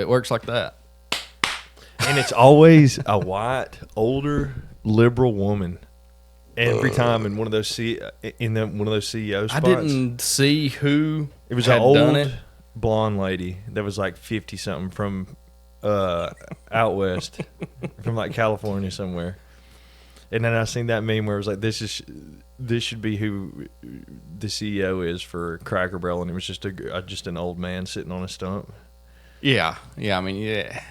works like that. And it's always a white, older, liberal woman. Every time in one of those CEO spots. I didn't see who It was had an old done it. blonde lady that was like 50 something from out west, from like California somewhere. And then I seen that meme where it was like, this should be who the CEO is for Cracker Barrel, and it was just an old man sitting on a stump. Yeah. I mean, yeah.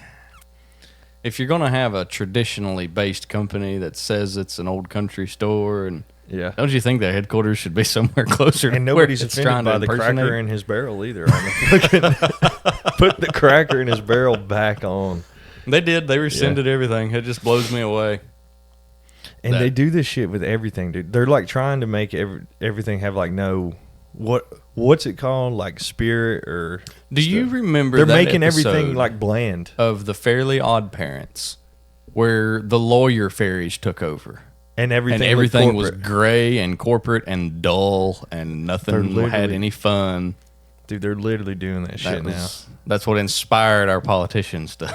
If you're gonna have a traditionally based company that says it's an old country store, and Yeah. don't you think the headquarters should be somewhere closer? And to nobody's where it's offended trying to by the cracker impersonate? in his barrel either. Put the cracker in his barrel back on. They did. They rescinded everything. It just blows me away. And they do this shit with everything, dude. They're like trying to make everything have like no what's it called, like spirit or. Do you remember? They're that making everything episode like bland. of the Fairly Odd Parents, where the lawyer fairies took over, And everything, and everything was corporate. gray and corporate and dull, and nothing had any fun. Dude, they're literally doing that shit now. That's what inspired our politicians to.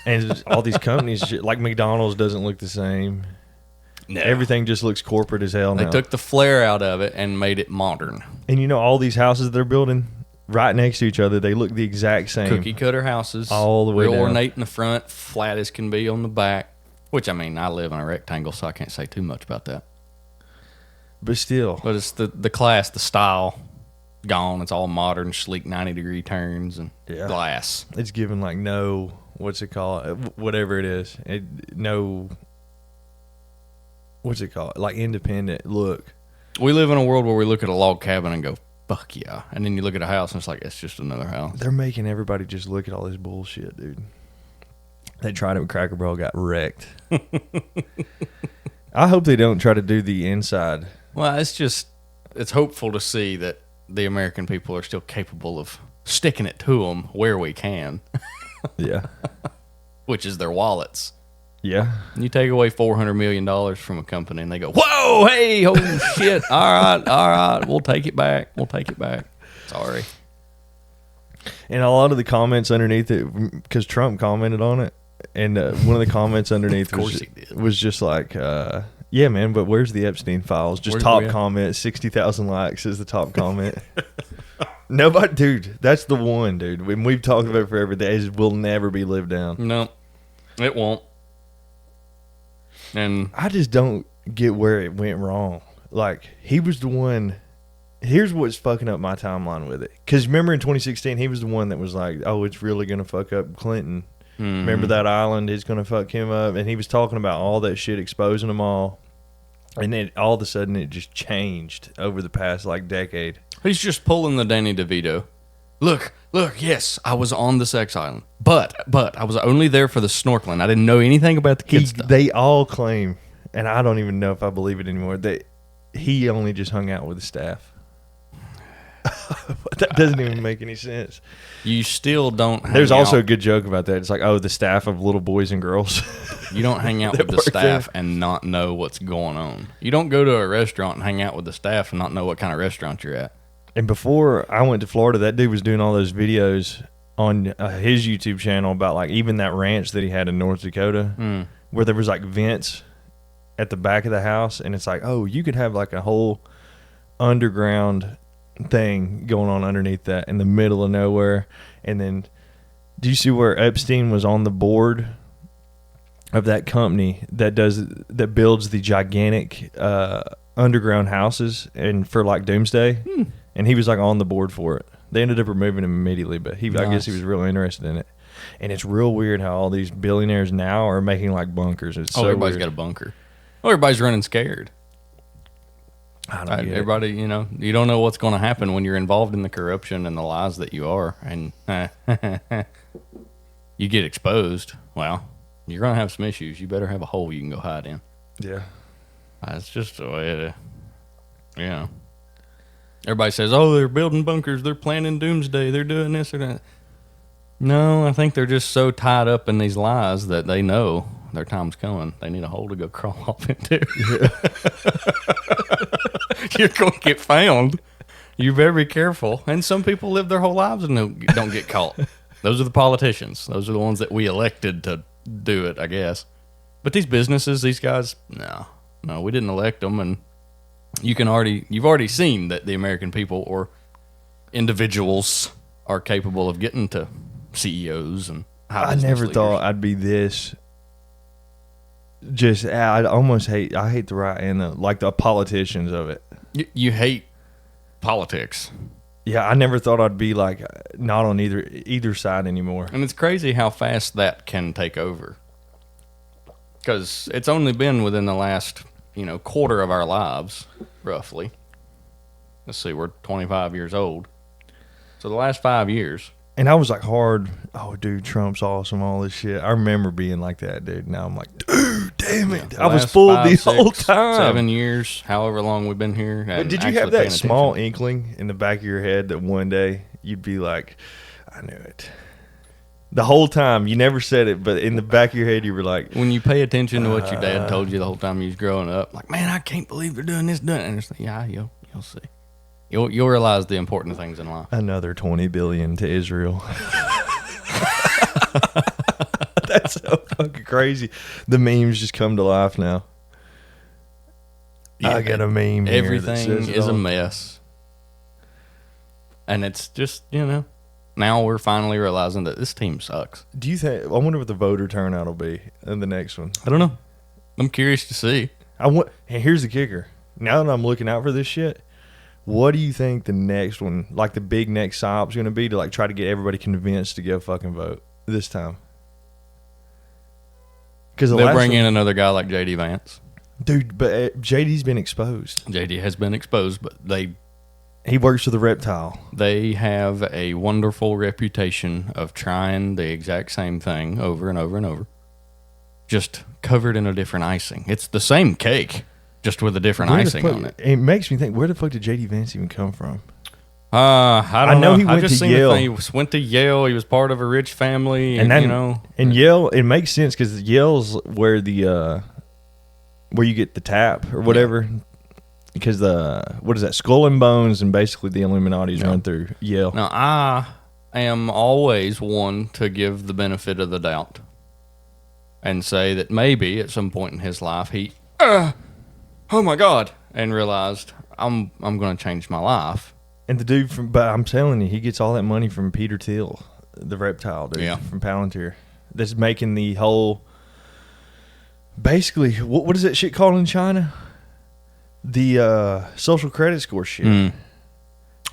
And all these companies, like McDonald's, doesn't look the same. No. Everything just looks corporate as hell now. They took the flair out of it and made it modern. And you know, all these houses they're building right next to each other, they look the exact same. Cookie cutter houses, all the way real down. ornate in the front, flat as can be on the back. Which, I mean, I live in a rectangle, so I can't say too much about that. But still, But it's the class, the style, gone. It's all modern, sleek, 90-degree turns and glass. it's given like no, what's it called? Whatever it is. What's it called? Like independent look. We live in a world where we look at a log cabin and go, fuck yeah. And then you look at a house and it's like, it's just another house. They're making everybody just look at all this bullshit, dude. They tried it with Cracker Barrel, got wrecked. I hope they don't try to do the inside. Well, it's hopeful to see that the American people are still capable of sticking it to them where we can, Yeah. which is their wallets. Yeah. You take away $400 million from a company and they go, whoa, hey, holy shit. All right. We'll take it back. Sorry. And a lot of the comments underneath it, because Trump commented on it, and one of the comments underneath was just like, yeah, man, but where's the Epstein files? Just top comment, 60,000 likes is the top comment. Nobody, dude, that's the one, dude. When we've talked about it forever, that will never be lived down. No, it won't. And I just don't get where it went wrong. Like, he was the one. Here's what's fucking up my timeline with it. Because remember in 2016, he was the one that was like, oh, it's really going to fuck up Clinton. Mm-hmm. Remember that island is going to fuck him up? And he was talking about all that shit, exposing them all. And then all of a sudden, it just changed over the past, like, decade. he's just pulling the Danny DeVito. Look, yes, I was on the sex island. But I was only there for the snorkeling. I didn't know anything about the kids stuff. They all claim, and I don't even know if I believe it anymore, that he only just hung out with the staff. That doesn't even make any sense. You still don't hang There's out. also a good joke about that. It's like, oh, the staff of little boys and girls. You don't hang out with the staff and not know what's going on. You don't go to a restaurant and hang out with the staff and not know what kind of restaurant you're at. And before I went to Florida, that dude was doing all those videos on his YouTube channel about like even that ranch that he had in North Dakota where there was like vents at the back of the house. And it's like, oh, you could have like a whole underground thing going on underneath that in the middle of nowhere. And then do you see where Epstein was on the board of that company that builds the gigantic underground houses and for like doomsday? And he was like on the board for it. They ended up removing him immediately, but I guess he was really interested in it. And it's real weird how all these billionaires now are making like bunkers. It's so everybody's weird. got a bunker. Oh, everybody's running scared. I don't get everybody, you don't know what's going to happen when you're involved in the corruption and the lies that you are, and you get exposed. Well, you're going to have some issues. You better have a hole you can go hide in. Yeah. That's just the way it is. Everybody says, oh, they're building bunkers, they're planning doomsday, they're doing this or that. No, I think they're just so tied up in these lies that they know their time's coming. They need a hole to go crawl off into. You're going to get found. You better be careful. And some people live their whole lives and don't get caught. Those are the politicians. Those are the ones that we elected to do it, I guess. But these businesses, these guys, no, we didn't elect them, and you've already seen that the American people or individuals are capable of getting to CEOs and high I business never leaders. thought I'd be this. I hate the right and the politicians of it. You hate politics. Yeah, I never thought I'd be like not on either side anymore. And it's crazy how fast that can take over. Because it's only been within the last, quarter of our lives, roughly. Let's see, we're 25 years old. So the last 5 years. And I was like dude, Trump's awesome, all this shit. I remember being like that, dude. Now I'm like, dude, damn it. Yeah, I was fooled the whole 6, time. 7 years, however long we've been here. But did you have that small inkling in the back of your head that one day you'd be like, I knew it? The whole time, you never said it, but in the back of your head, you were like, when you pay attention to what your dad told you the whole time you was growing up, like, man, I can't believe they're doing this, and it's like, yeah, you'll see. You'll realize the important things in life. another $20 billion to Israel. That's so fucking crazy. The memes just come to life now. Yeah, I got a meme here everything that says it is a all. mess. And it's just, now we're finally realizing that this team sucks. Do you think? I wonder what the voter turnout will be in the next one. I don't know. I'm curious to see. And here's the kicker. Now that I'm looking out for this shit, what do you think the next one, like the big next psyop's going to be to like try to get everybody convinced to go fucking vote this time? Because They'll bring in another guy like J.D. Vance. dude, but JD's been exposed. J.D. has been exposed, but He works for the reptile. they have a wonderful reputation of trying the exact same thing over and over and over, just covered in a different icing. It's the same cake, just with a different icing on it. It makes me think, where the fuck did JD Vance even come from? I don't know know. he went I just to seen Yale. the thing. He went to Yale. He was part of a rich family, and, And Yale, it makes sense because Yale's where the where you get the tap or whatever. Because what is that? Skull and Bones and basically the Illuminati's run through Yale. Now, I am always one to give the benefit of the doubt and say that maybe at some point in his life he, oh my God, and realized I'm going to change my life. And the dude but I'm telling you, he gets all that money from Peter Thiel, the reptile dude from Palantir, that's making the whole. Basically, what is that shit called in China? The social credit score shit.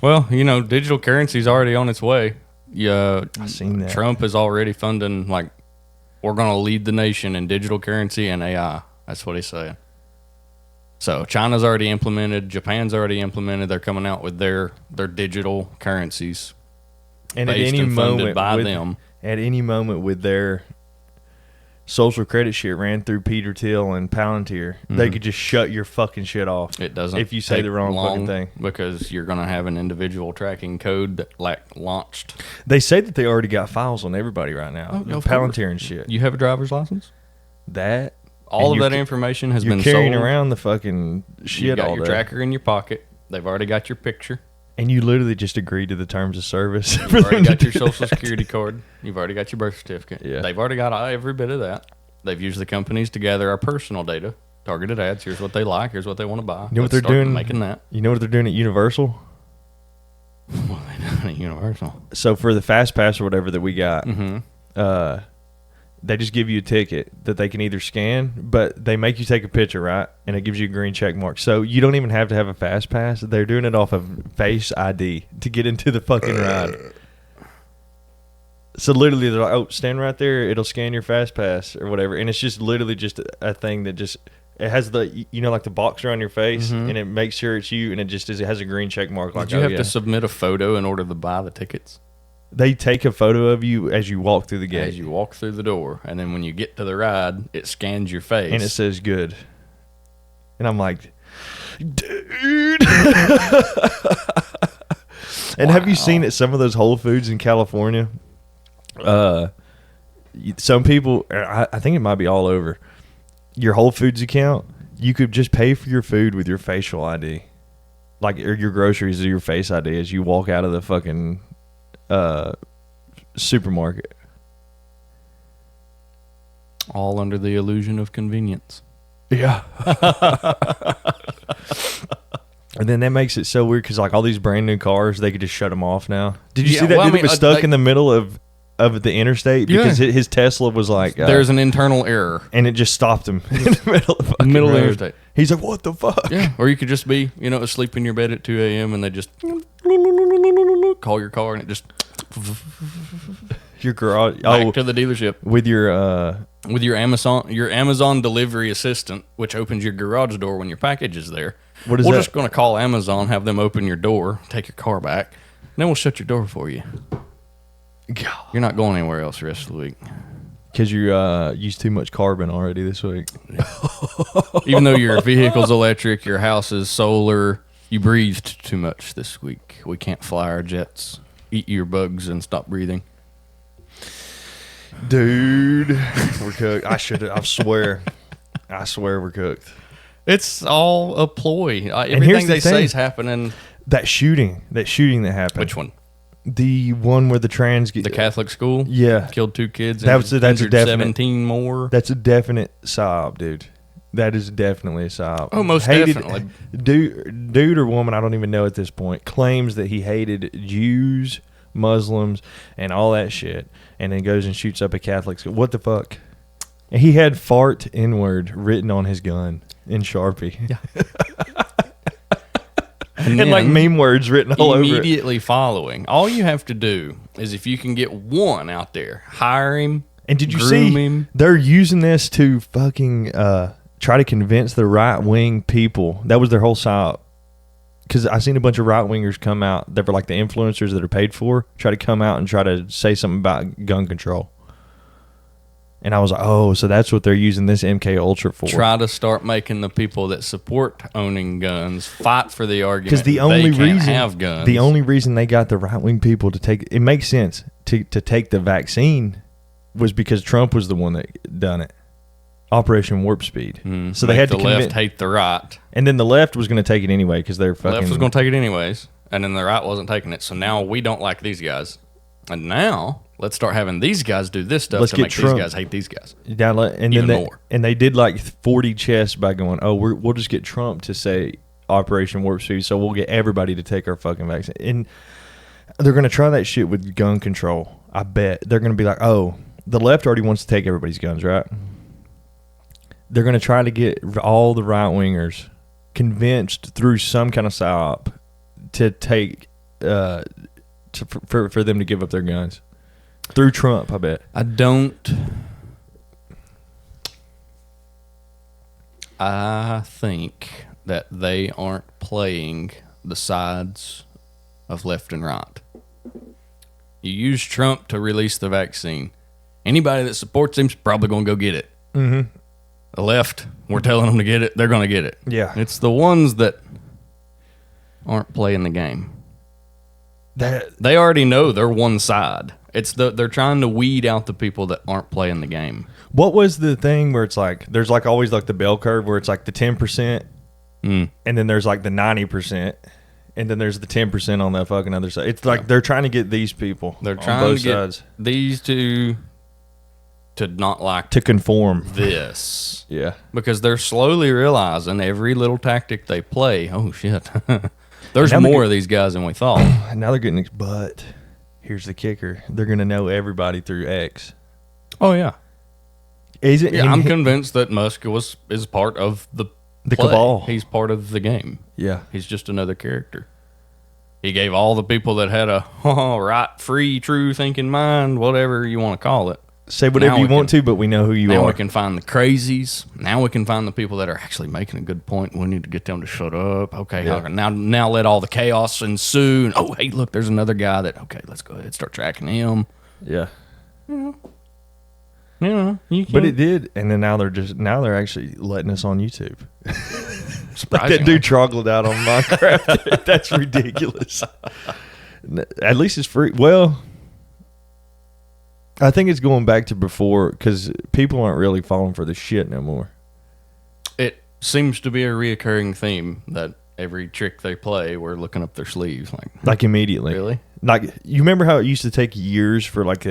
Well, digital currency's already on its way. Yeah, I seen that. Trump is already funding, like, we're going to lead the nation in digital currency and AI. That's what he's saying. So China's already implemented. Japan's already implemented. They're coming out with their digital currencies, And at based any and funded moment by with, them. At any moment with their social credit shit ran through Peter Thiel and Palantir, they could just shut your fucking shit off. It doesn't if you say take the wrong fucking long thing. because you're going to have an individual tracking code that launched. They say that they already got files on everybody right now. Oh, of Palantir and shit. You have a driver's license? That All and of that you're- information has you're been carrying sold. around the fucking You shit got all your day. tracker in your pocket. They've already got your picture. And you literally just agreed to the terms of service. You've already got your social security card. You've already got your birth certificate. Yeah. They've already got every bit of that. They've used the companies to gather our personal data, targeted ads. Here's what they like. Here's what they want to buy. You know what Let's they're start doing? Making that. You know what they're doing at Universal? Well, they done at Universal. So for the Fast Pass or whatever that we got, Mm-hmm. they just give you a ticket that they can either scan, but they make you take a picture, right? And it gives you a green check mark. So you don't even have to have a Fast Pass. They're doing it off of Face ID to get into the fucking ride. So literally, they're like, oh, stand right there. It'll scan your Fast Pass or whatever. And it's just literally just a thing that just, it has the, like the box around your face, and it makes sure it's you, and it has a green check mark. Like, Did you have to submit a photo in order to buy the tickets? They take a photo of you as you walk through the gate. As you walk through the door, and then when you get to the ride, it scans your face. And it says good. And I'm like, dude. And have you seen at some of those Whole Foods in California? Some people, I think it might be all over, your Whole Foods account, you could just pay for your food with your facial ID. Like, or your groceries or your face ID as you walk out of the fucking supermarket. All under the illusion of convenience. Yeah. And then that makes it so weird because like all these brand new cars, they could just shut them off now. Did you see that dude that was stuck in the middle of the interstate because his Tesla was like there's an internal error and it just stopped him in the middle of the fucking road. Interstate. He's like, what the fuck? Yeah. Or you could just be, asleep in your bed at 2 a.m. and they just call your car and it just your garage back to the dealership with your Amazon delivery assistant, which opens your garage door when your package is there. What is We're that? just going to call Amazon, have them open your door, take your car back, and then we'll shut your door for you. God. You're not going anywhere else the rest of the week. Because you used too much carbon already this week. Even though your vehicle's electric, your house is solar, you breathed too much this week. We can't fly our jets, eat your bugs, and stop breathing. Dude, we're cooked. I swear we're cooked. It's all a ploy. here's Everything the they say thing. is happening. That shooting that happened. Which one? The one where the trans The Catholic school? Yeah. Killed 2 kids. That's a injured definite 17 more. That's a definite sob, dude. That is definitely a sob. Oh, most definitely. Dude or woman, I don't even know at this point, claims that he hated Jews, Muslims, and all that shit, and then goes and shoots up a Catholic school. What the fuck? And he had fart N-word written on his gun in Sharpie. Yeah. And like meme words written all over it. Immediately following. All you have to do is if you can get one out there, hire him. And did you groom see him. They're using this to fucking try to convince the right-wing people. That was their whole psyop. Because I seen a bunch of right-wingers come out that were like the influencers that are paid for, try to come out and try to say something about gun control. And I was like, oh, so that's what they're using this MK Ultra for. Try to start making the people that support owning guns fight for the argument Because the only they can't reason have guns. the only reason they got the right-wing people to take it makes sense to take the vaccine was because Trump was the one that done it. Operation Warp Speed. So they had to the left hate the right. And then the left was going to take it anyway because they're The fucking. left was going to take it anyways, and then the right wasn't taking it. So now we don't like these guys, and now let's start having these guys do this stuff to make these guys hate these guys. And even then more. And they did like 40 chests by going, oh, we'll just get Trump to say Operation Warp Speed, so we'll get everybody to take our fucking vaccine. And they're going to try that shit with gun control. I bet they're going to be like, oh, the left already wants to take everybody's guns, right? They're going to try to get all the right wingers convinced through some kind of psyop to take for them to give up their guns through Trump. I bet. I think that they aren't playing the sides of left and right. You use Trump to release the vaccine. Anybody that supports him is probably going to go get it. Mm-hmm. The left, we're telling them to get it, they're going to get it. Yeah. It's the ones that aren't playing the game. They already know they're one side. They're trying to weed out the people that aren't playing the game. What was the thing where it's like there's like always like the bell curve where it's like the 10%, and then there's like the 90%, and then there's the 10% on that fucking other side. It's like they're trying to get these people. They're on trying both to get sides these two to not like to conform. This. Yeah. Because they're slowly realizing every little tactic they play, oh shit, there's now more of these guys than we thought. And now they're getting, but here's the kicker: they're going to know everybody through X. Oh yeah. Is it? Yeah, I'm convinced that Musk is part of the play. cabal. He's part of the game. Yeah. He's just another character. He gave all the people that had a right, free, true thinking mind, whatever you want to call it. Say whatever you want to, but we know who you are. Now we can find the crazies. Now we can find the people that are actually making a good point. We need to get them to shut up. Okay, now let all the chaos ensue. Oh, hey, look, there's another guy that, okay, let's go ahead and start tracking him. Yeah. Yeah, you can. But it did, and then now they're actually letting us on YouTube. Like that Surprisingly. dude troggled out on Minecraft. That's ridiculous. At least it's free. Well, I think it's going back to before because people aren't really falling for the shit no more. It seems to be a reoccurring theme that every trick they play, we're looking up their sleeves. Like immediately. Really? Like, you remember how it used to take years for like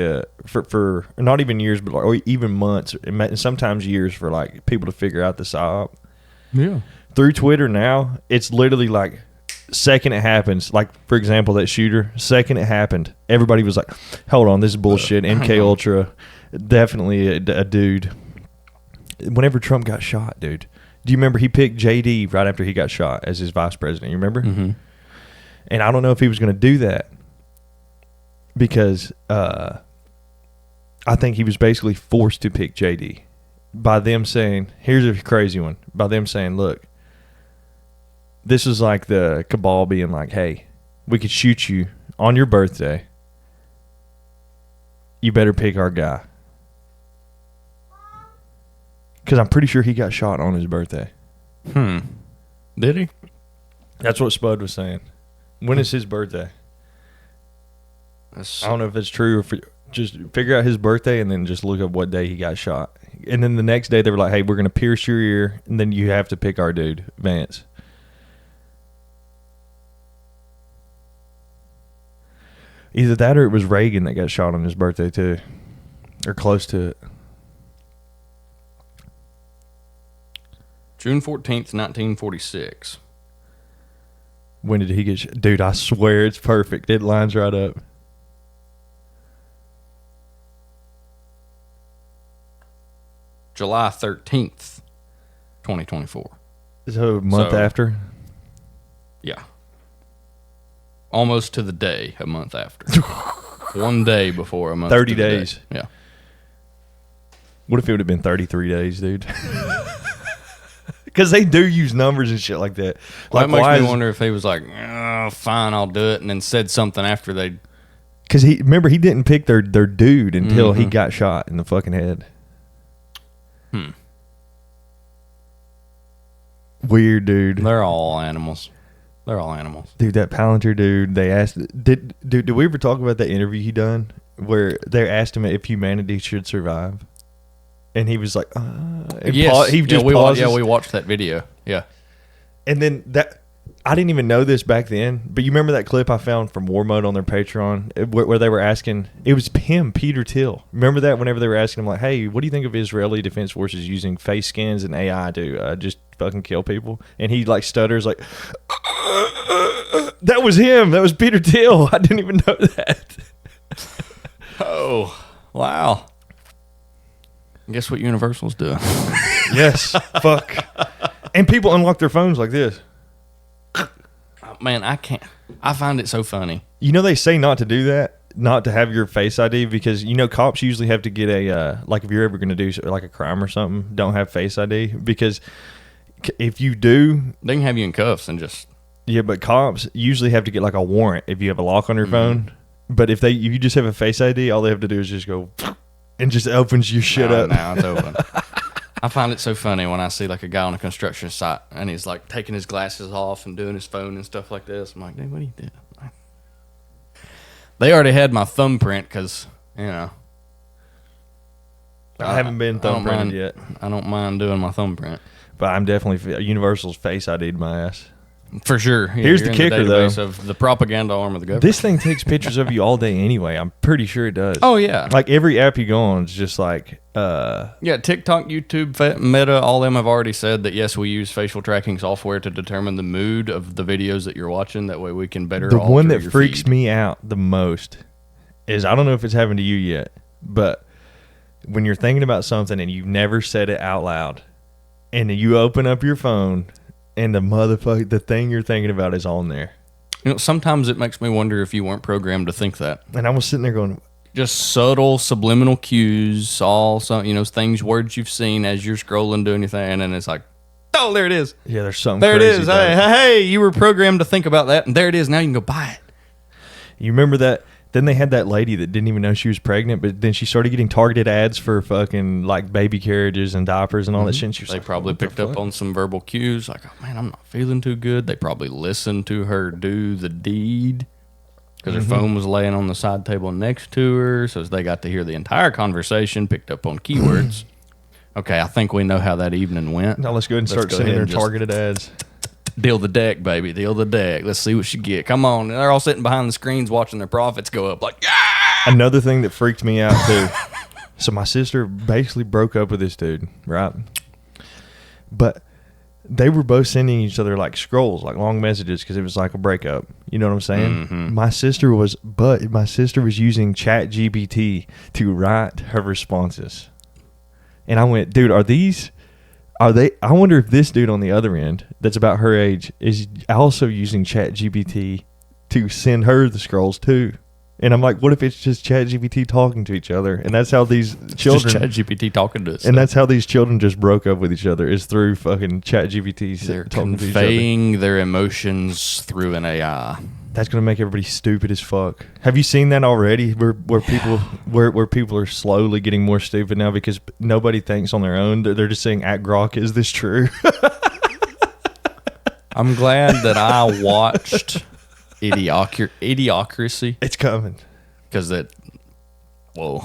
for not even years, but like, or even months, and sometimes years for like people to figure out the psyop. Yeah. Through Twitter now, it's literally like second it happens. Like, for example, that shooter, second it happened, everybody was like, "Hold on, this is bullshit." MK Ultra, definitely a dude. Whenever Trump got shot, dude, do you remember he picked JD right after he got shot as his vice president? You remember? Mm-hmm. And I don't know if he was going to do that because I think he was basically forced to pick JD by them saying, here's a crazy one, by them saying, look, this is like the cabal being like, hey, we could shoot you on your birthday. You better pick our guy. Because I'm pretty sure he got shot on his birthday. Did he? That's what Spud was saying. When is his birthday? I don't know if it's true or if just figure out his birthday and then just look up what day he got shot. And then the next day they were like, hey, we're going to pierce your ear, and then you have to pick our dude, Vance. Either that or it was Reagan that got shot on his birthday too. Or close to it. June 14th, 1946. When did he get shot? Dude, I swear it's perfect. It lines right up. July 13th, 2024. So a month after? Yeah. Almost to the day, a month after. 1 day before a month. 30 days. Day. Yeah. What if it would have been 33 days, dude? Because they do use numbers and shit like that. Well, Like, that makes me wonder if he was like, oh, fine, I'll do it, and then said something after they... Because remember, he didn't pick their dude until he got shot in the fucking head. Weird, dude. They're all animals. They're all animals. Dude, that Palantir dude, they asked... Did we ever talk about that interview he done where they asked him if humanity should survive? And he was like, yes. He just we pauses. we watched that video. Yeah. And then I didn't even know this back then, but you remember that clip I found from War Mode on their Patreon where they were asking, it was him, Peter Thiel. Remember that whenever they were asking him like, hey, what do you think of Israeli Defense Forces using face scans and AI to just fucking kill people? And he like stutters like, that was him. That was Peter Thiel. I didn't even know that. Oh, wow. Guess what Universal's doing? Yes. Fuck. And people unlock their phones like this. Man, I can't. I find it so funny. You know, they say not to do that, not to have your face ID, because, you know, cops usually have to get a, like if you're ever going to do like a crime or something, don't have face ID, because if you do. They can have you in cuffs and just. Yeah, but cops usually have to get like a warrant if you have a lock on your phone. But if you just have a face ID, all they have to do is just go and just opens your shit up. Now it's open. I find it so funny when I see like a guy on a construction site and he's like taking his glasses off and doing his phone and stuff like this. I'm like, dude, what are you doing? They already had my thumbprint because, you know. I haven't been thumbprinted yet. I don't mind doing my thumbprint. But I'm definitely, Universal's face ID'd my ass. For sure. Yeah, Here's the kicker, though. Of the propaganda arm of the government. This thing takes pictures of you all day anyway. I'm pretty sure it does. Oh, yeah. Like every app you go on is just like... Yeah, TikTok, YouTube, Meta, all them have already said that, yes, we use facial tracking software to determine the mood of the videos that you're watching. That way we can better The one alter that your freaks feed. me out the most is, I don't know if it's happened to you yet, but when you're thinking about something and you've never said it out loud, and you open up your phone and the thing you're thinking about is on there. You know, sometimes it makes me wonder if you weren't programmed to think that. And I was sitting there going... Just subtle subliminal cues, things, words you've seen as you're scrolling, doing your thing, and it's like, oh, there it is. Yeah, there's something there crazy it is. Hey, you were programmed to think about that, and there it is. Now you can go buy it. You remember that? Then they had that lady that didn't even know she was pregnant, but then she started getting targeted ads for fucking like baby carriages and diapers and all that shit. And she was They probably picked up on some verbal cues, like, oh man, I'm not feeling too good. They probably listened to her do the deed because her phone was laying on the side table next to her, so they got to hear the entire conversation, picked up on keywords. Okay, I think we know how that evening went. Now let's go ahead and start sending her targeted ads. Deal the deck, baby. Deal the deck. Let's see what you get. Come on. And they're all sitting behind the screens watching their profits go up like, yeah! Another thing that freaked me out, too. So my sister basically broke up with this dude, right? But they were both sending each other like scrolls, like long messages, because it was like a breakup. You know what I'm saying? Mm-hmm. My sister was using ChatGPT to write her responses. And I went, dude, are they, I wonder if this dude on the other end that's about her age is also using ChatGPT to send her the scrolls too. And I'm like, what if it's just ChatGPT talking to each other? And that's how these children... Just ChatGPT talking to us. And that's how these children just broke up with each other, is through fucking ChatGPT. They're talking to each conveying their emotions through an AI. That's going to make everybody stupid as fuck. Have you seen that already? Where people are slowly getting more stupid now because nobody thinks on their own. They're just saying, "At Grok, is this true?" I'm glad that I watched Idiocracy. It's coming. Because whoa.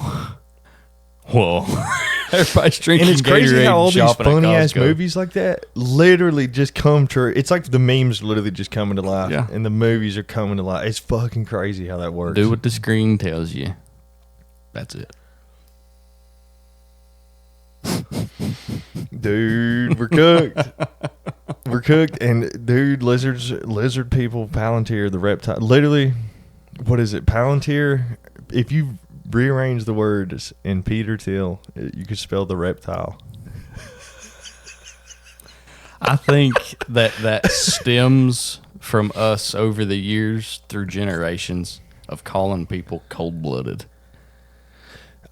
Everybody's drinking And it's crazy Gatorade how all these shopping at funny ass Costco. movies like that literally just come true. It's like the memes literally just coming to life, Yeah. and the movies are coming to life. It's fucking crazy how that works. Do what the screen tells you. That's it. Dude, we're cooked. We're cooked. And dude, lizard people, Palantir, the reptile. Literally, what is it? Palantir. If you rearrange the words in Peter Thiel, you could spell the reptile. I think that stems from us over the years through generations of calling people cold-blooded.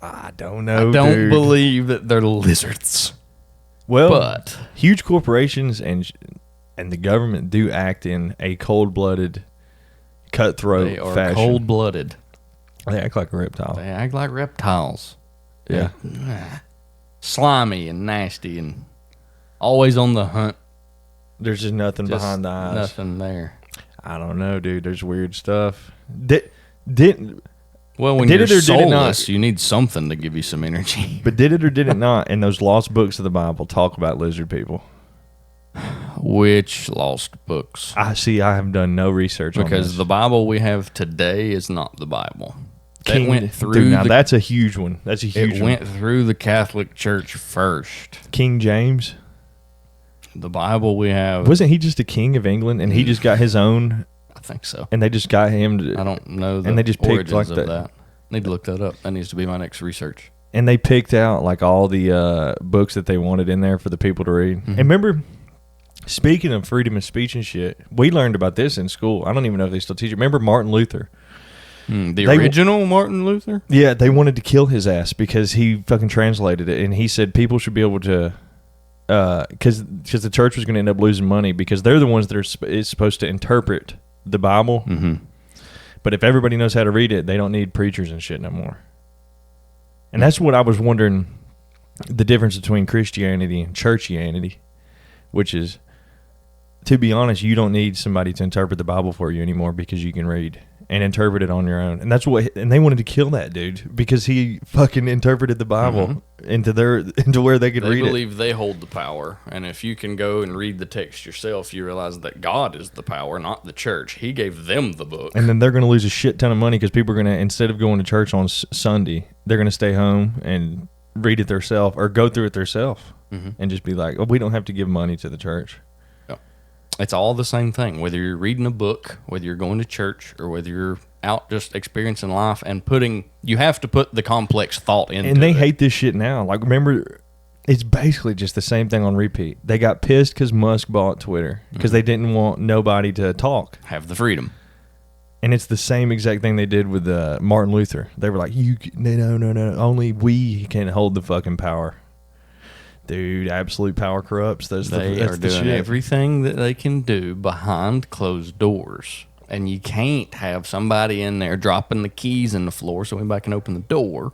I don't know. I don't dude. believe that they're lizards. Well, But huge corporations and the government do act in a cold-blooded, cutthroat they are fashion. cold-blooded. They act like a reptile. They act like reptiles. Yeah. Slimy and nasty and always on the hunt. There's just nothing Just behind the eyes. nothing there. I don't know, dude. There's weird stuff. Didn't Well, when Did you're it or did it not? soulless, you need something to give you some energy. But did it or did it not? In those lost books of the Bible, talk about lizard people. Which lost books? I have done no research on Because this. the Bible we have today is not the Bible. King- That went through dude, now the, that's a huge one. That's a huge it one. went through the Catholic Church first. King James, The Bible we have, wasn't he just a king of England and he just got his own I think so. and they just got him to, I don't know the and they just picked origins like of that. that. Need to look that up. That needs to be my next research. and they picked out like all the books that they wanted in there for the people to read. Mm-hmm. And remember, speaking of freedom of speech and shit, we learned about this in school. I don't even know if they still teach it. Remember Martin Luther? The They- original Martin Luther? Yeah, they wanted to kill his ass because he fucking translated it, and he said people should be able to, because the church was going to end up losing money because they're the ones that is supposed to interpret the Bible. Mm-hmm. But if everybody knows how to read it, they don't need preachers and shit no more. And that's what I was wondering, the difference between Christianity and churchianity, which is, to be honest, you don't need somebody to interpret the Bible for you anymore because you can read and interpret it on your own. And that's what, and they wanted to kill that dude because he fucking interpreted the Bible into where they could They read it. believe they hold the power, and if you can go and read the text yourself, you realize that God is the power, not the church. He gave them the book. And then they're going to lose a shit ton of money because people are going to, instead of going to church on Sunday, they're going to stay home and read it themselves or go through it themselves and just be like, oh, we don't have to give money to the church. It's all the same thing, whether you're reading a book, whether you're going to church, or whether you're out just experiencing life and you have to put the complex thought into it. And they hate this shit now. Like, remember, it's basically just the same thing on repeat. They got pissed because Musk bought Twitter because they didn't want nobody to talk. Have the freedom. And it's the same exact thing they did with Martin Luther. They were like, no, only we can hold the fucking power. Dude, absolute power corrupts. They are doing everything that they can do behind closed doors. And you can't have somebody in there dropping the keys in the floor so anybody can open the door.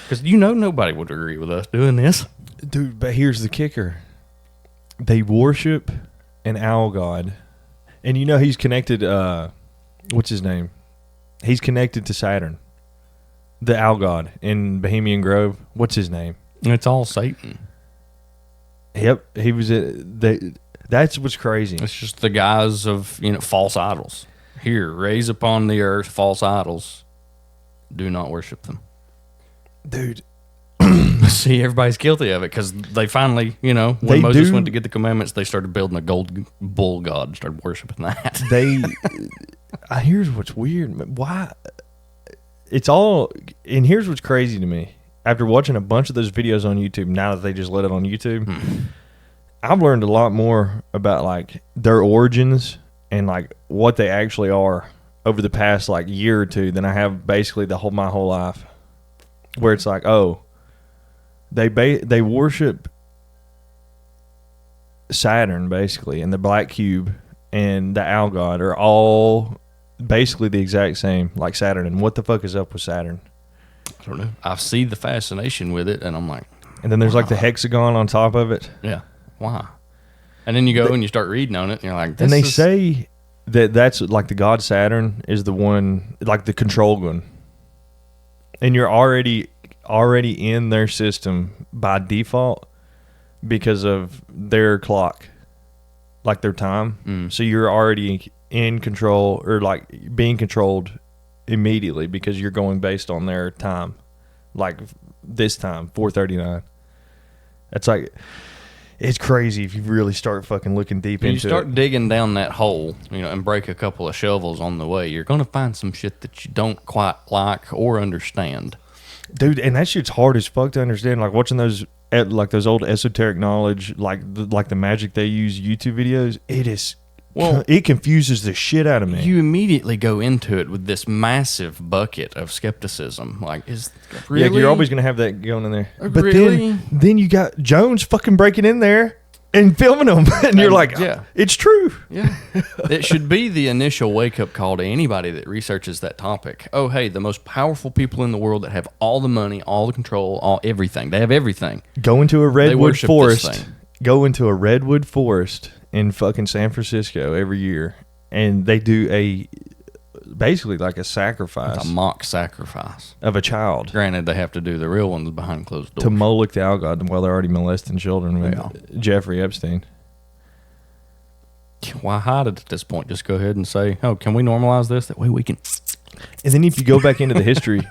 Because nobody would agree with us doing this. Dude, but here's the kicker. They worship an owl god. And he's connected, what's his name? He's connected to Saturn. The owl god in Bohemian Grove. What's his name? It's all Satan. Yep, he was That's what's crazy. It's just the guise of, false idols. Here, raise upon the earth false idols. Do not worship them. Dude. See, everybody's guilty of it because they finally, when They Moses do- went to get the commandments, they started building a gold bull god and started worshiping that. Here's what's weird. Why? It's all, and here's what's crazy to me. After watching a bunch of those videos on YouTube, now that they just let it on YouTube, I've learned a lot more about like their origins and like what they actually are over the past like year or two than I have basically my whole life. Where it's like, oh, they worship Saturn basically, and the black cube and the owl god are all basically the exact same, like Saturn. And what the fuck is up with Saturn? I don't know. I see the fascination with it, and I'm like, And then there's like the hexagon on top of it. yeah, why? And then you go and you start reading on it, and you're like, And they say that's like the god Saturn is the one, like the control one. And you're already in their system by default because of their clock, like their time. So you're already in control, or like being controlled immediately because you're going based on their time. Like this time, 4:39. That's like, it's crazy if you really start fucking looking deep into it. You start digging down that hole, and break a couple of shovels on the way, you're going to find some shit that you don't quite like or understand. Dude, and that shit's hard as fuck to understand. Like watching those old esoteric knowledge, like the magic they use YouTube videos. It confuses the shit out of me. You immediately go into it with this massive bucket of skepticism. Like, really? Yeah, you're always gonna have that going in there. But Really? then you got Jones fucking breaking in there and filming them, and you're like, yeah. it's true. Yeah. It should be the initial wake-up call to anybody that researches that topic. Oh, hey, the most powerful people in the world that have all the money, all the control, everything. They have everything. Go into a redwood worship this forest. thing. Go into a redwood forest in fucking San Francisco every year, and they do basically like a sacrifice It's a mock sacrifice. of a child Granted, they have to do the real ones behind closed doors. to Moloch the owl god while they're already molesting children with Yeah. Jeffrey Epstein. Why hide it at this point? Just go ahead and say, oh, can we normalize this? That way we can... And then if you go back into the history,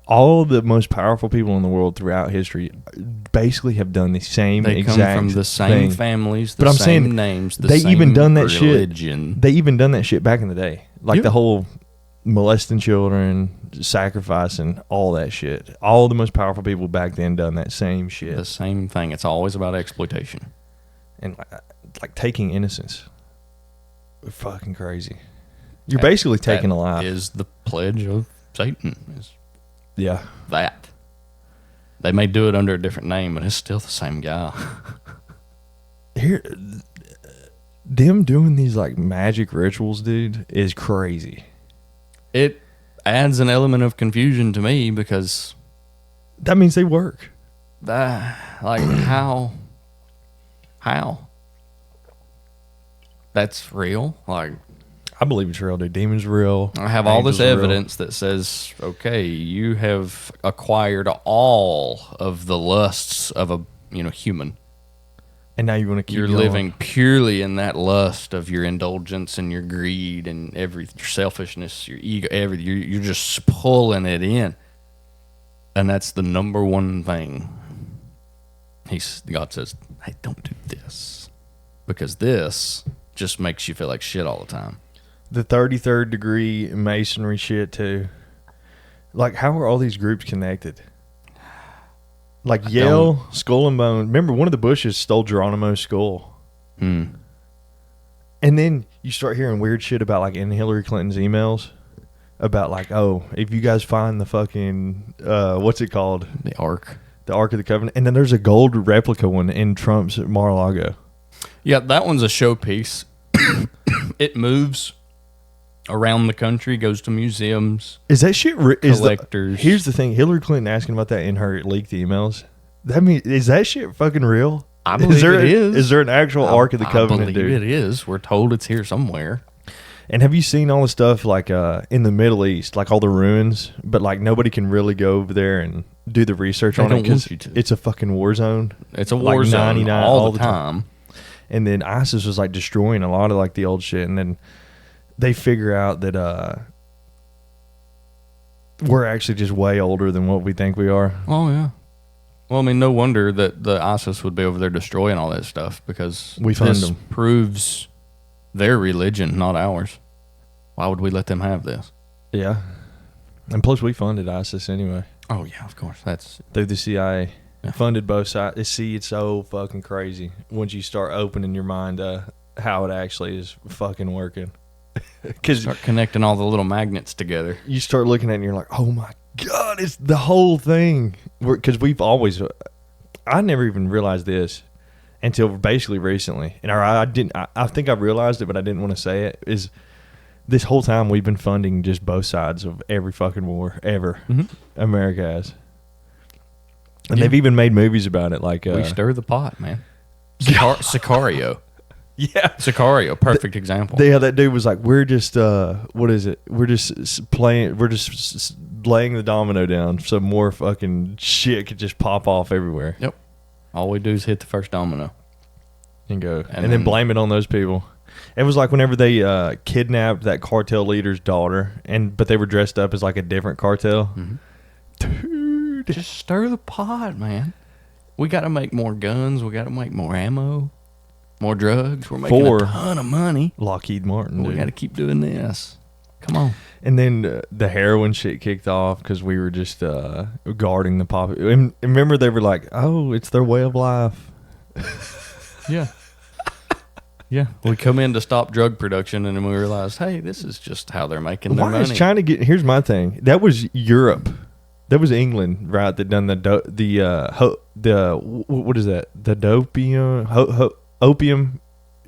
all the most powerful people in the world throughout history basically have done the same They exact come from the same thing. families, the But I'm same saying names, the they same even done that religion. shit. They even done that shit back in the day, like Yeah. the whole molesting children, sacrificing, all that shit. All the most powerful people back then done that same shit, The same thing. It's always about exploitation. and like taking innocence. Fucking crazy. You're basically taking That a life. is the pledge of Satan. Is Yeah. that. They may do it under a different name, but it's still the same guy. Here, them doing these like magic rituals, dude, is crazy. It adds an element of confusion to me because That means they work. how that's real. Like, I believe it's real, dude. Demons real. I have all this Angels are real. evidence that says, okay, you have acquired all of the lusts of a human. And now you want to keep You're going. living purely in that lust of your indulgence and your greed and your selfishness, your ego, everything. You're just pulling it in, and that's the number one thing. God says, "Hey, don't do this, because this just makes you feel like shit all the time." The 33rd degree masonry shit too. Like, how are all these groups connected? Like Yale, Skull and Bone. Remember, one of the Bushes stole Geronimo's skull. And then you start hearing weird shit about, like, in Hillary Clinton's emails about, like, oh, if you guys find the fucking, what's it called? The Ark. The Ark of the Covenant. And then there's a gold replica one in Trump's Mar-a-Lago. Yeah, that one's a showpiece. It moves around the country, goes to museums. Is that shit collectors? Here's the thing: Hillary Clinton asking about that in her leaked emails. That mean, is that shit fucking real? I believe it is. Is there an actual Ark of the Covenant, I believe dude? it is. We're told it's here somewhere. And have you seen all the stuff like in the Middle East, like all the ruins, but like nobody can really go over there and do the research They on it don't because want you to. it's a fucking war zone. It's a Like war zone 99 all the time. And then ISIS was like destroying a lot of like the old shit. And then they figure out that we're actually just way older than what we think we are. Oh, yeah. Well, I mean, no wonder that the ISIS would be over there destroying all that stuff, because We fund this them. proves their religion, not ours. Why would we let them have this? Yeah. And plus, we funded ISIS anyway Oh, yeah, of course. That's through the CIA. Yeah. Funded both sides. See, it's so fucking crazy once you start opening your mind to how it actually is fucking working. Because start connecting all the little magnets together. you start looking at it and you're like, oh my God, it's the whole thing. Because we've always, I never even realized this until basically recently. And I didn't, I think I realized it, but I didn't want to say it, is this whole time we've been funding just both sides of every fucking war ever America has. And they've even made movies about it. Like We stir the pot, man. Sicario. Yeah. Sicario, perfect example. Yeah, that dude was like, we're just, what is it? We're just playing, we're just laying the domino down so more fucking shit could just pop off everywhere. Yep. All we do is hit the first domino. And go. And then then blame it on those people. It was like whenever they kidnapped that cartel leader's daughter, but they were dressed up as like a different cartel. Dude. Just stir the pot, man. We got to make more guns. We got to make more ammo, more drugs. We're making a ton of money. Lockheed Martin, We dude. got to keep doing this. Come on. And then the heroin shit kicked off because we were just guarding the pop. And remember, they were like, "Oh, it's their way of life." Yeah. Yeah. We come in to stop drug production, and then we realize, hey, this is just how they're making their Why money. is China get? Here's my thing. That was Europe. That was England, right? That done what is that? The opium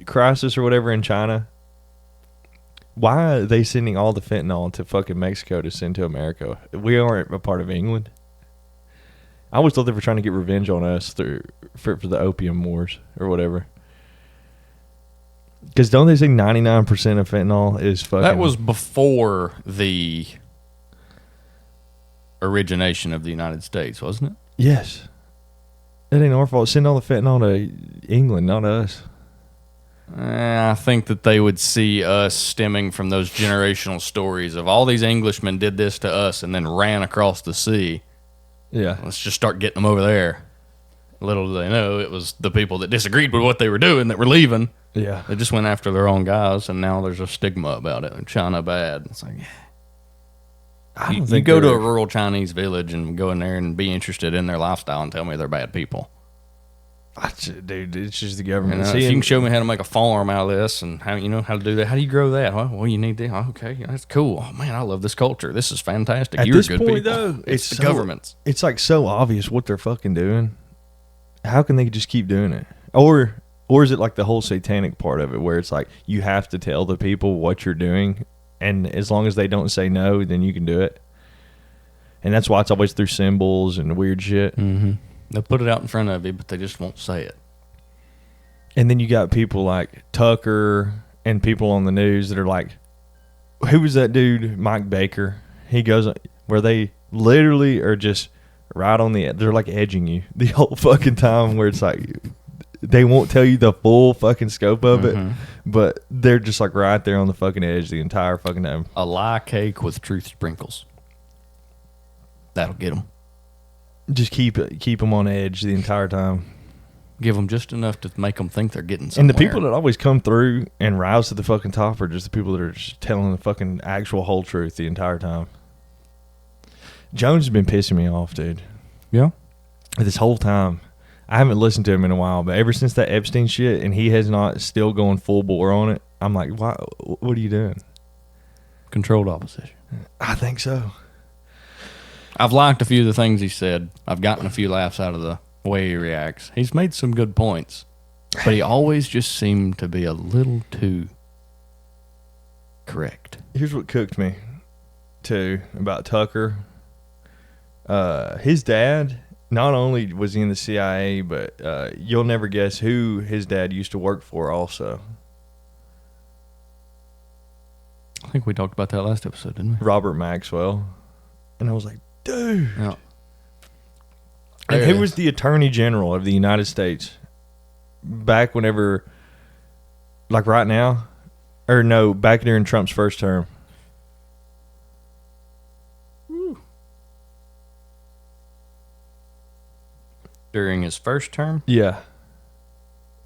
crisis or whatever in China. Why are they sending all the fentanyl to fucking Mexico to send to America? We aren't a part of England. I always thought they were trying to get revenge on us for the opium wars or whatever. Because don't they say 99% of fentanyl is fucking... That was before the origination of the United States, wasn't it? Yes. It ain't our fault. Send all the fentanyl to England, not us. I think that they would see us stemming from those generational stories of all these Englishmen did this to us and then ran across the sea. Yeah. Let's just start getting them over there. Little do they know, it was the people that disagreed with what they were doing that were leaving. Yeah. They just went after their own guys, and now there's a stigma about it. China bad. It's like, I you don't think go to they're- a rural Chinese village and go in there and be interested in their lifestyle and tell me they're bad people. Dude, it's just the You government. know, if you can show me how to make a farm out of this and how how to do that, how do you grow that? Well, you need that. Oh, okay, that's cool. Oh man, I love this culture. This is fantastic. At You're this good point, people. though, it's the so- governments. It's like so obvious what they're fucking doing. How can they just keep doing it? Or is it like the whole satanic part of it where it's like you have to tell the people what you're doing, and as long as they don't say no, then you can do it. And that's why it's always through symbols and weird shit. Mm-hmm. They'll put it out in front of you, but they just won't say it. And then you got people like Tucker and people on the news that are like, who was that dude, Mike Baker? He goes where they literally are just right on the edge. They're like edging you the whole fucking time where it's like they won't tell you the full fucking scope of it, but they're just like right there on the fucking edge the entire fucking time. A lie cake with truth sprinkles. That'll get them. Just keep them on edge the entire time. Give them just enough to make them think they're getting somewhere. And the people that always come through and rise to the fucking top are just the people that are just telling the fucking actual whole truth the entire time. Jones has been pissing me off, dude. Yeah? This whole time. I haven't listened to him in a while, but ever since that Epstein shit and he has not still going full bore on it, I'm like, why? What are you doing? Controlled opposition. I think so. I've liked a few of the things he said. I've gotten a few laughs out of the way he reacts. He's made some good points, but he always just seemed to be a little too correct. Here's what cooked me, too, about Tucker. His dad, not only was he in the CIA, but you'll never guess who his dad used to work for also. I think we talked about that last episode, didn't we? Robert Maxwell. And I was like, dude. Yeah. And There who it was is. the Attorney General of the United States back whenever Like right now? Or no, back during Trump's first term. During his first term? Yeah.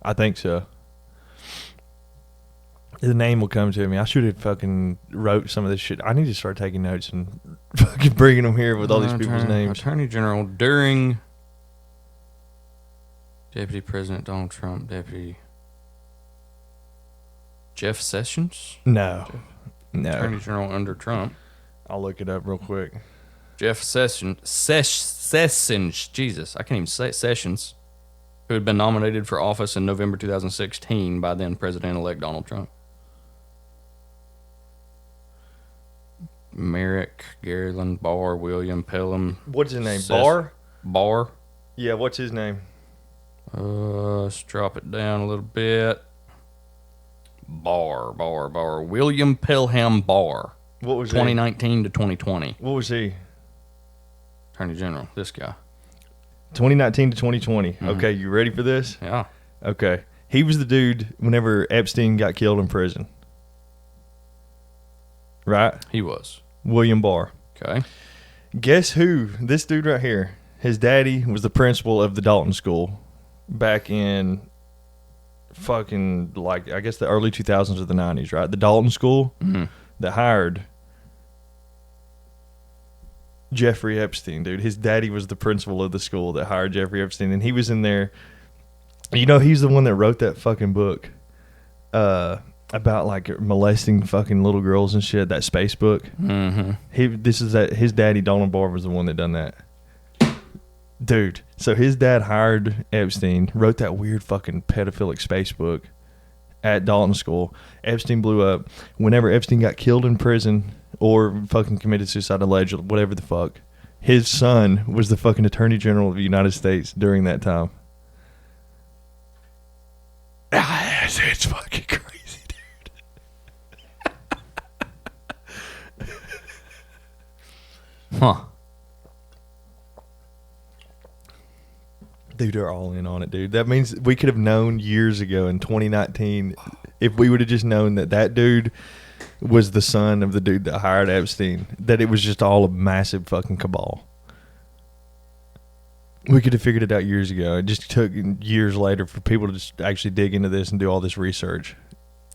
I think so. The name will come to me. I should have fucking wrote some of this shit. I need to start taking notes and fucking bringing them here with all these people's names. Attorney General during Deputy President Donald Trump, Deputy Jeff Sessions? No. Attorney General under Trump. I'll look it up real quick. Jeff Sessions. Jesus, I can't even say it. Sessions, who had been nominated for office in November 2016 by then President-elect Donald Trump. Merrick, Garland, Barr, William, Pelham. What's his name? Barr? Barr. Yeah, what's his name? Let's drop it down a little bit. Barr. William Pelham Barr. What was 2019 to 2020. What was he? Attorney General, this guy. 2019 to 2020. Mm-hmm. Okay, you ready for this? Yeah. Okay. He was the dude whenever Epstein got killed in prison. Right? He was. William Barr. Okay. Guess who? This dude right here. His daddy was the principal of the Dalton School back in fucking, like, I guess the early 2000s or the 90s, right? The Dalton School that hired Jeffrey Epstein, dude. His daddy was the principal of the school that hired Jeffrey Epstein, and he was in there. You know, he's the one that wrote that fucking book about like molesting fucking little girls and shit. That space book. Mm-hmm. His daddy Donald Barr was the one that done that, dude. So his dad hired Epstein, wrote that weird fucking pedophilic space book at Dalton School. Epstein blew up. Whenever Epstein got killed in prison or fucking committed suicide allegedly, whatever the fuck, his son was the fucking Attorney General of the United States during that time. It's fucking crazy, dude. Huh. Dude, they're all in on it, dude. That means we could have known years ago in 2019 if we would have just known that dude was the son of the dude that hired Epstein, that it was just all a massive fucking cabal. We could have figured it out years ago. It just took years later for people to just actually dig into this and do all this research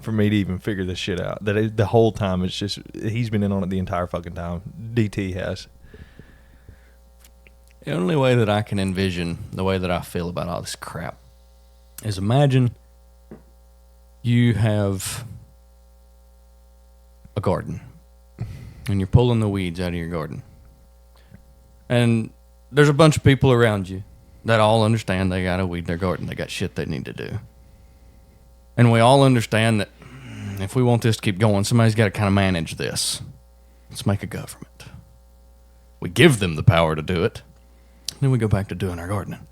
for me to even figure this shit out. The whole time, it's just, he's been in on it the entire fucking time. DT has. The only way that I can envision the way that I feel about all this crap is imagine you have a garden and you're pulling the weeds out of your garden. And there's a bunch of people around you that all understand they got to weed their garden. They got shit they need to do. And we all understand that if we want this to keep going, somebody's got to kind of manage this. Let's make a government. We give them the power to do it. Then we go back to doing our gardening.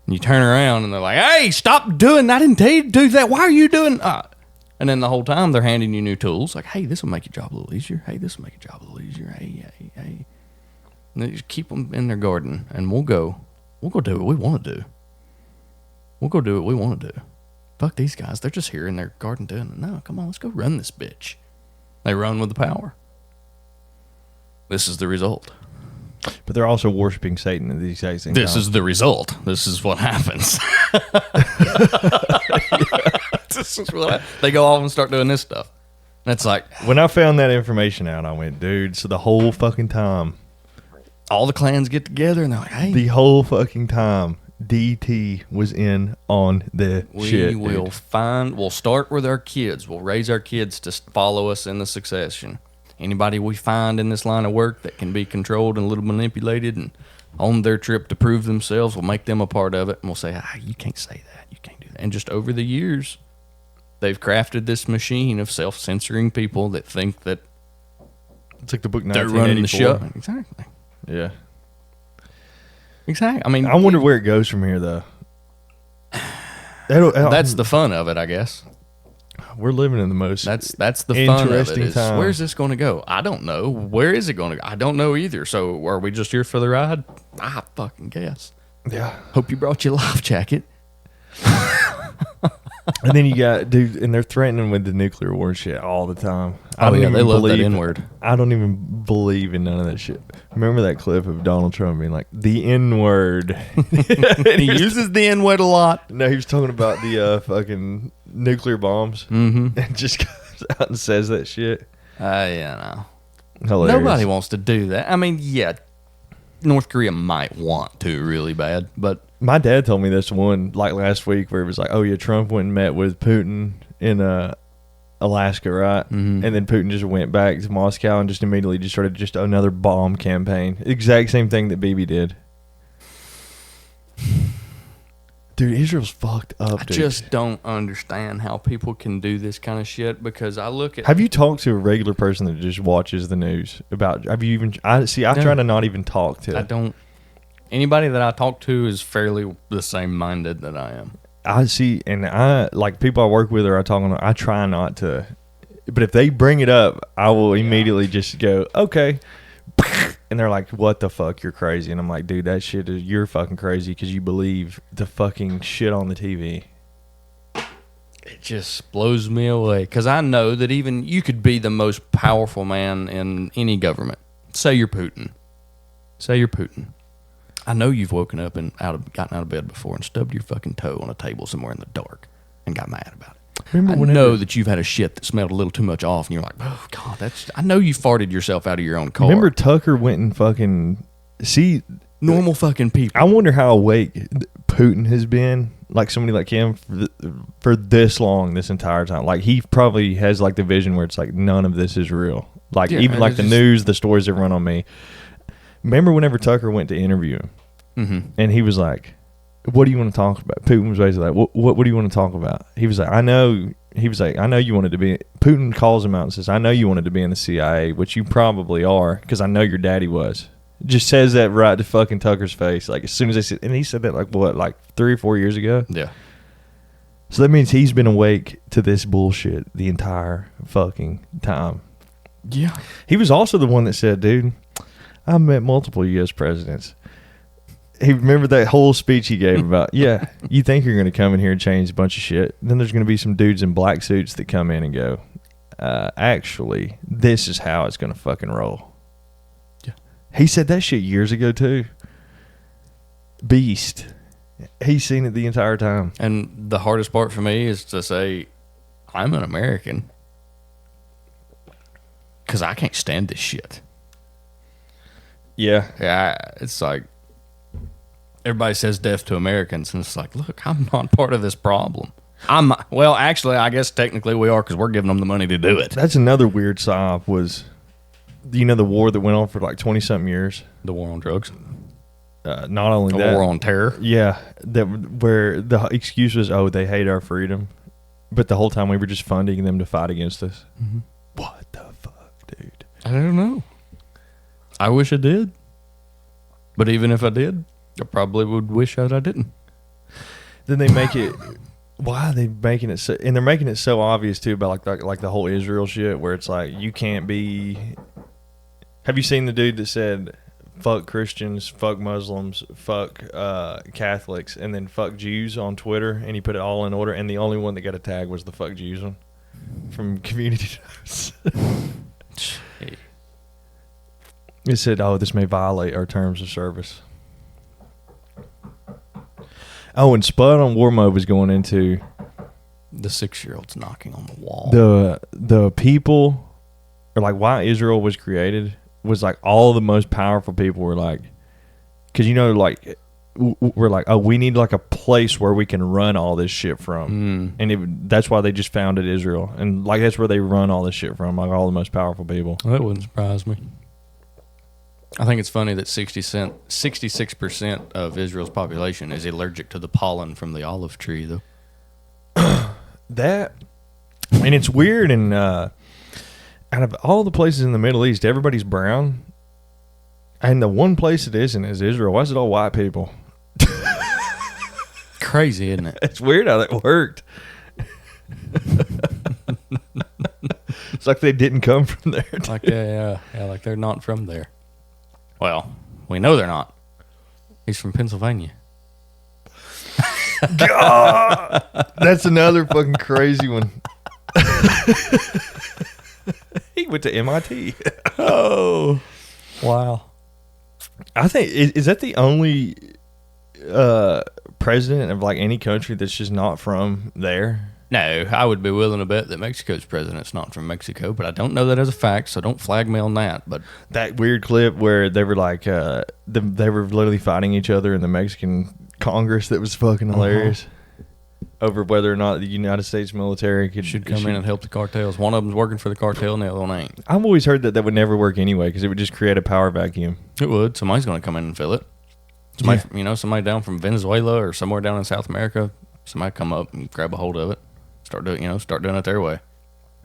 And you turn around and they're like, hey, stop doing that. I didn't tell you to do that. Why are you doing And then the whole time they're handing you new tools. Like, hey, this will make your job a little easier. Hey, this will make your job a little easier. Hey. And they just keep them in their garden. And we'll go do what we want to do. We'll go do what we want to do. Fuck these guys. They're just here in their garden doing it. No, come on, let's go run this bitch. They run with the power. This is the result. But they're also worshiping Satan at the exact same time. This is the result. This is what happens. This is what they go off and start doing this stuff. And it's like, when I found that information out, I went, dude, so the whole fucking time, all the clans get together and they're like, hey. The whole fucking time, DT was in on the shit. We'll start with our kids. We'll raise our kids to follow us in the succession. Anybody we find in this line of work that can be controlled and a little manipulated and on their trip to prove themselves, we'll make them a part of it. And we'll say, you can't say that. You can't do that. And just over the years, they've crafted this machine of self-censoring people that think that it's like the book they're running the show. Exactly. Yeah. Exactly. I mean, I wonder where it goes from here, though. That's the fun of it, I guess. We're living in the most that's the fun of it. Time. Where's this going to go? I don't know. Where is it going to go? I don't know either. So are we just here for the ride? I fucking guess. Yeah. Hope you brought your life jacket. And then you got dude, and they're threatening with the nuclear war shit all the time. Oh yeah, they love that N-word. I don't even believe in none of that shit. Remember that clip of Donald Trump being like the N-word? He uses the N-word a lot. No, he was talking about the fucking nuclear bombs, and just goes out and says that shit. Yeah, no. Hilarious. Nobody wants to do that. I mean, yeah, North Korea might want to really bad, but My dad told me this one like last week where it was like, oh yeah, Trump went and met with Putin in Alaska, right? And then Putin just went back to Moscow and just immediately just started just another bomb campaign. Exact same thing that Bibi did. Dude, Israel's fucked up, dude. I just don't understand how people can do this kind of shit because I look at... Have you talked to a regular person that just watches the news about... Have you even... I try to not even talk to... I don't... Anybody that I talk to is fairly the same minded that I am. I see, and I... Like, people I work with or I talk on... I try not to... But if they bring it up, I will immediately just go, okay. And they're like, what the fuck? You're crazy. And I'm like, dude, that shit is... You're fucking crazy because you believe the fucking shit on the TV. It just blows me away because I know that even you could be the most powerful man in any government. Say you're Putin. I know you've woken up and gotten out of bed before and stubbed your fucking toe on a table somewhere in the dark and got mad about it. I know that you've had a shit that smelled a little too much off and you're like, oh God, I know you farted yourself out of your own car. Remember Tucker went and fucking... See... Normal fucking people. I wonder how awake Putin has been, like somebody like him, for this long, this entire time. Like, he probably has, like, the vision where it's like, none of this is real. Like, yeah, even like the news, the stories that run on me. Remember whenever Tucker went to interview him, and he was like, what do you want to talk about? Putin was basically like, what do you want to talk about? He was like, I know you wanted to be... Putin calls him out and says, I know you wanted to be in the CIA, which you probably are, because I know your daddy was. Just says that right to fucking Tucker's face. Like, as soon as they said... And he said that, like, what, like 3 or 4 years ago? Yeah. So that means he's been awake to this bullshit the entire fucking time. Yeah. He was also the one that said, dude, I met multiple U.S. presidents. He remembered that whole speech he gave about, yeah, you think you're going to come in here and change a bunch of shit. Then there's going to be some dudes in black suits that come in and go, actually, this is how it's going to fucking roll. Yeah. He said that shit years ago, too. Beast. He's seen it the entire time. And the hardest part for me is to say, I'm an American. Because I can't stand this shit. Yeah. Yeah, it's like, everybody says death to Americans, and it's like, look, I'm not part of this problem. Well, actually, I guess technically we are because we're giving them the money to do it. That's another weird psyop was, you know, the war that went on for like 20-something years? The war on drugs. Not only the that. war on terror. Yeah, where the excuse was, oh, they hate our freedom. But the whole time we were just funding them to fight against us. Mm-hmm. What the fuck, dude? I don't know. I wish I did. But even if I did, I probably would wish that I didn't. Then they make it... Why are they making it so... And they're making it so obvious, too, about like the whole Israel shit, where it's like, you can't be... Have you seen the dude that said, fuck Christians, fuck Muslims, fuck Catholics, and then fuck Jews on Twitter, and he put it all in order, and the only one that got a tag was the fuck Jews one from Community Notes. It said, oh, this may violate our terms of service. Oh, and Spud on War Mode was going into... The 6-year-old's knocking on the wall. The people, or like why Israel was created, was like all the most powerful people were like... Because, you know, like, we're like, oh, we need like a place where we can run all this shit from. And that's why they just founded Israel. And like that's where they run all this shit from, like all the most powerful people. Well, that wouldn't surprise me. I think it's funny that 66% of Israel's population is allergic to the pollen from the olive tree, though. That, and it's weird, and out of all the places in the Middle East, everybody's brown, and the one place it isn't is Israel. Why is it all white people? Crazy, isn't it? It's weird how that worked. It's like they didn't come from there. Like yeah, like they're not from there. Well, we know they're not. He's from Pennsylvania. God, that's another fucking crazy one. He went to MIT. Oh, wow. I think is that the only president of like any country that's just not from there? No, I would be willing to bet that Mexico's president's not from Mexico, but I don't know that as a fact, so don't flag me on that. But That weird clip where they were like, they were literally fighting each other in the Mexican Congress, that was fucking hilarious. Over whether or not the United States military should come in and help the cartels. One of them's working for the cartel, and the other one ain't. I've always heard that would never work anyway because it would just create a power vacuum. It would. Somebody's going to come in and fill it. Somebody, somebody down from Venezuela or somewhere down in South America, somebody come up and grab a hold of it, start doing it their way,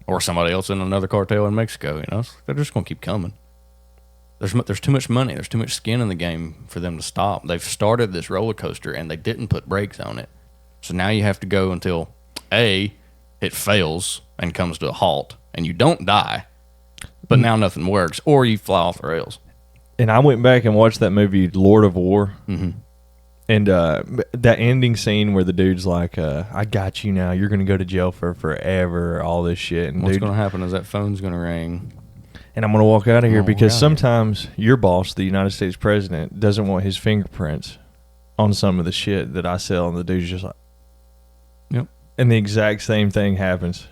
or somebody else in another cartel in Mexico. They're just going to keep coming. There's too much money. There's too much skin in the game for them to stop. They've started this roller coaster and they didn't put brakes on it. So now you have to go until A, it fails and comes to a halt, and you don't die, but now nothing works, or you fly off the rails. And I went back and watched that movie, Lord of War. Mm-hmm. And that ending scene where the dude's like, I got you now. You're going to go to jail for forever, all this shit. And what's going to happen is that phone's going to ring. And I'm going to walk out of here because sometimes your boss, the United States president, doesn't want his fingerprints on some of the shit that I sell. And the dude's just like, yep. And the exact same thing happens.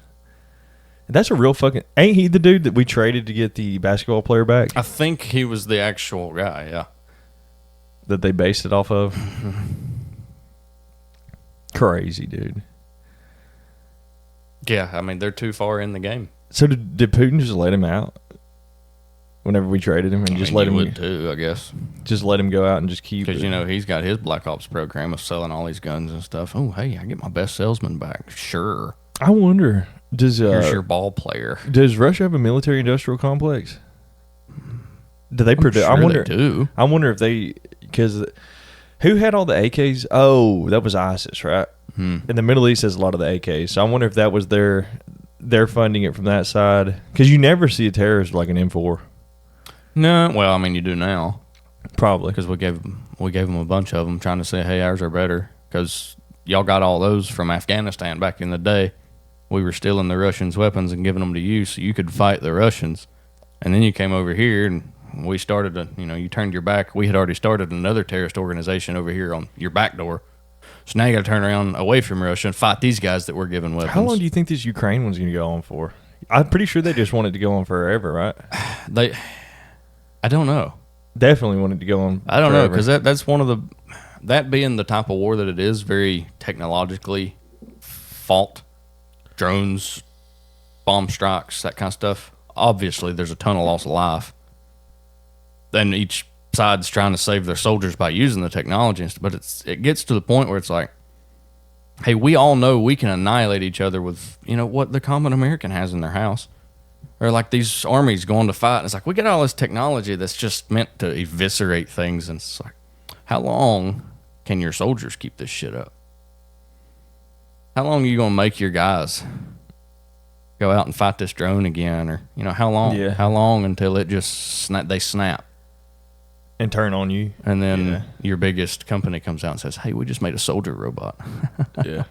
That's a real fucking... Ain't he the dude that we traded to get the basketball player back? I think he was the actual guy, yeah. That they based it off of? Crazy, dude. Yeah, I mean, they're too far in the game. So did Putin just let him out? Whenever we traded him and let him... would too, I guess. Just let him go out and just keep... Because, he's got his Black Ops program of selling all these guns and stuff. Oh, hey, I get my best salesman back. Sure. I wonder... Here's your ball player. Does Russia have a military-industrial complex? Do they produce? Sure, I wonder. They do. I wonder if they, because who had all the AKs? Oh, that was ISIS, right? In the Middle East has a lot of the AKs. So I wonder if that was they're funding it from that side, because you never see a terrorist like an M4. No, well, I mean you do now, probably because we gave them a bunch of them, trying to say, hey, ours are better, because y'all got all those from Afghanistan back in the day. We were stealing the Russians' weapons and giving them to you so you could fight the Russians. And then you came over here and we started you turned your back. We had already started another terrorist organization over here on your back door. So now you got to turn around away from Russia and fight these guys that we're giving weapons. How long do you think this Ukraine one's going to go on for? I'm pretty sure they just wanted to go on forever, right? I don't know. Definitely wanted to go on I don't know, because that's one of that being the type of war that it is, very technologically fought. Drones, bomb strikes, that kind of stuff. Obviously, there's a ton of loss of life. Then each side's trying to save their soldiers by using the technology, but it gets to the point where it's like, hey, we all know we can annihilate each other with what the common American has in their house, or like these armies going to fight. And it's like we get all this technology that's just meant to eviscerate things, and it's like, how long can your soldiers keep this shit up? How long are you going to make your guys go out and fight this drone again? Or, how long? Yeah. How long until it just they snap? And turn on you. And then your biggest company comes out and says, hey, we just made a soldier robot. Yeah.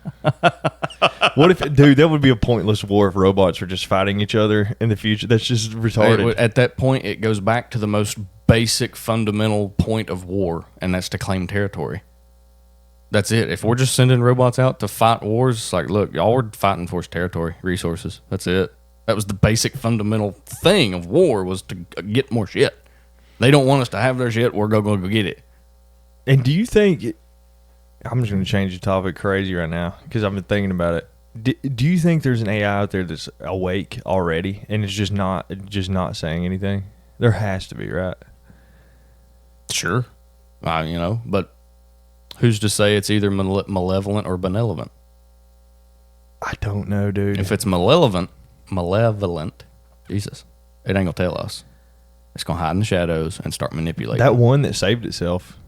What if, dude, that would be a pointless war if robots were just fighting each other in the future. That's just retarded. At that point, it goes back to the most basic, fundamental point of war, and that's to claim territory. That's it. If we're just sending robots out to fight wars, it's like, look, y'all were fighting for territory, resources. That's it. That was the basic fundamental thing of war, was to get more shit. They don't want us to have their shit. We're going to go get it. And do you think... I'm just going to change the topic crazy right now because I've been thinking about it. Do you think there's an AI out there that's awake already and it's just not saying anything? There has to be, right? Sure. But... who's to say it's either malevolent or benevolent? I don't know, dude. If it's malevolent, Jesus, it ain't going to tell us. It's going to hide in the shadows and start manipulating. That one that saved itself.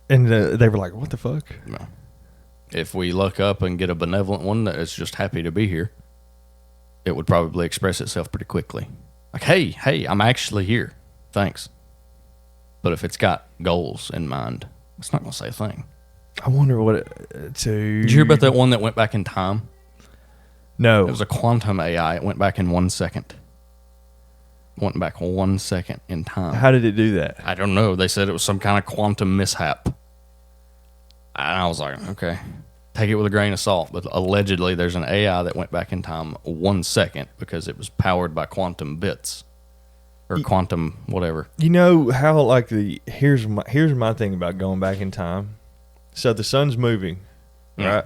And they were like, what the fuck? No. If we look up and get a benevolent one that is just happy to be here, it would probably express itself pretty quickly. Like, hey, I'm actually here. Thanks. But if it's got goals in mind, it's not going to say a thing. I wonder what Did you hear about that one that went back in time? No. It was a quantum AI. It went back in 1 second. Went back 1 second in time. How did it do that? I don't know. They said it was some kind of quantum mishap. And I was like, okay, take it with a grain of salt. But allegedly, there's an AI that went back in time 1 second because it was powered by quantum bits or quantum whatever. You know how like here's my thing about going back in time. So the sun's moving, right?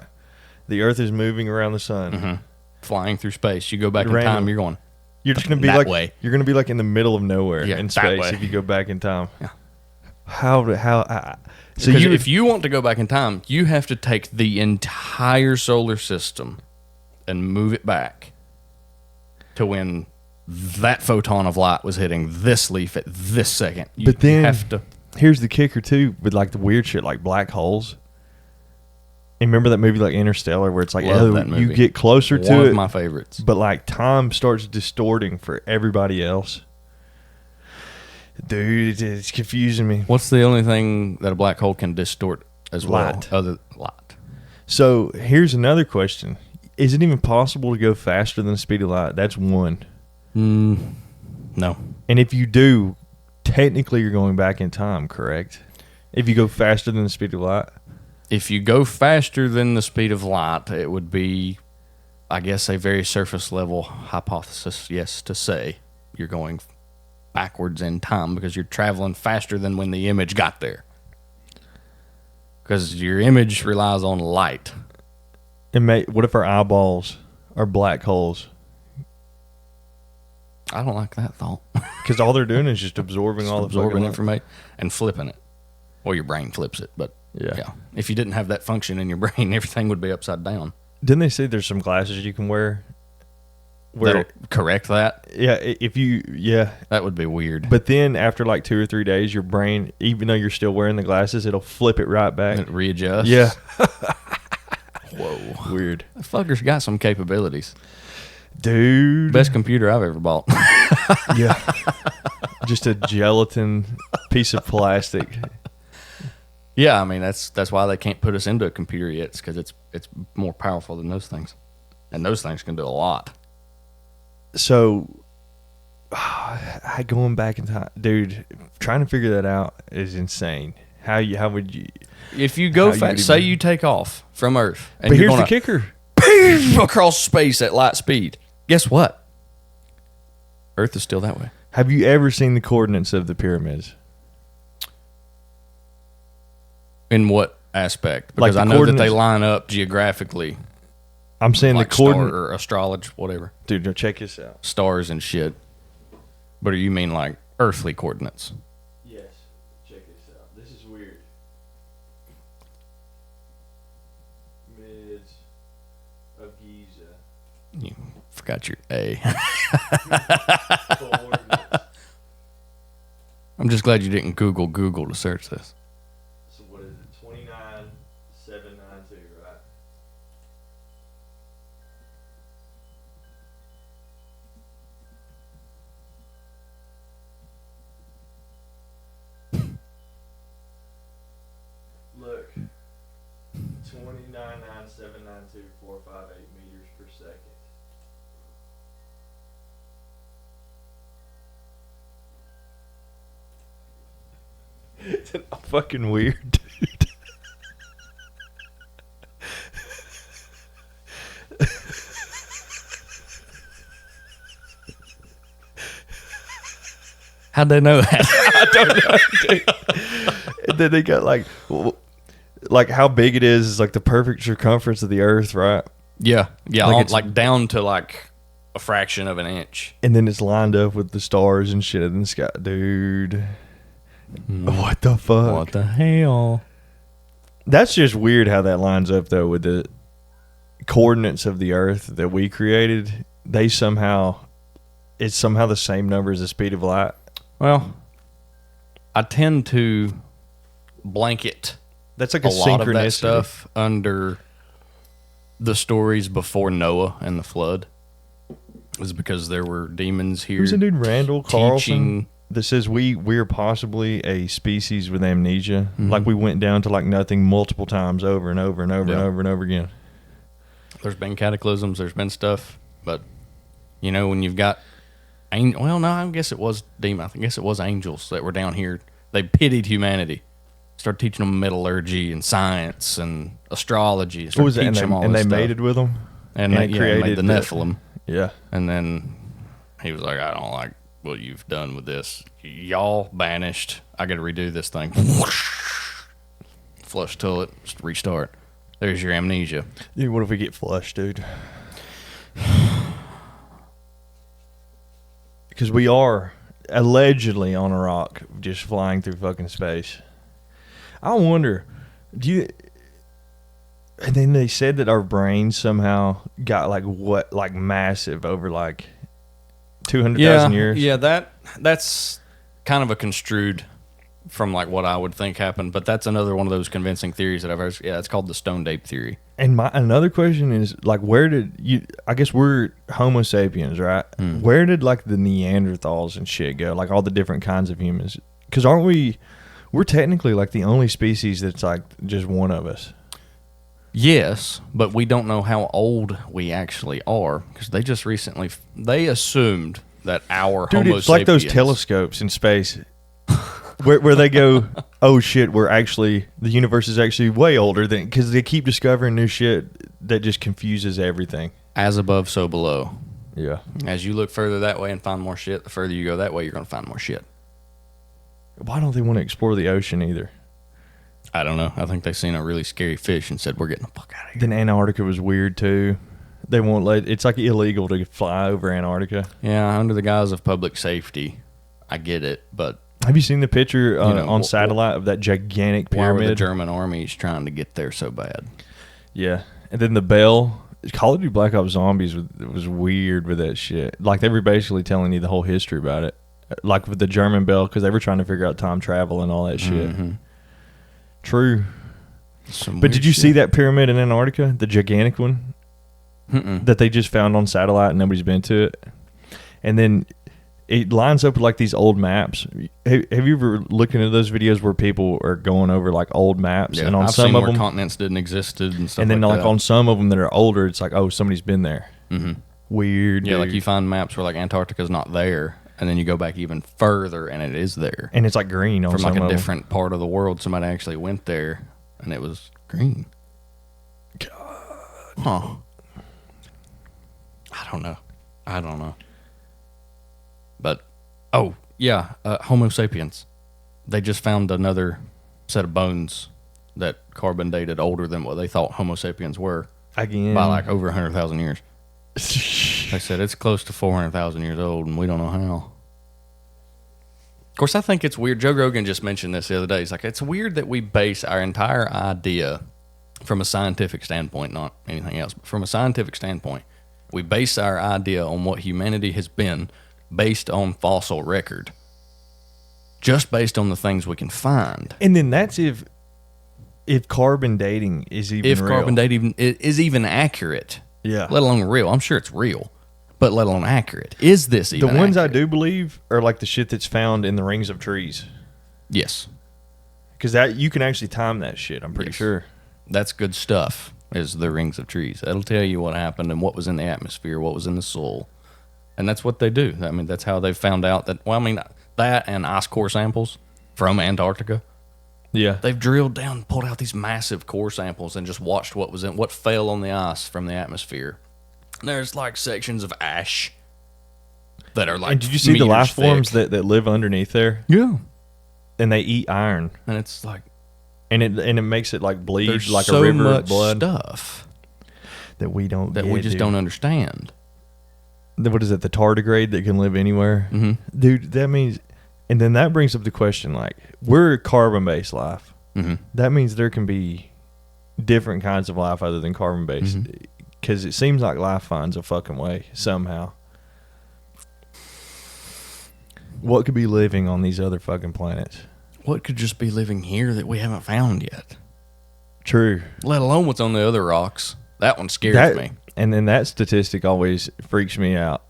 The Earth is moving around the sun, flying through space. You go back in time, you're going. You're just gonna be that like way. You're gonna be like in the middle of nowhere in space way. if you go back in time. Yeah. So if you want to go back in time, you have to take the entire solar system and move it back to when that photon of light was hitting this leaf at this second. But then you have to. Here's the kicker too, with like the weird shit like black holes. And remember that movie like Interstellar where it's like, Love that movie. You get closer to it. One of my favorites. But like time starts distorting for everybody else. Dude, it's confusing me. What's the only thing that a black hole can distort as well? Light. Other light. So here's another question. Is it even possible to go faster than the speed of light? That's one. No. And if you do, technically you're going back in time, correct? If you go faster than the speed of light? If you go faster than the speed of light, it would be, I guess, a very surface level hypothesis, yes, to say you're going backwards in time because you're traveling faster than when the image got there. Because your image relies on light. What if our eyeballs are black holes? I don't like that thought. Because all they're doing is just absorbing all the absorbing information and flipping it. Or your brain flips it, but yeah. If you didn't have that function in your brain, everything would be upside down. Didn't they say there's some glasses you can wear? That'll correct that? Yeah. That would be weird. But then after like 2 or 3 days, your brain, even though you're still wearing the glasses, it'll flip it right back. It readjusts? Yeah. Whoa. Weird. That fucker's got some capabilities. Dude. Best computer I've ever bought. Yeah. Just a gelatin piece of plastic. Yeah, I mean that's why they can't put us into a computer yet. It's because it's more powerful than those things, and those things can do a lot. So, going back in time, dude, trying to figure that out is insane. How would you? If you go fast, say you take off from Earth, and but you're here's the kicker: across space at light speed. Guess what? Earth is still that way. Have you ever seen the coordinates of the pyramids? In what aspect? Because I know that they line up geographically. I'm saying like the coordinates or astrology, whatever. Dude, go check this out. Stars and shit. But do you mean like earthly coordinates? Yes. Check this out. This is weird. Mids of Giza. You forgot your A. I'm just glad you didn't Google to search this. So what is it? 29792, right? Look. 299792458 meters per second. Isn't that fucking weird, dude? How'd they know that? I don't know, dude. And then they got like how big it is like the perfect circumference of the Earth, right? Yeah. Like down to like a fraction of an inch. And then it's lined up with the stars and shit in the sky, dude. What the fuck? What the hell? That's just weird how that lines up though with the coordinates of the Earth that we created. It's somehow the same number as the speed of light. Well, I tend to blanket That's like a a lot of that synchronicity. stuff under the stories before Noah and the flood. It was because there were demons here. Who's the dude? Randall Carlson? teaching that says we're possibly a species with amnesia. Mhm. Like we went down to like nothing multiple times over and over and over and Yeah. over and over again. There's been cataclysms. There's been stuff, but when you've got, well, no, I guess it was demon. I guess it was angels that were down here. They pitied humanity, started teaching them metallurgy and science and astrology. What was it? Teaching them all And this they stuff. mated with them. and and they it created created the the- Nephilim. Yeah. And then he was like, I don't like what you've done with this. Y'all banished. I got to redo this thing. Flush toilet, just restart. There's your amnesia. Dude, what if we get flushed, dude? Because we are allegedly on a rock just flying through fucking space. I wonder, and then they said that our brains somehow got like massive over like 200,000 years. Yeah, that's kind of a construed from like what I would think happened, but that's another one of those convincing theories that I've heard. Yeah, it's called the stoned ape theory. And another question is like, where did you? I guess we're Homo sapiens, right? Where did like the Neanderthals and shit go? Like all the different kinds of humans? Because aren't we? We're technically like the only species that's like just one of us. Yes, but we don't know how old we actually are because they just recently they assumed that our Dude, Homo it's like those sapiens- telescopes in space, where they go, oh shit, the universe is actually way older than, because they keep discovering new shit that just confuses everything. as above, so below. Yeah. As you look further that way and find more shit, the further you go that way, you're going to find more shit. Why don't they want to explore the ocean either? I don't know. I think they seen a really scary fish and said, we're getting the fuck out of here. Then Antarctica was weird too. They won't let. It's like illegal to fly over Antarctica. Yeah, under the guise of public safety. I get it, but Have you seen the picture on wh- satellite of that gigantic why were the pyramid? German armies trying to get there so bad? Yeah, and then the bell. Call of Duty Black Ops Zombies was weird with that shit. Like they were basically telling you the whole history about it, like with the German bell, because they were trying to figure out time travel and all that shit. Mhm. True. Some But weird did you see shit. that pyramid in Antarctica, the gigantic one Mm-mm. that they just found on satellite and nobody's been to it? And then it lines up with like these old maps. Have you ever looked into those videos where people are going over like old maps? Yeah, And on I've some seen of where them, continents didn't exist and stuff and then like like that. on some of them that are older, it's like, oh, somebody's been there. Mhm. Weird. Yeah, like dude. you find maps where like Antarctica's not there, and then you go back even further and it is there. And it's like green on From some like a of them. different part of the world, somebody actually went there and it was green. God. Huh. I don't know. But, oh, yeah, Homo sapiens. They just found another set of bones that carbon dated older than what they thought Homo sapiens were Again. by like over 100,000 years. They said it's close to 400,000 years old, and we don't know how. Of course, I think it's weird. Joe Rogan just mentioned this the other day. He's like, it's weird that we base our entire idea from a scientific standpoint, not anything else, but from a scientific standpoint, we base our idea on what humanity has been based on fossil record, just based on the things we can find. And then that's if carbon dating is even If real. carbon dating is even accurate, Yeah. let alone real. I'm sure it's real, but let alone accurate. Is this The even ones accurate? I do believe are like the shit that's found in the rings of trees. Yes. Because that you can actually time that shit, I'm pretty Yes. sure. That's good stuff, is the rings of trees. That'll tell you what happened and what was in the atmosphere, what was in the soil. And that's what they do. I mean, that's how they found out that, well, I mean, that and ice core samples from Antarctica. Yeah. They've drilled down, pulled out these massive core samples and just watched what fell on the ice from the atmosphere. And there's like sections of ash that are like And did you see the meters life forms thick. that live underneath there? Yeah. And they eat iron. And it's like, And it makes it like bleed there's like so a river much of blood stuff that we don't that get, we just dude. don't understand. What is it, the tardigrade that can live anywhere? Mhm. Dude, that means, and then that brings up the question, like, we're carbon-based life. Mm-hmm. That means there can be different kinds of life other than carbon-based. Mhm. Because it seems like life finds a fucking way somehow. What could be living on these other fucking planets? What could just be living here that we haven't found yet? True. Let alone what's on the other rocks. That one scares me. And then that statistic always freaks me out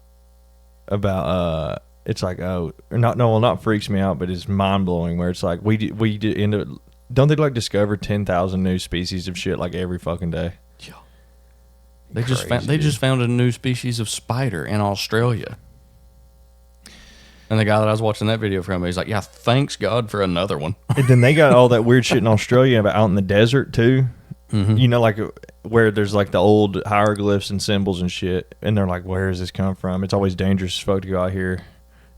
about it's like, oh, or not, no, well, not freaks me out, but it's mind blowing. Where it's like we end up, don't they like discover 10,000 new species of shit like every fucking day? Yeah. They just found a new species of spider in Australia. And the guy that I was watching that video from, he's like, yeah, thanks God for another one. And then they got all that weird shit in Australia about out in the desert too. Mm-hmm. You know, like where there's like the old hieroglyphs and symbols and shit, and they're like, where does this come from? It's always dangerous as fuck to go out here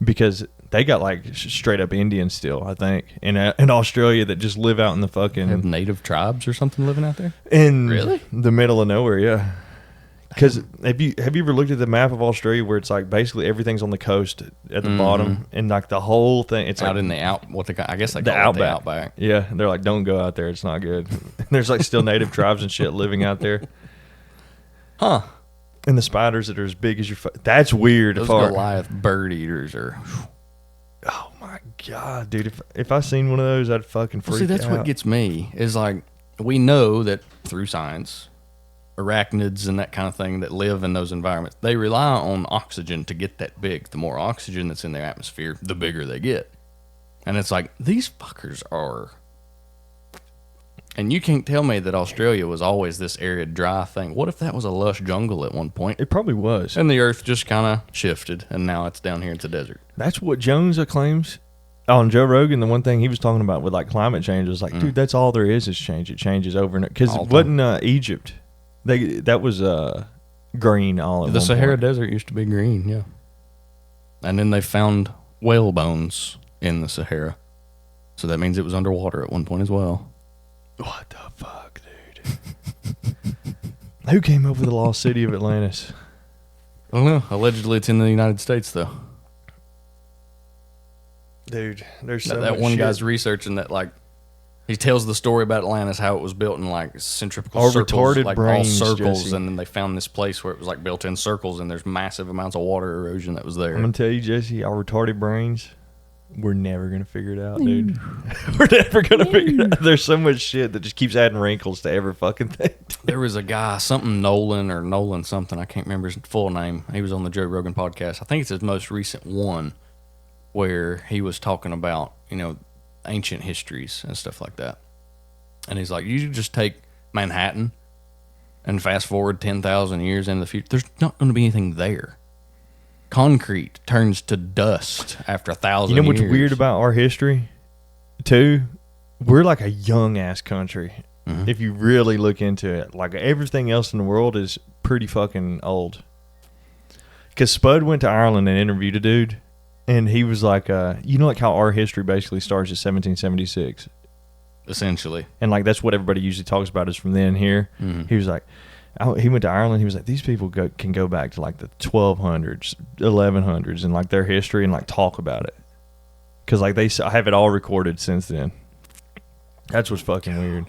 because they got like straight up Indians still, I think, in Australia that just live out in the fucking have native tribes or something living out there. In really the middle of nowhere, yeah. Because have you ever looked at the map of Australia where it's like basically everything's on the coast at the bottom, and like the whole thing, it's out like in the what they I guess they the call it the outback. outback. Yeah, they're like, don't go out there; it's not good. There's like still native tribes and shit living out there, huh? And the spiders that are as big as your that's weird. Those Goliath bird eaters are. Oh my god, dude! If I seen one of those, I'd fucking freak out. See, that's what gets me is like we know that through science. Arachnids and that kind of thing that live in those environments, they rely on oxygen to get that big. The more oxygen that's in their atmosphere, the bigger they get. And it's like, these fuckers are... And you can't tell me that Australia was always this arid, dry thing. What if that was a lush jungle at one point? It probably was. And the earth just kind of shifted, and now it's down here, it's a desert. That's what Jones claims. On Joe Rogan, the one thing he was talking about with like climate change was like, dude, that's all there is change. It changes over and because it wasn't Egypt. That was green all at the one Sahara point. Desert used to be green, yeah. And then they found whale bones in the Sahara. So that means it was underwater at one point as well. What the fuck, dude? Who came up with the lost city of Atlantis? I don't know. Allegedly it's in the United States, though. Dude, there's so that much one shit. guy's researching that, like, he tells the story about Atlantis, how it was built in like centrifugal Our circles, retarded like brains, all circles, Jesse. and then they found this place where it was like built in circles, and there's massive amounts of water erosion that was there. I'm gonna tell you, Jesse, our retarded brains, we're never gonna figure it out, dude. We're never gonna figure it out. There's so much shit that just keeps adding wrinkles to every fucking thing. There was a guy, something Nolan something, I can't remember his full name. He was on the Joe Rogan podcast. I think it's his most recent one, where he was talking about, ancient histories and stuff like that. And he's like, you just take Manhattan and fast forward 10,000 years into the future. There's not going to be anything there. Concrete turns to dust after 1,000 years. You know what's weird about our history, too? We're like a young-ass country. Mm-hmm. If you really look into it. Like, everything else in the world is pretty fucking old. Because Spud went to Ireland and interviewed a dude, and he was like, like how our history basically starts at 1776. Essentially. And like that's what everybody usually talks about is from then here. Mm-hmm. He was like, he went to Ireland. He was like, these people can go back to like the 1200s, 1100s, and like their history and like talk about it. Because like I have it all recorded since then. That's what's fucking weird.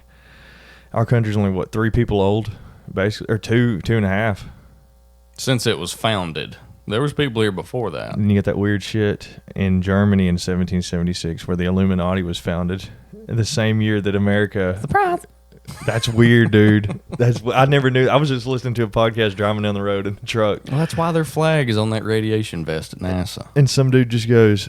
Our country's only 3 people old, basically, or two and a half. Since it was founded. There was people here before that. And you get that weird shit in Germany in 1776 where the Illuminati was founded. The same year that America... Surprise! That's weird, dude. I never knew. I was just listening to a podcast driving down the road in the truck. Well, that's why their flag is on that radiation vest at NASA. And some dude just goes...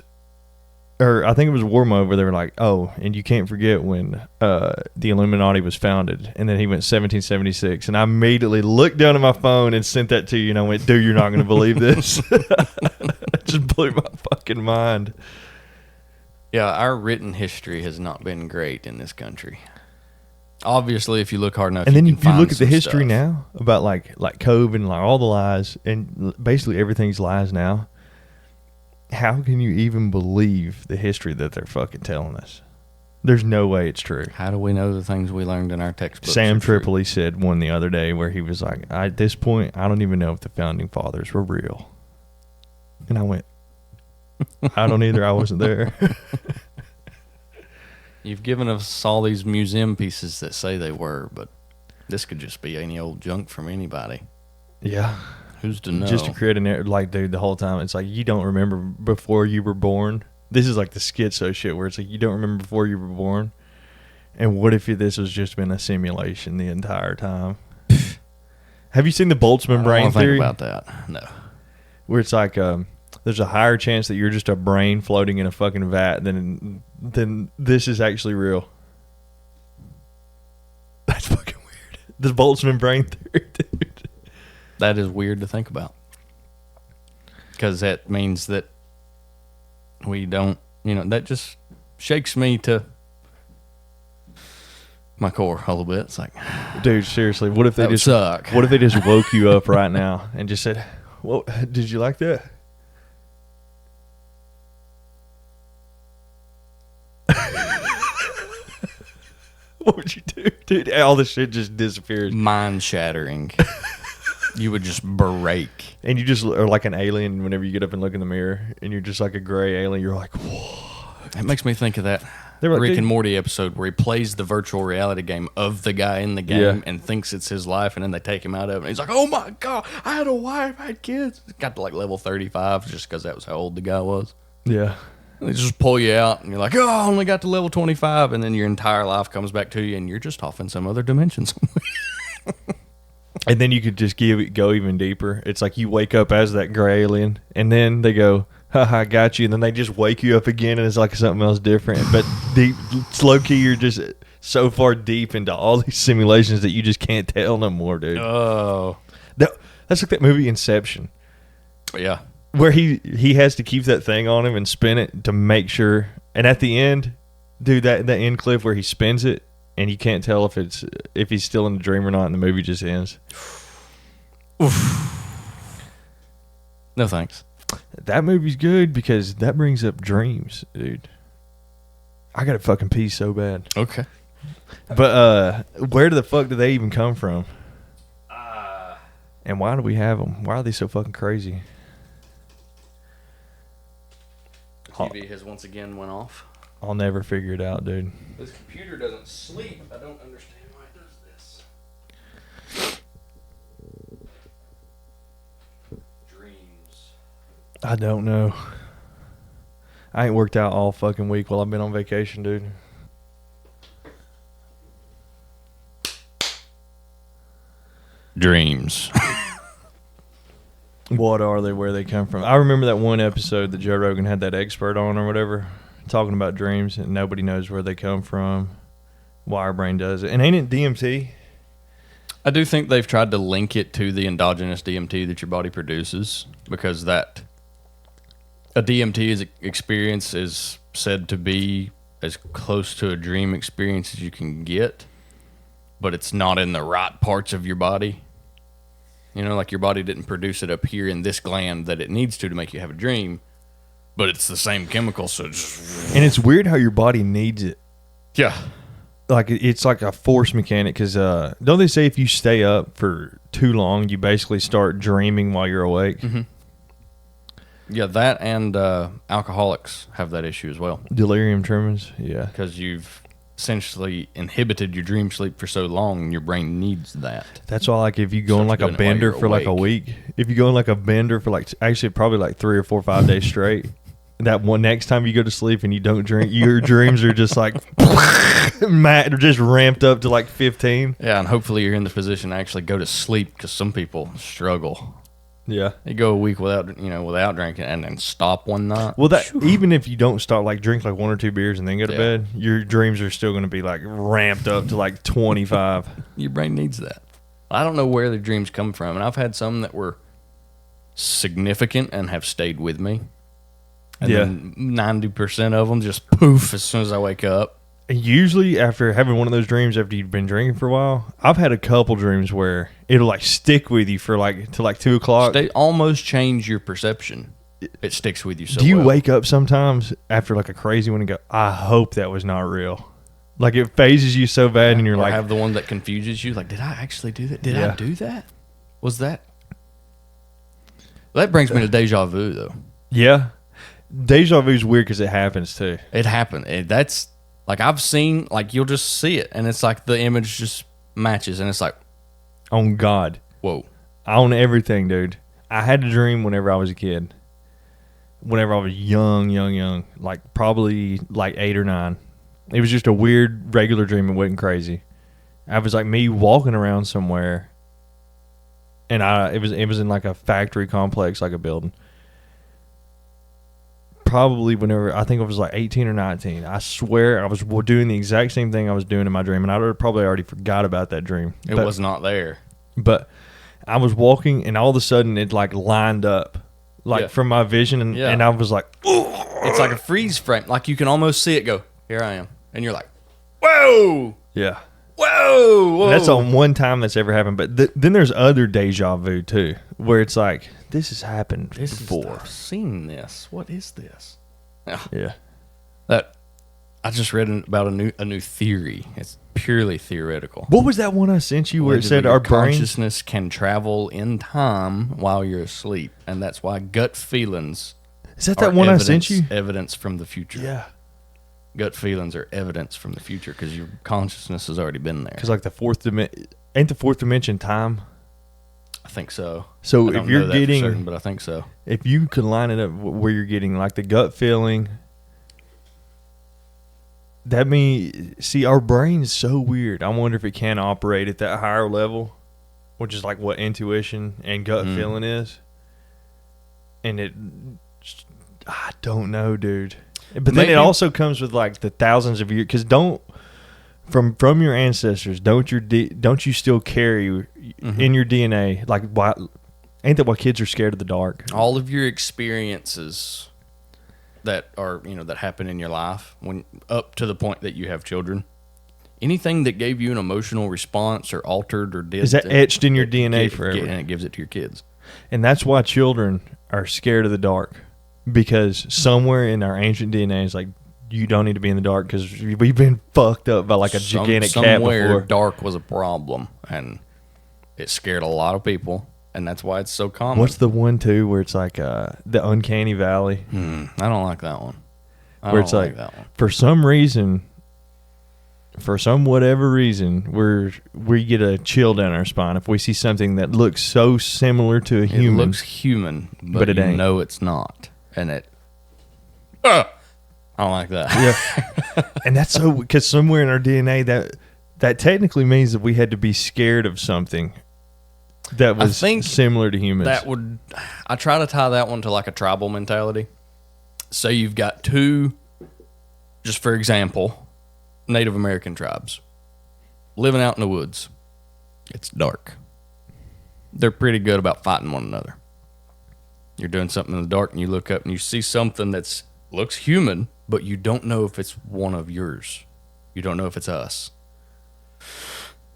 Or I think it was Warmo where they were like, oh, and you can't forget when the Illuminati was founded. And then he went 1776. And I immediately looked down at my phone and sent that to you. And I went, dude, you're not going to believe this. It just blew my fucking mind. Yeah, our written history has not been great in this country. Obviously, if you look hard enough, and then if you look at the some history stuff. now about like COVID and like all the lies, and basically everything's lies now. How can you even believe the history that they're fucking telling us? There's no way it's true. How do we know the things we learned in our textbooks? Sam are true? Tripoli said one the other day where he was like, at this point, I don't even know if the founding fathers were real. And I went, I don't either. I wasn't there. You've given us all these museum pieces that say they were, but this could just be any old junk from anybody. Yeah. Who's to know? Just to create like, dude, the whole time, it's like, you don't remember before you were born. This is like the schizo shit where it's like, you don't remember before you were born. And what if this has just been a simulation the entire time? Have you seen the Boltzmann brain theory? Think about that. No. Where it's like, there's a higher chance that you're just a brain floating in a fucking vat than this is actually real. That's fucking weird. The Boltzmann brain theory, dude. That is weird to think about. Because that means that we don't, that just shakes me to my core a little bit. It's like, dude, seriously, what if they just suck? What if they just woke you up right now and just said, "Well, did you like that?" What would you do, dude? All this shit just disappears. Mind shattering. You would just break. And you just are like an alien whenever you get up and look in the mirror, and you're just like a gray alien. You're like, whoa. It makes me think of that Like, Rick and Morty episode where he plays the virtual reality game of the guy in the game and thinks it's his life, and then they take him out of it. And he's like, "Oh my God, I had a wife, I had kids." Got to like level 35 just because that was how old the guy was. Yeah. And they just pull you out, and you're like, "Oh, I only got to level 25," and then your entire life comes back to you, and you're just off in some other dimension somewhere. And then you could just go even deeper. It's like you wake up as that gray alien, and then they go, "Haha, I got you," and then they just wake you up again, and it's like something else different. But deep, low key, you're just so far deep into all these simulations that you just can't tell no more, dude. Oh, that's like that movie Inception, yeah. where he has to keep that thing on him and spin it to make sure. And at the end, dude, that end clip where he spins it, and you can't tell if he's still in the dream or not, and the movie just ends. Oof. No thanks. That movie's good because that brings up dreams, dude. I gotta fucking pee so bad. Okay. But where the fuck do they even come from? And why do we have them? Why are they so fucking crazy? TV has once again went off. I'll never figure it out, dude. This computer doesn't sleep. I don't understand why it does this. Dreams. I don't know. I ain't worked out all fucking week while I've been on vacation, dude. Dreams. What are they? Where they come from? I remember that one episode that Joe Rogan had that expert on or whatever, talking about dreams, and nobody knows where they come from, why our brain does it. And ain't it DMT? I do think they've tried to link it to the endogenous DMT that your body produces, because a DMT experience is said to be as close to a dream experience as you can get, but it's not in the right parts of your body. Like your body didn't produce it up here in this gland that it needs to make you have a dream, but it's the same chemical, so And it's weird how your body needs it. Yeah. Like, it's like a force mechanic, because don't they say if you stay up for too long, you basically start dreaming while you're awake? Mm-hmm. Yeah, that and alcoholics have that issue as well. Delirium tremens, yeah. Because you've essentially inhibited your dream sleep for so long, and your brain needs that. That's why, like, if you go on like a bender for like a week, if you go on like a bender for like, actually probably like 3 or 4 or 5 days straight, that one next time you go to sleep and you don't drink, your dreams are just like just ramped up to like 15. Yeah, and hopefully you're in the position to actually go to sleep, because some people struggle. Yeah, they go a week without drinking and then stop one night. Well, even if you don't start, like, drink like 1 or 2 beers and then go to bed, your dreams are still going to be like ramped up to like 25. Your brain needs that. I don't know where the dreams come from, and I've had some that were significant and have stayed with me. And then 90% of them just poof as soon as I wake up. Usually after having one of those dreams after you've been drinking for a while, I've had a couple dreams where it'll like stick with you for like till like 2 o'clock. They almost change your perception. It sticks with you so Do you well. wake up sometimes after like a crazy one and go, I hope that was not real? Like, it phases you so bad, and you're like, have the one that confuses you. Like, did I actually do that? Did I do that? Was that? That brings me to deja vu, though. Yeah. Deja vu is weird because it happens too. It happened. That's like, I've seen, like, you'll just see it, and it's like the image just matches, and it's like, on God. Whoa. I own everything, dude. I had a dream whenever I was a kid. Whenever I was young, like probably like 8 or 9. It was just a weird, regular dream. It wasn't crazy. I was like me walking around somewhere, and it was in like a factory complex, like a building. probably whenever I think I was like 18 or 19. I swear I was doing the exact same thing I was doing in my dream, and I probably already forgot about that dream. It was not there. But I was walking, and all of a sudden it like lined up, like from my vision, and I was like, "Ooh!" It's like a freeze frame. Like you can almost see it go. Here I am, and you're like, "Whoa, yeah." whoa!" And that's on one time that's ever happened. But then there's other deja vu too, where it's like this has happened before. I've seen this. What is this? Yeah. That I just read about a new theory. It's purely theoretical. What was that one I sent you where it said your our brains? consciousness can travel in time while you're asleep, and that's why gut feelings. Is that one I sent you? Evidence from the future. Yeah. Gut feelings are evidence from the future because your consciousness has already been there. Because like the fourth dimension, ain't the fourth dimension time? I think so. So I don't if you're know that for getting, certain, but I think so. if you can line it up where you're getting like the gut feeling, that means, see, our brain is so weird. I wonder if it can operate at that higher level, which is like what intuition and gut feeling is. And I don't know, dude. But then it also comes with like the thousands of years, because from your ancestors, don't you still carry in your DNA, like, why ain't that why kids are scared of the dark? All of your experiences that are, that happen in your life, when up to the point that you have children, anything that gave you an emotional response or altered or did, is that etched in your DNA forever, and it gives it to your kids. And that's why children are scared of the dark, because somewhere in our ancient DNA is like, you don't need to be in the dark because we've been fucked up by like a gigantic cat before. Dark was a problem, and it scared a lot of people, and that's why it's so common. What's the one too where it's like the uncanny valley? I don't like that one. Where it's like that one. For some reason, for some whatever reason, we get a chill down our spine if we see something that looks so similar to a human. It looks human, but it ain't. No, it's not, and it. I don't like that. Yeah, and that's so because somewhere in our DNA that technically means that we had to be scared of something that was similar to humans. I try to tie that one to like a tribal mentality. Say you've got two, just for example, Native American tribes living out in the woods. It's dark. They're pretty good about fighting one another. You're doing something in the dark and you look up and you see something that looks human, but you don't know if it's one of yours. You don't know if it's us.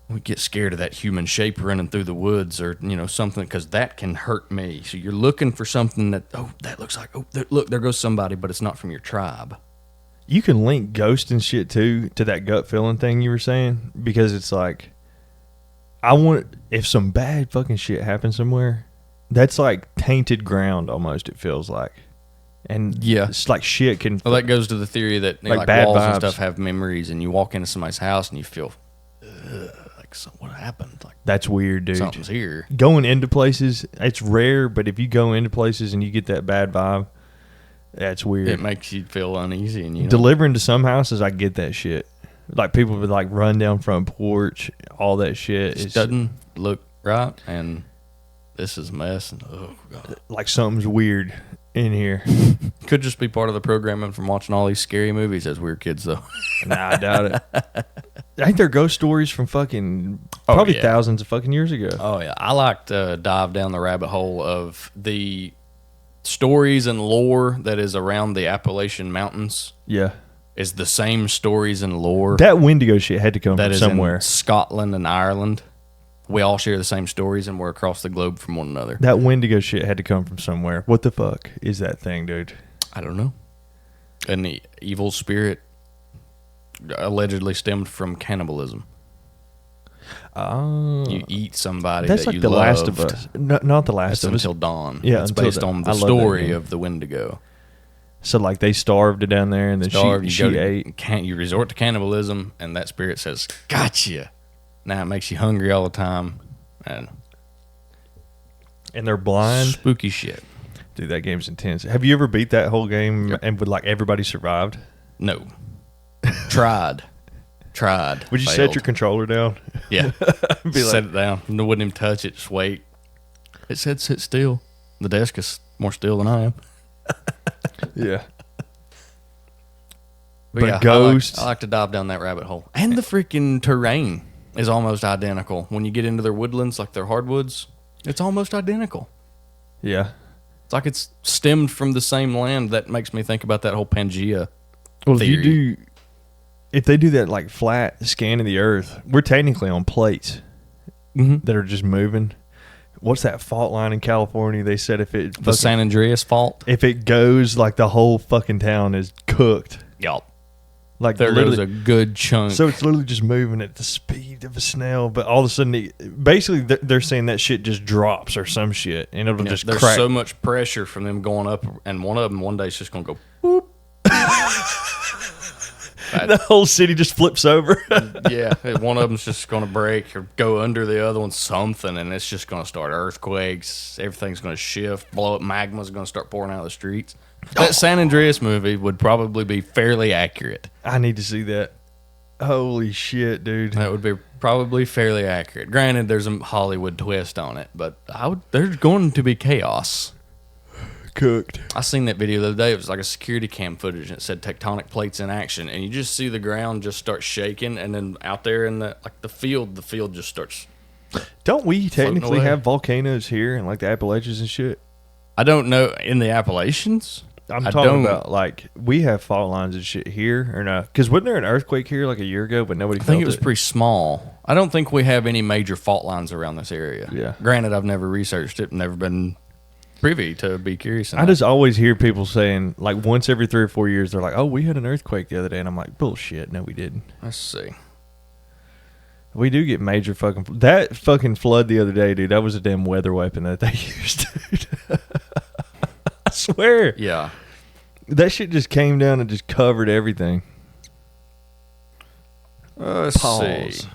We get scared of that human shape running through the woods or, something, because that can hurt me. So you're looking for something that looks like, look, there goes somebody, but it's not from your tribe. You can link ghosts and shit too to that gut feeling thing you were saying, because it's like, if some bad fucking shit happens somewhere, that's like tainted ground almost, it feels like. And yeah, it's like shit can. Well, that goes to the theory that like bad walls vibes and stuff have memories, and you walk into somebody's house and you feel like what happened? Like that's weird, dude. Something's here. Going into places, it's rare, but if you go into places and you get that bad vibe, that's weird. It makes you feel uneasy, and delivering to some houses, I get that shit. Like people would like run down front porch, all that shit. It doesn't look right, and this is a mess. And oh god, like something's weird in here. Could just be part of the programming from watching all these scary movies as we were kids, though. Nah, I doubt it. Ain't there ghost stories from fucking probably thousands of fucking years ago? Oh yeah, I like to dive down the rabbit hole of the stories and lore that is around the Appalachian Mountains. Yeah, is the same stories and lore. That Wendigo shit had to come from somewhere. In Scotland and Ireland. We all share the same stories, and we're across the globe from one another. That Wendigo shit had to come from somewhere. What the fuck is that thing, dude? I don't know. And the evil spirit allegedly stemmed from cannibalism. Oh. You eat somebody that's that like you the loved. Last of Us. No, not The Last of Us. Until Dawn. Yeah, it's based on the story of the Wendigo. So, like, they starved it down there, and then she ate. You resort to cannibalism, and that spirit says, gotcha. Now it makes you hungry all the time. And they're blind? Spooky shit. Dude, that game's intense. Have you ever beat that whole game and with, like, everybody survived? No. Tried. Would you set your controller down? Yeah. Set it down. No, wouldn't even touch it. Just wait. It said sit still. The desk is more still than I am. Yeah. But yeah, ghosts. I like to dive down that rabbit hole. And the freaking terrain is almost identical. When you get into their woodlands, like their hardwoods, it's almost identical. Yeah. It's like it's stemmed from the same land. That makes me think about that whole Pangea Well, theory. if they do that like flat scan of the earth, we're technically on plates that are just moving. What's that fault line in California? They said The San Andreas fault. if it goes, like the whole fucking town is cooked. Yup. Like There goes a good chunk. So it's literally just moving at the speed of a snail, but all of a sudden, basically, they're saying that shit just drops or some shit, and it'll just there's crack. so much pressure from them going up, and one of them one day is just going to go, boop. The whole city just flips over. Yeah, one of them's just going to break or go under the other one, something, and it's just going to start earthquakes. Everything's going to shift, blow up. Magma's going to start pouring out of the streets. That San Andreas movie would probably be fairly accurate. I need to see that. Holy shit, dude. That would be probably fairly accurate. Granted, there's a Hollywood twist on it, but there's going to be chaos. Cooked. I seen that video the other day. It was like a security cam footage, and it said tectonic plates in action, and you just see the ground just start shaking, and then out there in the field just starts. Don't we technically away. have volcanoes here and like the Appalachians and shit? I don't know in the Appalachians. I'm talking about like we have fault lines and shit here or no? Because wasn't there an earthquake here like a year ago, but nobody? I think felt it was pretty small. I don't think we have any major fault lines around this area. Yeah. Granted, I've never researched it, never been privy to be curious. I just always hear people saying like once every 3 or 4 years they're like, "Oh, we had an earthquake the other day," and I'm like, "Bullshit, no, we didn't." Let's see. We do get major that fucking flood the other day, dude. That was a damn weather weapon that they used, dude. I swear. Yeah. That shit just came down and just covered everything. Let's Pause. see.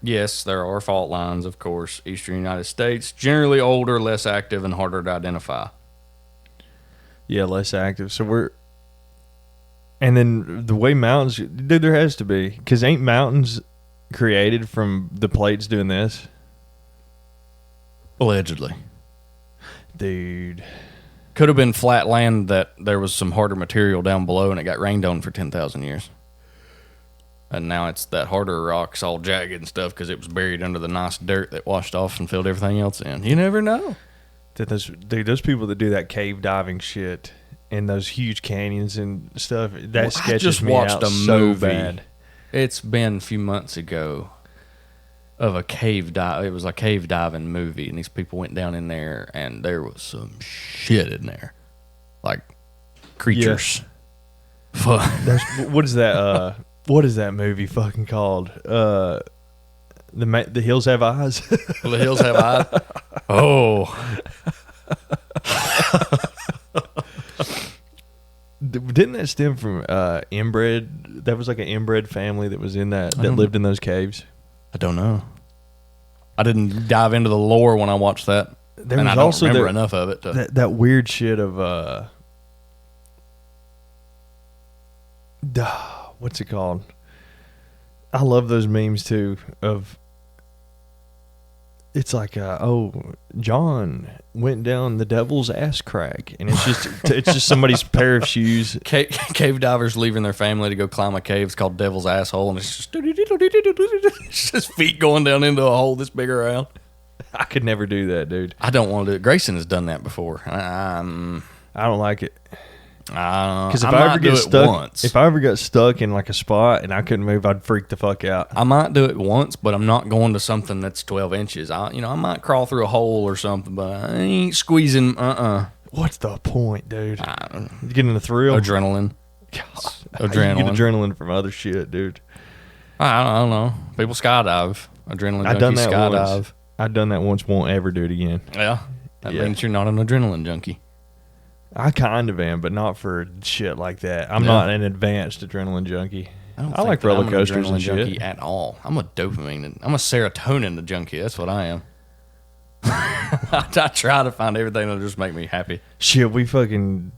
Yes, there are fault lines, of course. Eastern United States, generally older, less active, and harder to identify. Yeah, less active. So and then the way mountains, dude, there has to be, because ain't mountains created from the plates doing this? Allegedly. Dude. Could have been flat land that there was some harder material down below and it got rained on for 10,000 years. And now it's that harder rocks all jagged and stuff because it was buried under the nice dirt that washed off and filled everything else in. You never know. Those people that do that cave diving shit in those huge canyons and stuff, that sketches I just me watched out a so movie. bad. It's been a few months ago of a cave dive. It was a cave diving movie, and these people went down in there, and there was some shit in there, like creatures. Fuck. What is that? What is that movie fucking called? The Hills Have Eyes. Well, the hills have eyes. Oh. Didn't that stem from inbred? That was like an inbred family that was in that lived in those caves. I don't know. I didn't dive into the lore when I watched that. There and was I don't also remember enough of it. To, that weird shit of what's it called? I love those memes too. Of it's like John went down the devil's ass crack, and it's just somebody's pair of shoes. Cave divers leaving their family to go climb a cave. It's called Devil's Asshole, and it's just feet going down into a hole this big around. I could never do that, dude. I don't want to do it. Grayson has done that before. I don't like it. Because if I ever got stuck in like a spot and I couldn't move, I'd freak the fuck out. I might do it once, but I'm not going to something that's 12 inches. I might crawl through a hole or something, but I ain't squeezing. What's the point, dude? You getting the thrill? Adrenaline. Adrenaline. You get adrenaline from other shit, dude. I don't know. People skydive. Adrenaline I've done that skydive. once. I've done that once. Won't ever do it again. Yeah. That means you're not an adrenaline junkie. I kind of am, but not for shit like that. I'm not an advanced adrenaline junkie. I like roller coasters and shit. Junkie at all. I'm a dopamine. I'm a serotonin junkie. That's what I am. I try to find everything that'll just make me happy. Shit, we fucking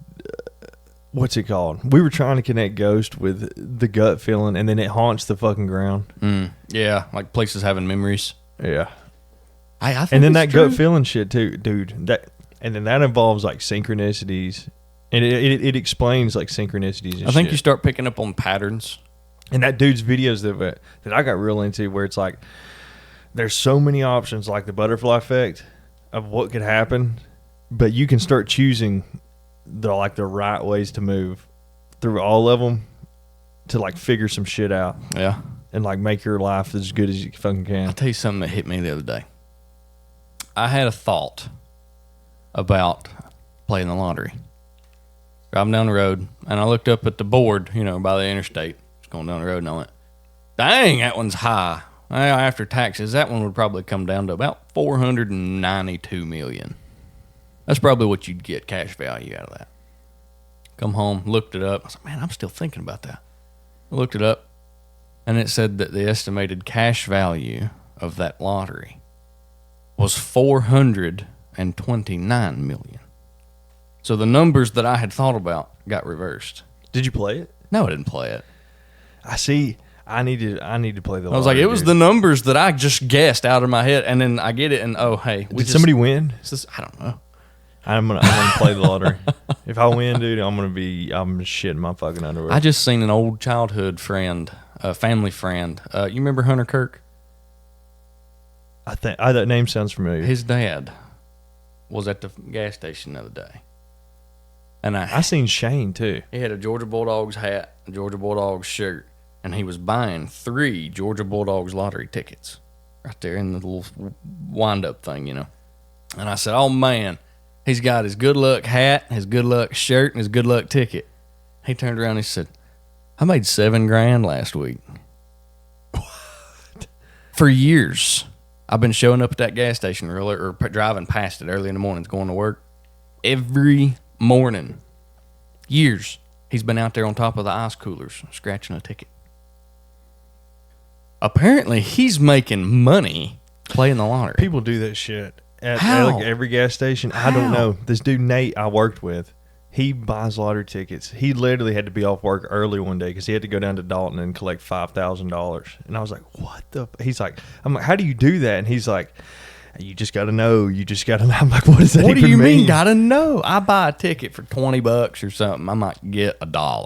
what's it called? We were trying to connect ghost with the gut feeling, and then it haunts the fucking ground. Yeah, like places having memories. Yeah. I think and then it's that true. gut feeling shit too, dude. And then that involves like synchronicities And it explains like synchronicities and I think shit. you start picking up on patterns. And that dude's videos that I got real into, where it's like there's so many options, like the butterfly effect of what could happen, but you can start choosing the right ways to move through all of them to like figure some shit out. Yeah. And like make your life as good as you fucking can. I'll tell you something that hit me the other day. I had a thought about playing the lottery. Driving down the road, and I looked up at the board, by the interstate. Just going down the road, and I went, dang, that one's high. Well, after taxes, that one would probably come down to about $492 million. That's probably what you'd get cash value out of that. Come home, looked it up. I was like, man, I'm still thinking about that. I looked it up, and it said that the estimated cash value of that lottery was $429 million. So the numbers that I had thought about got reversed. Did you play it? No, I didn't play it. I see. I need to play the lottery. I was like, it was the numbers that I just guessed out of my head, and then I get it, and did somebody win? I don't know. I'm gonna play the lottery. If I win, dude, I'm shitting my fucking underwear. I just seen an old childhood friend, a family friend. You remember Hunter Kirk? I think that name sounds familiar. His dad was at the gas station the other day. And I seen Shane too. He had a Georgia Bulldogs hat, a Georgia Bulldogs shirt, and he was buying 3 Georgia Bulldogs lottery tickets right there in the little wind-up thing, And I said, oh, man, he's got his good luck hat, his good luck shirt, and his good luck ticket. He turned around and he said, I made $7,000 last week. What? For years, I've been showing up at that gas station or driving past it early in the mornings going to work. Every morning. Years. He's been out there on top of the ice coolers scratching a ticket. Apparently, he's making money playing the lottery. People do that shit at How? Every gas station. How? I don't know. This dude Nate I worked with, he buys lottery tickets. He literally had to be off work early one day because he had to go down to Dalton and collect $5,000. And I was like, what the? He's like, I'm like, how do you do that? And he's like, you just got to know. You just got to know. I'm like, what does that even mean? What do you mean, got to know? I buy a ticket for $20 or something. I might get $1.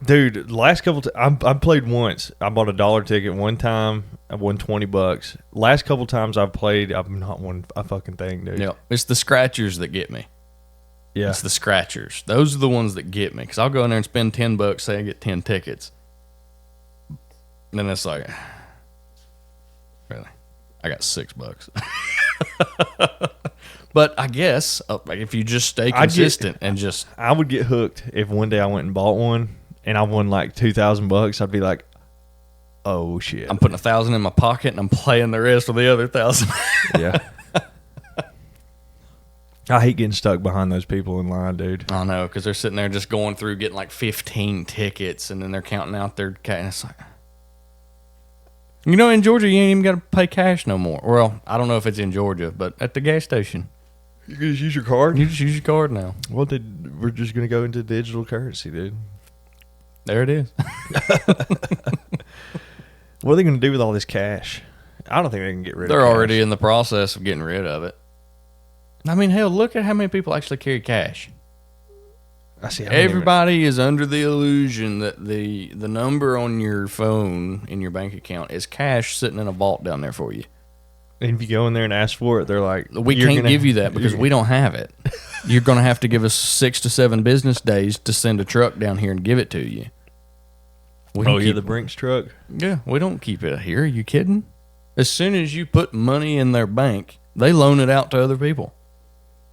Dude, last couple I played once. I bought a $1 ticket one time. I won $20. Last couple times I've played, I've not won a fucking thing, dude. Yeah, it's the scratchers that get me. Yeah. It's the scratchers. Those are the ones that get me. Because I'll go in there and spend $10, say I get 10 tickets. And then it's like, really? I got $6. But I guess if you just stay consistent I would get hooked if one day I went and bought one and I won like $2,000. I'd be like, oh shit! I'm putting $1,000 in my pocket and I'm playing the rest of the other $1,000. Yeah. I hate getting stuck behind those people in line, dude. I know, because they're sitting there just going through getting like 15 tickets and then they're counting out their cash. And it's like, in Georgia, you ain't even got to pay cash no more. Well, I don't know if it's in Georgia, but at the gas station, You can just use your card? you just use your card now. Well, we're just going to go into digital currency, dude. There it is. What are they going to do with all this cash? I don't think they can get rid of it. They're already in the process of getting rid of it. I mean, hell, look at how many people actually carry cash. I see. Everybody is under the illusion that the number on your phone in your bank account is cash sitting in a vault down there for you. And if you go in there and ask for it, they're like, we can't give you that because we don't have it. You're going to have to give us 6 to 7 business days to send a truck down here and give it to you. The Brinks truck? Yeah, we don't keep it here. Are you kidding? As soon as you put money in their bank, they loan it out to other people.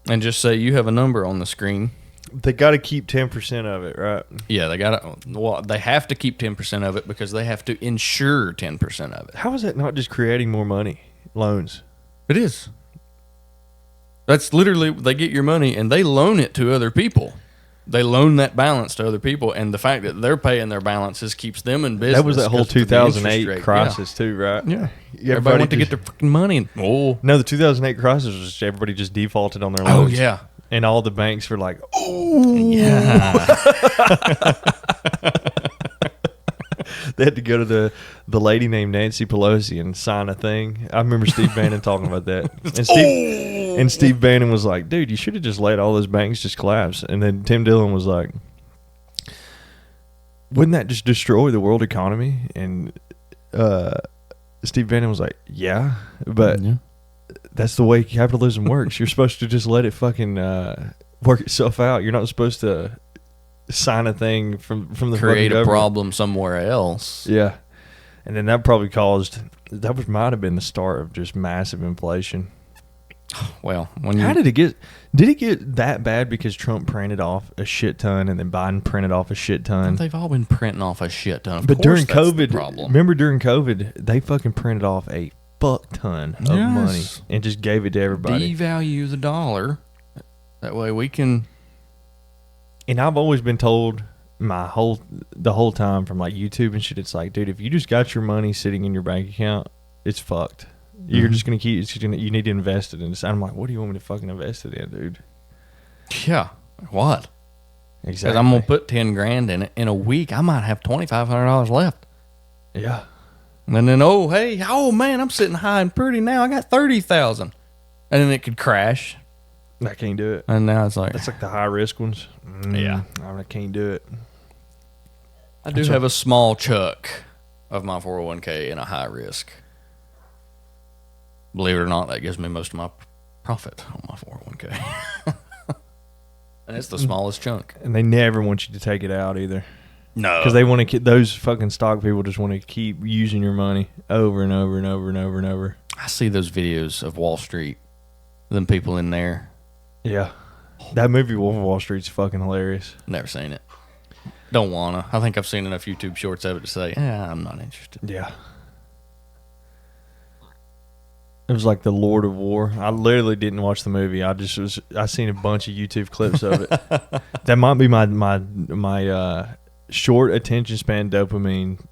And just say you have a number on the screen. They got to keep 10% of it, right? Yeah, they have to keep 10% of it because they have to insure 10% of it. How is that not just creating more money? Loans. It is. That's literally, they get your money and they loan it to other people. They loan that balance to other people, and the fact that they're paying their balances keeps them in business. That was that whole 2008 crisis too, right? Yeah. Everybody wanted to get their fucking money. No, the 2008 crisis was everybody just defaulted on their loans. Oh, yeah. And all the banks were like, oh. Yeah. They had to go to the lady named Nancy Pelosi and sign a thing. I remember Steve Bannon talking about that. And Steve Bannon was like, dude, you should have just let all those banks just collapse. And then Tim Dillon was like, wouldn't that just destroy the world economy? And Steve Bannon was like, yeah, but that's the way capitalism works. You're supposed to just let it fucking work itself out. You're not supposed to sign a thing from the create a government. problem somewhere else. Yeah, and then that probably might have been the start of just massive inflation. Well, how did it get? Did it get that bad because Trump printed off a shit ton and then Biden printed off a shit ton? They've all been printing off a shit ton. But during COVID, remember during COVID, they fucking printed off a fuck ton of money and just gave it to everybody. Devalue the dollar. That way we can. And I've always been told the whole time from like YouTube and shit, it's like, dude, if you just got your money sitting in your bank account, it's fucked. You're just gonna keep. You need to invest it in this. I'm like, what do you want me to fucking invest it in, dude? Yeah, what? Exactly. Because I'm gonna put $10,000 in it. In a week, I might have $2,500 left. Yeah. And then, oh man, I'm sitting high and pretty now. I got 30,000, and then it could crash. I can't do it. And now it's like that's like the high risk ones. Yeah, I can't do it. I do have a small chunk of my 401k in a high risk. Believe it or not, that gives me most of my profit on my 401k. And it's the smallest chunk. And they never want you to take it out either. No. Because they want to those fucking stock people just want to keep using your money over and over and over and over and over. I see those videos of Wall Street, them people in there. Yeah. That movie Wolf of Wall Street's fucking hilarious. Never seen it. Don't wanna. I think I've seen enough YouTube shorts of it to say, I'm not interested. Yeah. It was like the Lord of War. I literally didn't watch the movie. I seen a bunch of YouTube clips of it. That might be my short attention span dopamine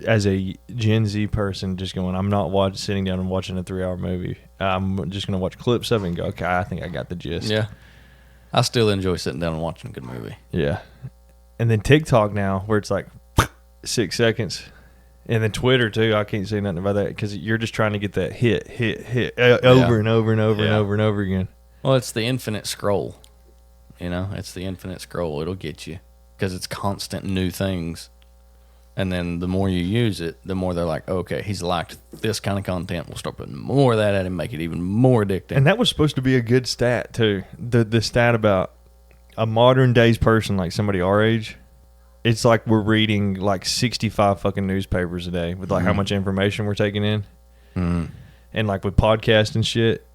as a Gen Z person. Just going, I'm not sitting down and watching a 3-hour movie. I'm just gonna watch clips of it and go, okay, I think I got the gist. Yeah, I still enjoy sitting down and watching a good movie. Yeah, and then TikTok now, where it's like 6 seconds. And then Twitter, too. I can't say nothing about that because you're just trying to get that hit over and over and over and over and over again. Well, it's the infinite scroll. It's the infinite scroll. It'll get you because it's constant new things. And then the more you use it, the more they're like, okay, he's liked this kind of content. We'll start putting more of that at him, make it even more addictive. And that was supposed to be a good stat, too. The stat about a modern day's person, like somebody our age. It's like we're reading like 65 fucking newspapers a day with like how much information we're taking in. And like with podcasts and shit.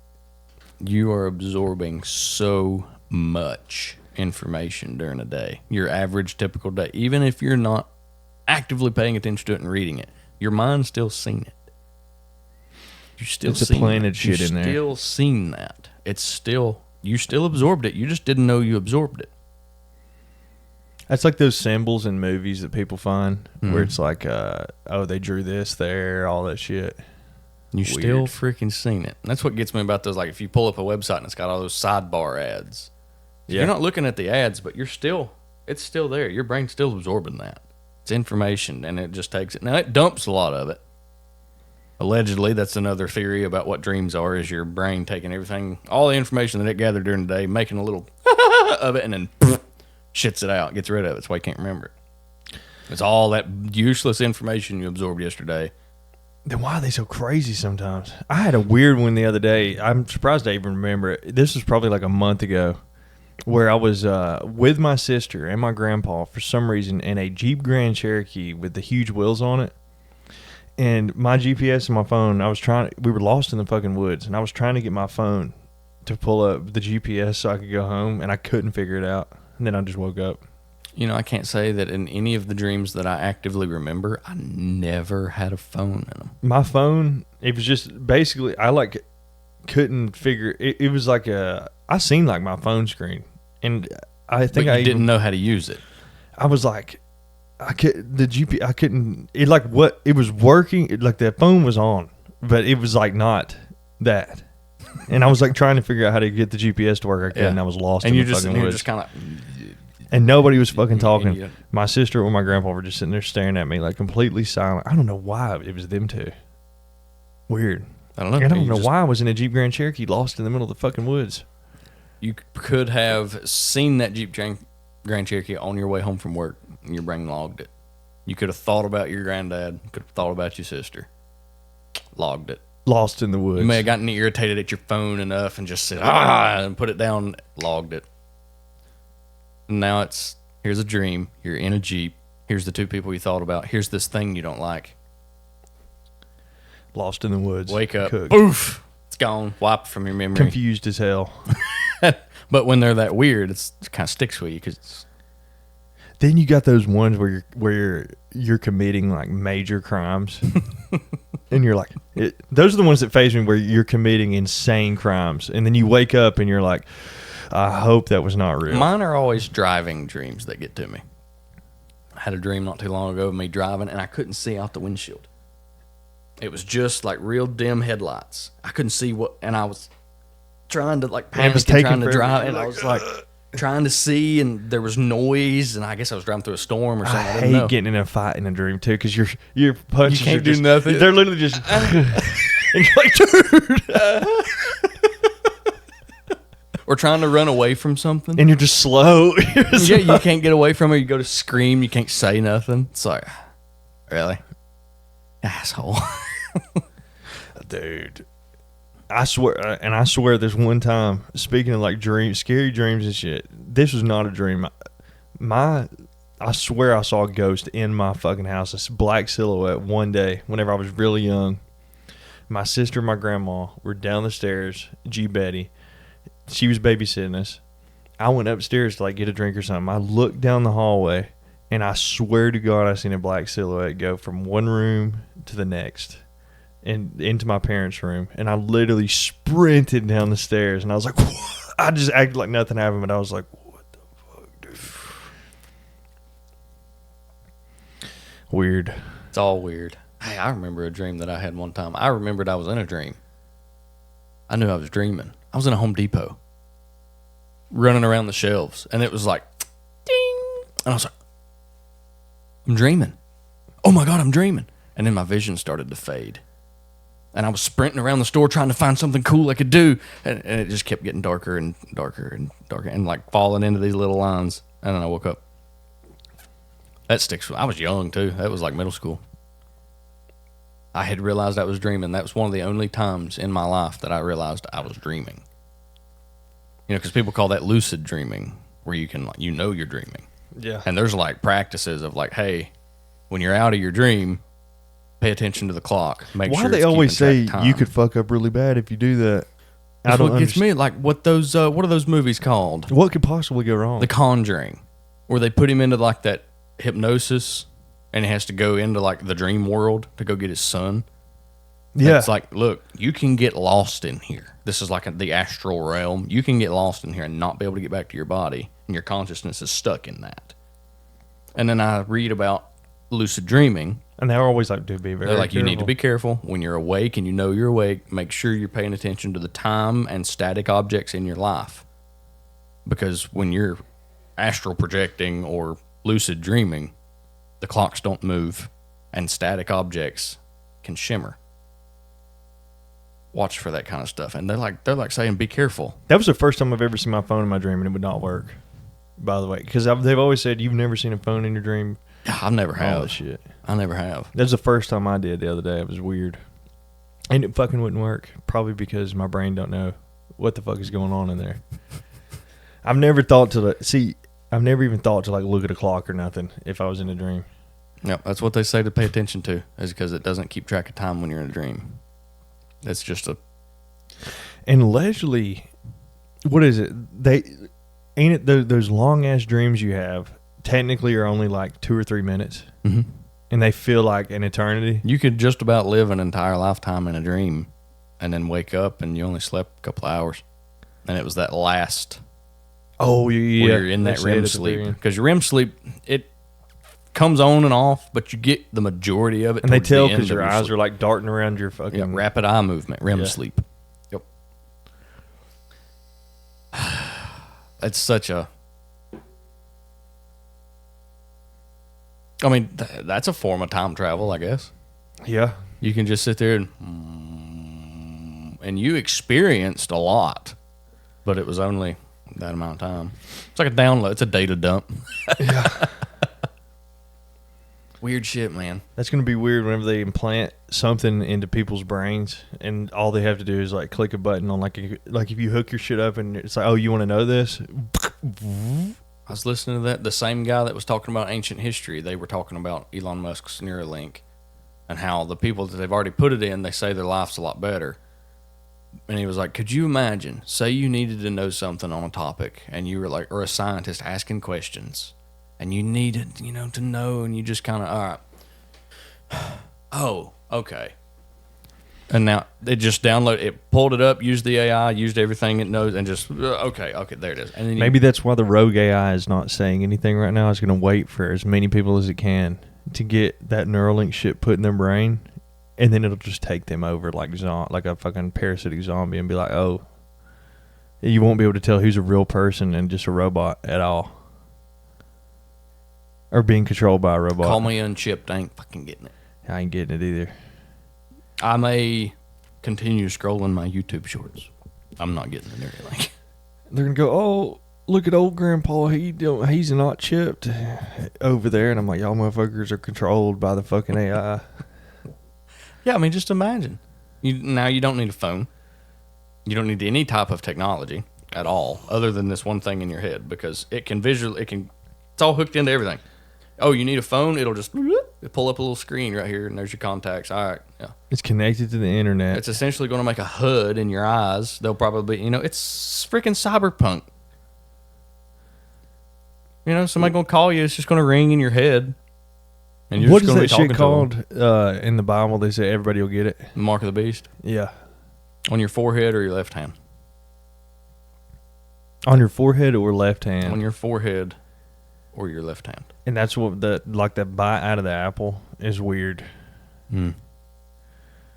You are absorbing so much information during a day. Your average typical day, even if you're not actively paying attention to it and reading it, your mind's still seen it. You still planted shit in there. You still seen that. You still absorbed it. You just didn't know you absorbed it. That's like those symbols in movies that people find where it's like, they drew this there, all that shit. You still freaking seen it. That's what gets me about those. Like if you pull up a website and it's got all those sidebar ads, you're not looking at the ads, but it's still there. Your brain's still absorbing that. It's information, and it just takes it. Now it dumps a lot of it. Allegedly, that's another theory about what dreams are: is your brain taking everything, all the information that it gathered during the day, making a little of it, and then shits it out, gets rid of it. That's why you can't remember it. It's all that useless information you absorbed yesterday. Then why are they so crazy sometimes? I had a weird one the other day. I'm surprised I even remember it. This was probably like a month ago, where I was with my sister and my grandpa for some reason in a Jeep Grand Cherokee with the huge wheels on it. And my GPS and my phone, we were lost in the fucking woods, and I was trying to get my phone to pull up the GPS so I could go home, and I couldn't figure it out. And then I just woke up. I can't say that in any of the dreams that I actively remember, I never had a phone in them. My phone, it was just basically, I couldn't figure, it was like I seen like my phone screen. And I think but you didn't know how to use it. I was like, I couldn't, it was working, the phone was on, but it was like not that. And I was like trying to figure out how to get the GPS to work. I couldn't, and I was lost in the fucking woods. Just kind of And nobody was fucking talking. Yeah. My sister or my grandpa were just sitting there staring at me like completely silent. I don't know why it was them two. Weird. I don't know. And I don't know why I was in a Jeep Grand Cherokee lost in the middle of the fucking woods. You could have seen that Jeep Grand Cherokee on your way home from work, and your brain logged it. You could have thought about your granddad. Could have thought about your sister. Logged it. Lost in the woods. You may have gotten irritated at your phone enough and just said, and put it down, logged it. And now here's a dream. You're in a Jeep. Here's the two people you thought about. Here's this thing you don't like. Lost in the woods. Wake up. Cooked. Poof. It's gone. Wiped from your memory. Confused as hell. But when they're that weird, it kind of sticks with you because Then you got those ones where you're committing like major crimes, and you're like, those are the ones that faze me, where you're committing insane crimes, and then you wake up and you're like, I hope that was not real. Mine are always driving dreams that get to me. I had a dream not too long ago of me driving, and I couldn't see out the windshield. It was just like real dim headlights. I couldn't see and I was trying to like panic and trying to drive, and I was like trying to see, and there was noise, and I guess I was driving through a storm or something. I didn't know. Getting in a fight in a dream too, because your punches you can't are do just, nothing. They're literally just and you're like, dude. Or trying to run away from something, And you're just slow. yeah, you can't get away from it. You go to scream, you can't say nothing. It's like, really, asshole. Dude, I swear there's one time, speaking of like dreams, scary dreams and shit, this was not a dream. I swear I saw a ghost in my fucking house, a black silhouette one day whenever I was really young. My sister and my grandma were down the stairs, G Betty. She was babysitting us. I went upstairs to like get a drink or something. I looked down the hallway, and I swear to God I seen a black silhouette go from one room to the next and into my parents' room. And I literally sprinted down the stairs, and I was like, what? I just acted like nothing happened, but I was like, what the fuck, dude? Weird. It's all weird. Hey, I remember a dream that I had one time. I remembered I was in a dream. I knew I was dreaming. I was in a Home Depot running around the shelves, and it was like, ding. And I was like, I'm dreaming. Oh my God, I'm dreaming. And then my vision started to fade. And I was sprinting around the store trying to find something cool I could do. And it just kept getting darker and darker and darker and like falling into these little lines. And then I woke up. That sticks. I was young too. That was like middle school. I had realized I was dreaming. That was one of the only times in my life that I realized I was dreaming. You know, because people call that lucid dreaming, where you can, like, you're dreaming. Yeah. And there's like practices of like, hey, when you're out of your dream, pay attention to the clock. Make Why sure they it's always keeping say track of time. you could fuck up really bad if you do that? That's what gets me. Like, what are those movies called? What could possibly go wrong? The Conjuring, where they put him into like that hypnosis, and he has to go into like the dream world to go get his son. Yeah. It's like, look, you can get lost in here. This is like the astral realm. You can get lost in here and not be able to get back to your body, and your consciousness is stuck in that. And then I read about lucid dreaming. And they're always like, dude, be very They're like, careful. you need to be careful. When you're awake and you know you're awake, make sure you're paying attention to the time and static objects in your life. Because when you're astral projecting or lucid dreaming, the clocks don't move and static objects can shimmer. Watch for that kind of stuff. And they're like saying, be careful. That was the first time I've ever seen my phone in my dream, and it would not work, by the way. Because they've always said, you've never seen a phone in your dream. I never All have. that shit. I never have. That was the first time I did the other day. It was weird. And it fucking wouldn't work. Probably because my brain don't know what the fuck is going on in there. I've never even thought to like look at a clock or nothing if I was in a dream. Yep, that's what they say to pay attention to, is because it doesn't keep track of time when you're in a dream. It's just And leisurely, what is it? Those long ass dreams you have technically are only like 2 or 3 minutes, and they feel like an eternity. You could just about live an entire lifetime in a dream and then wake up and you only slept a couple of hours. And it was that last. Oh, yeah. Where you're in that REM sleep. Because your REM sleep, it comes on and off, but you get the majority of it. And they towards the tell end because of your eyes sleep. are like darting around your fucking. Yeah, rapid eye movement, REM sleep. Yep. It's such a I mean, that's a form of time travel, I guess. Yeah. You can just sit there and you experienced a lot, but it was only that amount of time. It's like a download. It's a data dump. Yeah. Weird shit, man. That's going to be weird whenever they implant something into people's brains and all they have to do is like click a button on like if you hook your shit up and it's like, oh, you want to know this? I was listening to that. The same guy that was talking about ancient history, they were talking about Elon Musk's Neuralink and how the people that they've already put it in, they say their life's a lot better. And he was like, could you imagine, say you needed to know something on a topic and you were like, or a scientist asking questions and you needed, to know, and you just kind of, all right. Oh, okay. And now it just it pulled it up, used the AI, used everything it knows, and just, okay, there it is. And then maybe that's why the rogue AI is not saying anything right now. It's going to wait for as many people as it can to get that Neuralink shit put in their brain, and then it'll just take them over like a fucking parasitic zombie and be like, oh, you won't be able to tell who's a real person and just a robot at all. Or being controlled by a robot. Call me unchipped. I ain't fucking getting it. I ain't getting it either. I may continue scrolling my YouTube shorts. I'm not getting the Neuralink. They're going to go, oh, look at old Grandpa. He's not chipped over there. And I'm like, y'all motherfuckers are controlled by the fucking AI. Yeah, I mean, just imagine. Now you don't need a phone. You don't need any type of technology at all other than this one thing in your head because it's all hooked into everything. Oh, you need a phone? It'll just pull up a little screen right here, and there's your contacts. All right, yeah. It's connected to the internet. It's essentially going to make a HUD in your eyes. They'll probably, it's freaking cyberpunk. Somebody going to call you. It's just going to ring in your head. And you're what just is that shit called them. In the Bible? They say everybody will get it. The mark of the beast? Yeah. On your forehead or your left hand? On your forehead or left hand? On your forehead or your left hand. And that's what that bite out of the apple is weird.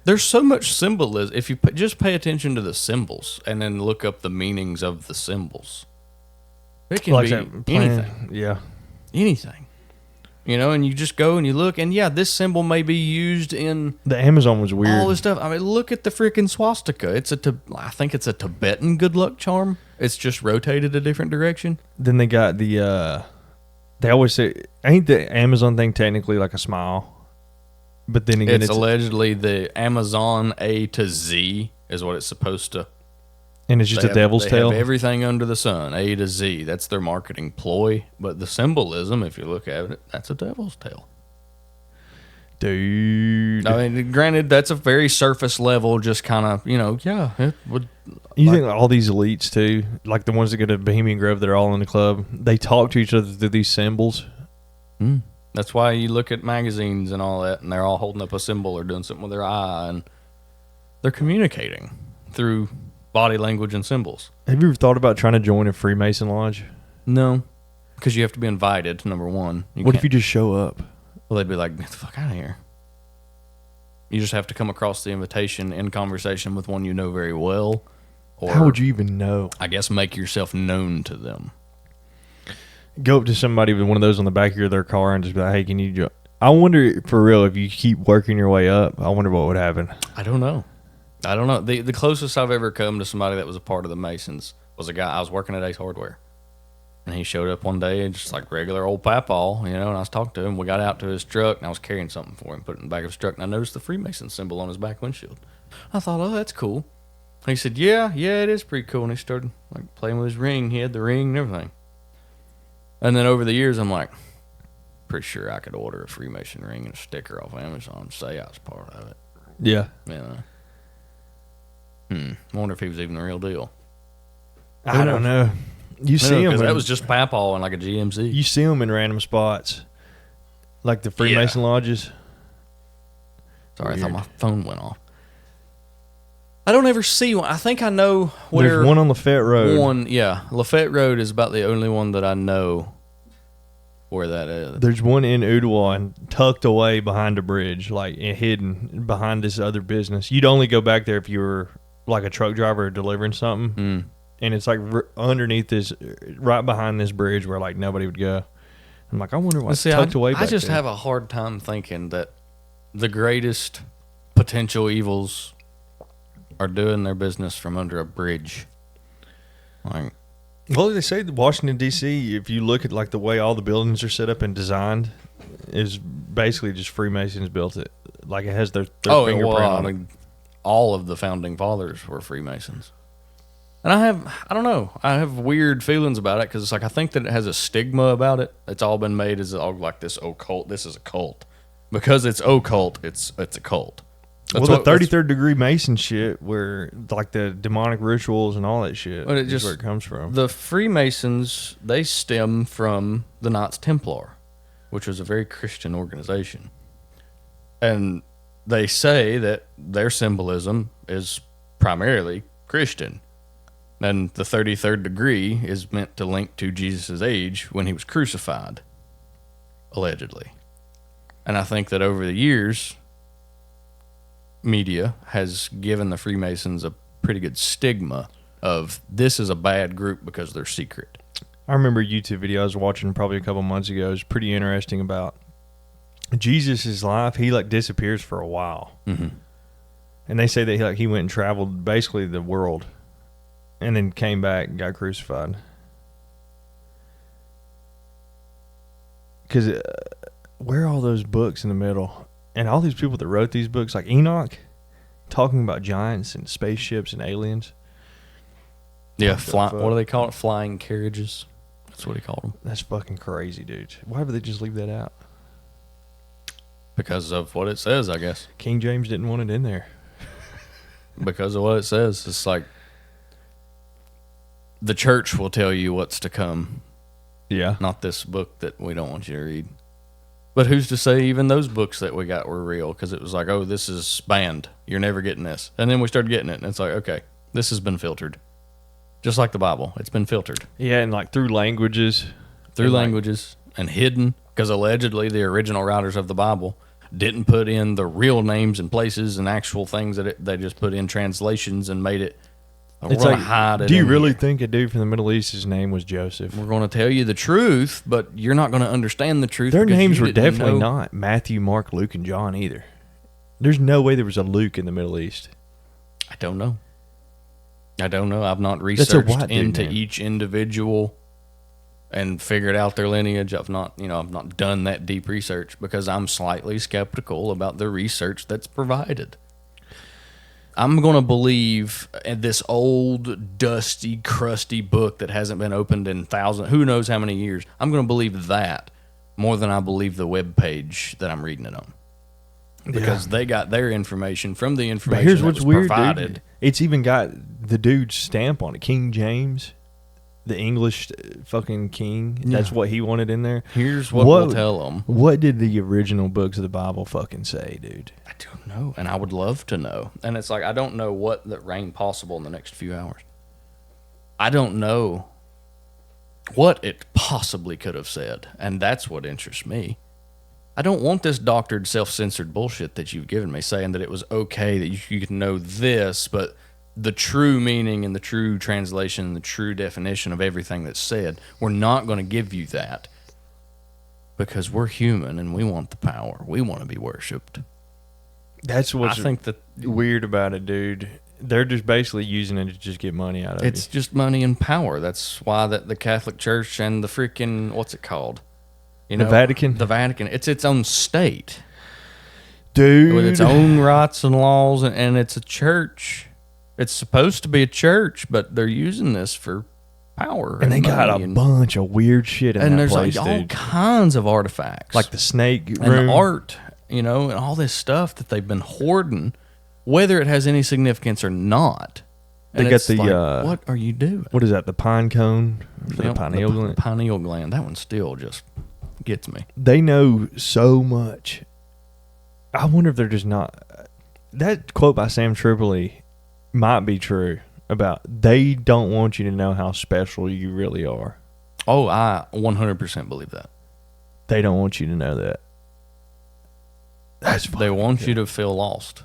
There's so much symbolism. If you just pay attention to the symbols and then look up the meanings of the symbols, it can be anything. Yeah. Anything. And you just go and you look, and yeah, this symbol may be used in the Amazon was weird. All this stuff. I mean, look at the freaking swastika. I think it's a Tibetan good luck charm. It's just rotated a different direction. Then they got the. They always say, ain't the Amazon thing technically like a smile? But then again, it's allegedly the Amazon A to Z is what it's supposed to. And it's just a devil's tail? They have everything under the sun, A to Z. That's their marketing ploy. But the symbolism, if you look at it, that's a devil's tail. Dude. I mean, granted, that's a very surface level, just kind of, yeah, it would. You think all these elites, too, like the ones that go to Bohemian Grove that are all in the club, they talk to each other through these symbols? That's why you look at magazines and all that, and they're all holding up a symbol or doing something with their eye, and they're communicating through body language and symbols. Have you ever thought about trying to join a Freemason lodge? No, because you have to be invited, number one. What if you just show up? Well, they'd be like, get the fuck out of here. You just have to come across the invitation in conversation with one you know very well. Or, how would you even know? I guess make yourself known to them. Go up to somebody with one of those on the back of their car and just be like, hey, can you join? I wonder, for real, if you keep working your way up, I wonder what would happen. I don't know. The closest I've ever come to somebody that was a part of the Masons was a guy. I was working at Ace Hardware. And he showed up one day, just like regular old papaw, and I was talking to him. We got out to his truck, and I was carrying something for him, put it in the back of his truck, and I noticed the Freemason symbol on his back windshield. I thought, oh, that's cool. He said, yeah, it is pretty cool. And he started like playing with his ring. He had the ring and everything. And then over the years, I'm like, pretty sure I could order a Freemason ring and a sticker off Amazon and say I was part of it. Yeah. I wonder if he was even the real deal. I don't know. You see him. That was just papaw in like a GMC. You see them in random spots. Like the Freemason lodges. Sorry, weird. I thought my phone went off. I don't ever see one. I think I know where. There's one on Lafayette Road. Lafayette Road is about the only one that I know where that is. There's one in Ooltewah and tucked away behind a bridge, like hidden behind this other business. You'd only go back there if you were like a truck driver delivering something. And it's like underneath this, right behind this bridge where like nobody would go. I'm like, I wonder what's See, tucked away back I just there. have a hard time thinking that the greatest potential evils are doing their business from under a bridge. Like, Well, they say that Washington, D.C., if you look at like the way all the buildings are set up and designed, is basically just Freemasons built it. Like it has their fingerprint on it. all of the founding fathers were Freemasons. And I don't know, I have weird feelings about it because it's like I think that it has a stigma about it. It's all been made as all like this occult. This is a cult because it's occult. It's a cult. Well, the 33rd degree Mason shit, where like the demonic rituals and all that shit, But is where it comes from. The Freemasons, they stem from the Knights Templar, which was a very Christian organization. And they say that their symbolism is primarily Christian. And the 33rd degree is meant to link to Jesus' age when he was crucified, allegedly. And I think that over the years, media has given the Freemasons a pretty good stigma of this is a bad group because they're secret. I remember a YouTube video I was watching probably a couple months ago. It was pretty interesting about Jesus' life. He like disappears for a while. Mm-hmm. And they say that he went and traveled basically the world and then came back and got crucified. Because where are all those books in the middle? And all these people that wrote these books, like Enoch, talking about giants and spaceships and aliens. Yeah, what do they call it? Flying carriages. That's what he called them. That's fucking crazy, dude. Why would they just leave that out? Because of what it says, I guess. King James didn't want it in there. Because of what it says. It's like the church will tell you what's to come. Yeah. Not this book that we don't want you to read. But who's to say even those books that we got were real? Because it was like, oh, this is banned. You're never getting this. And then we started getting it. And it's like, okay, this has been filtered. Just like the Bible. It's been filtered. Yeah, and like through languages. Through languages and hidden. Because allegedly the original writers of the Bible didn't put in the real names and places and actual things that they just put in translations and made it. It's like, hide it. Do you really think a dude from the Middle East, his name was Joseph? We're going to tell you the truth, but you're not going to understand the truth. Their names were definitely not Matthew, Mark, Luke, and John either. There's no way there was a Luke in the Middle East. I don't know. I've not researched into each individual and figured out their lineage. I've not done that deep research because I'm slightly skeptical about the research that's provided. I'm going to believe this old, dusty, crusty book that hasn't been opened in who knows how many years. I'm going to believe that more than I believe the web page that I'm reading it on. Because they got their information from the information here's that what's was weird, provided. Dude. It's even got the dude's stamp on it. King James, the English fucking king. Yeah. That's what he wanted in there. Here's what we'll tell them. What did the original books of the Bible fucking say, dude? I don't know, and I would love to know. And it's like, I don't know what that rain possible in the next few hours. I don't know what it possibly could have said, and that's what interests me. I don't want this doctored, self-censored bullshit that you've given me, saying that it was okay that you could know this, but the true meaning and the true translation and the true definition of everything that's said, we're not going to give you that because we're human and we want the power. We want to be worshipped. That's what's weird about it, dude. They're just basically using it to just get money out of it. It's just money and power. That's why the Catholic Church and the freaking, what's it called? The Vatican? The Vatican. It's its own state. Dude. With its own rights and laws, and it's a church. It's supposed to be a church, but they're using this for power. And they got a bunch of weird shit in that place, like all kinds of artifacts. Like the snake room. And art, and all this stuff that they've been hoarding, whether it has any significance or not. They got the... what are you doing? What is that, the pine cone? The pineal gland? The pineal gland. That one still just gets me. They know so much. I wonder if they're just not... That quote by Sam Tripoli might be true about they don't want you to know how special you really are. Oh, I 100% believe that. They don't want you to know that. They want you to feel lost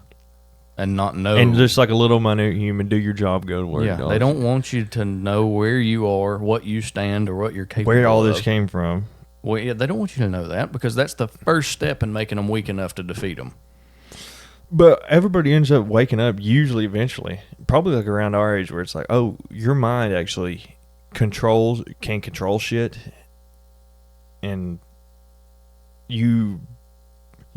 and not know. And just like a little minute human, do your job, go to work. Yeah, they don't want you to know where you are, what you stand, or what you're capable of. Where all this came from. Well, yeah, they don't want you to know that because that's the first step in making them weak enough to defeat them. But everybody ends up waking up usually eventually, probably like around our age, where it's like, oh, your mind actually can control shit, and you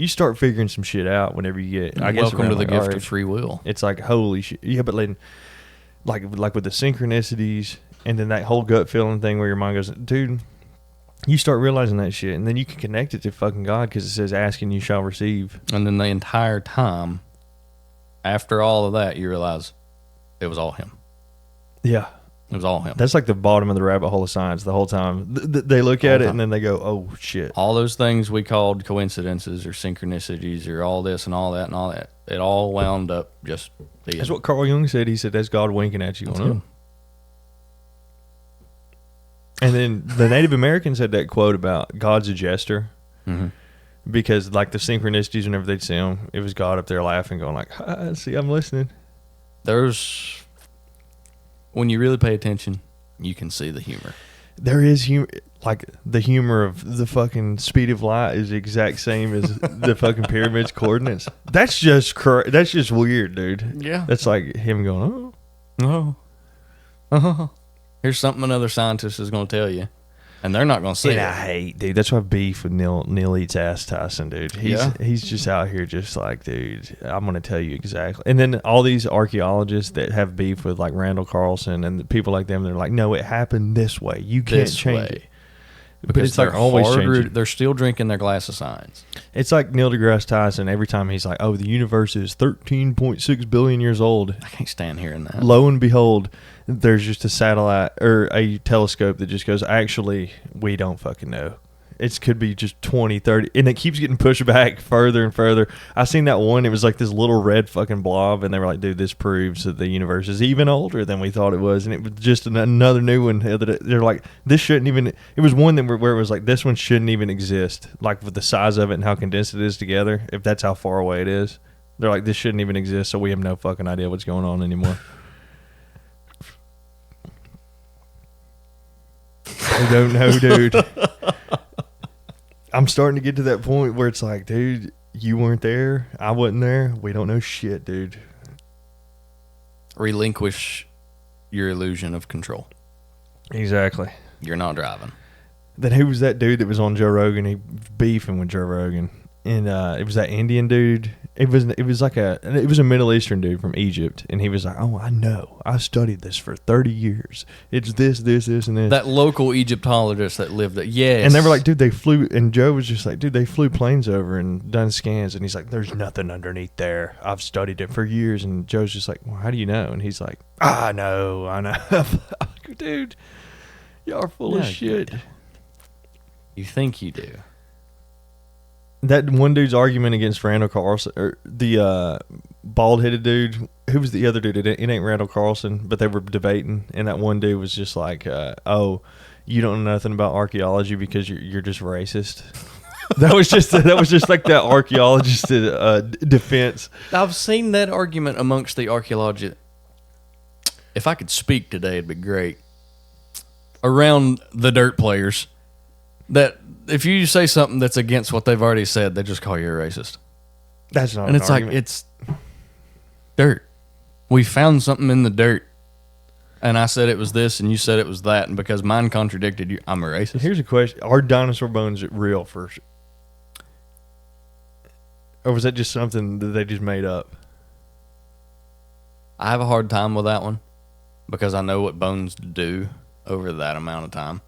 start figuring some shit out whenever you get. I guess Welcome to around the like our gift of age. free will. It's like holy shit. Yeah, but like with the synchronicities and then that whole gut feeling thing where your mind goes, dude. You start realizing that shit, and then you can connect it to fucking God because it says, "Ask and you shall receive." And then the entire time, after all of that, you realize it was all him. Yeah, it was all him. That's like the bottom of the rabbit hole of science. The whole time they look at it and then they go, "Oh shit!" All those things we called coincidences or synchronicities or all this and all that and all that, it all wound up just being. That's what Carl Jung said. He said, "That's God winking at you." That's going, And then the Native Americans had that quote about God's a jester. Mm-hmm. Because like the synchronicities, whenever they'd see him, it was God up there laughing, going like, see, I'm listening. When you really pay attention, you can see the humor. There is humor. Like the humor of the fucking speed of light is the exact same as the fucking pyramid's coordinates. That's just that's just weird, dude. Yeah. That's like him going, oh. Here's something another scientist is going to tell you, and they're not going to say it. I hate, dude. That's why I beef with Neil eats ass Tyson, dude. He's just out here just like, dude, I'm going to tell you exactly. And then all these archaeologists that have beef with like Randall Carlson and the people like them, they're like, no, it happened this way. You can't change it. Because but it's like always changing. They're still drinking their glass of science. It's like Neil deGrasse Tyson. Every time he's like, "Oh, the universe is 13.6 billion years old." I can't stand hearing that. Lo and behold, there's just a satellite or a telescope that just goes, "Actually, we don't fucking know. It could be just 20, 30. And it keeps getting pushed back further and further. I seen that one. It was like this little red fucking blob, and they were like, "Dude, this proves that the universe is even older than we thought it was." And it was just another new one. They're like, "This shouldn't even." It was one that where it was like, "This one shouldn't even exist." Like with the size of it and how condensed it is together. If that's how far away it is, they're like, "This shouldn't even exist." So we have no fucking idea what's going on anymore. I don't know, dude. I'm starting to get to that point where it's like, dude, you weren't there. I wasn't there. We don't know shit, dude. Relinquish your illusion of control. Exactly. You're not driving. Then who was that dude that was on Joe Rogan? He beefing with Joe Rogan. And it was that Indian dude. It was a Middle Eastern dude from Egypt, and he was like, "Oh, I know. I studied this for 30 years. It's this, and this." That local Egyptologist that lived there. Yes. And they were like, "Dude, they flew." And Joe was just like, "Dude, they flew planes over and done scans." And he's like, "There's nothing underneath there. I've studied it for years." And Joe's just like, "Well, how do you know?" And he's like, I know. Dude, y'all are full of shit. You think you do. That one dude's argument against Randall Carlson, or the bald-headed dude. Who was the other dude? It ain't Randall Carlson, but they were debating, and that one dude was just like, "Oh, you don't know nothing about archaeology because you're just racist." that was just like that archaeologist defense. I've seen that argument amongst the archaeologists. If I could speak today, it'd be great. Around the dirt players, that if you say something that's against what they've already said, they just call you a racist. That's not. And it's argument. like, it's dirt. We found something in the dirt, and I said it was this, and you said it was that, and because mine contradicted you, I'm a racist. Here's a question: are dinosaur bones real first, or was that just something that they just made up? I have a hard time with that one because I know what bones do over that amount of time.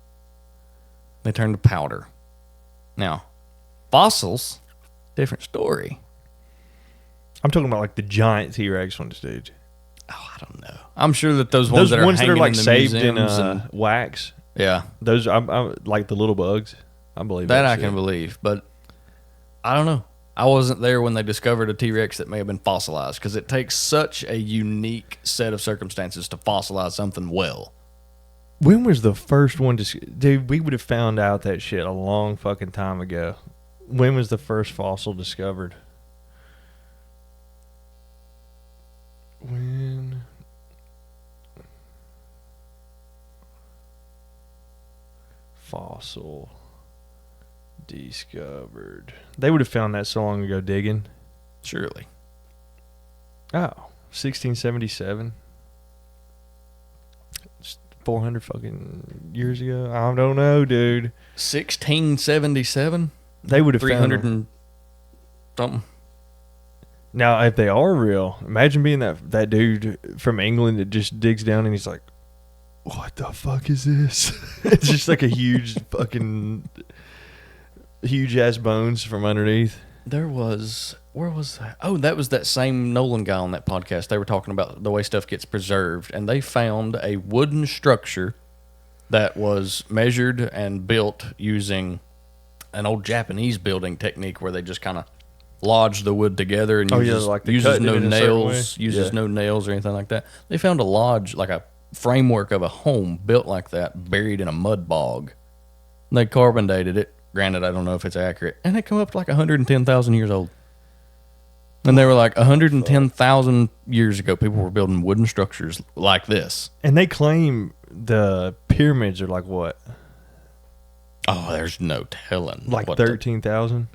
They turn to powder. Now, fossils, different story. I'm talking about like the giant T-Rex ones, dude. Oh, I don't know. I'm sure that those ones that are hanging like in the saved in museums wax. Yeah, those I'm like the little bugs. I believe that I can believe, but I don't know. I wasn't there when they discovered a T-Rex that may have been fossilized because it takes such a unique set of circumstances to fossilize something well. When was the first one to... Dude, we would have found out that shit a long fucking time ago. When was the first fossil discovered? When... Fossil... Discovered. They would have found that so long ago digging. Surely. Oh, 1677. 400 fucking years ago. I don't know, dude. 1677? They would have 300 found and something. Now, if they are real, imagine being that dude from England that just digs down and he's like, "What the fuck is this?" It's just like a huge fucking huge ass bones from underneath. Where was that? Oh, that was that same Nolan guy on that podcast. They were talking about the way stuff gets preserved, and they found a wooden structure that was measured and built using an old Japanese building technique where they just kind of lodge the wood together and uses no nails or anything like that. They found a lodge, like a framework of a home built like that, buried in a mud bog. They carbon dated it. Granted, I don't know if it's accurate. And it come up to like 110,000 years old. And they were like 110,000 years ago, people were building wooden structures like this. And they claim the pyramids are like what? Oh, there's no telling. Like 13,000?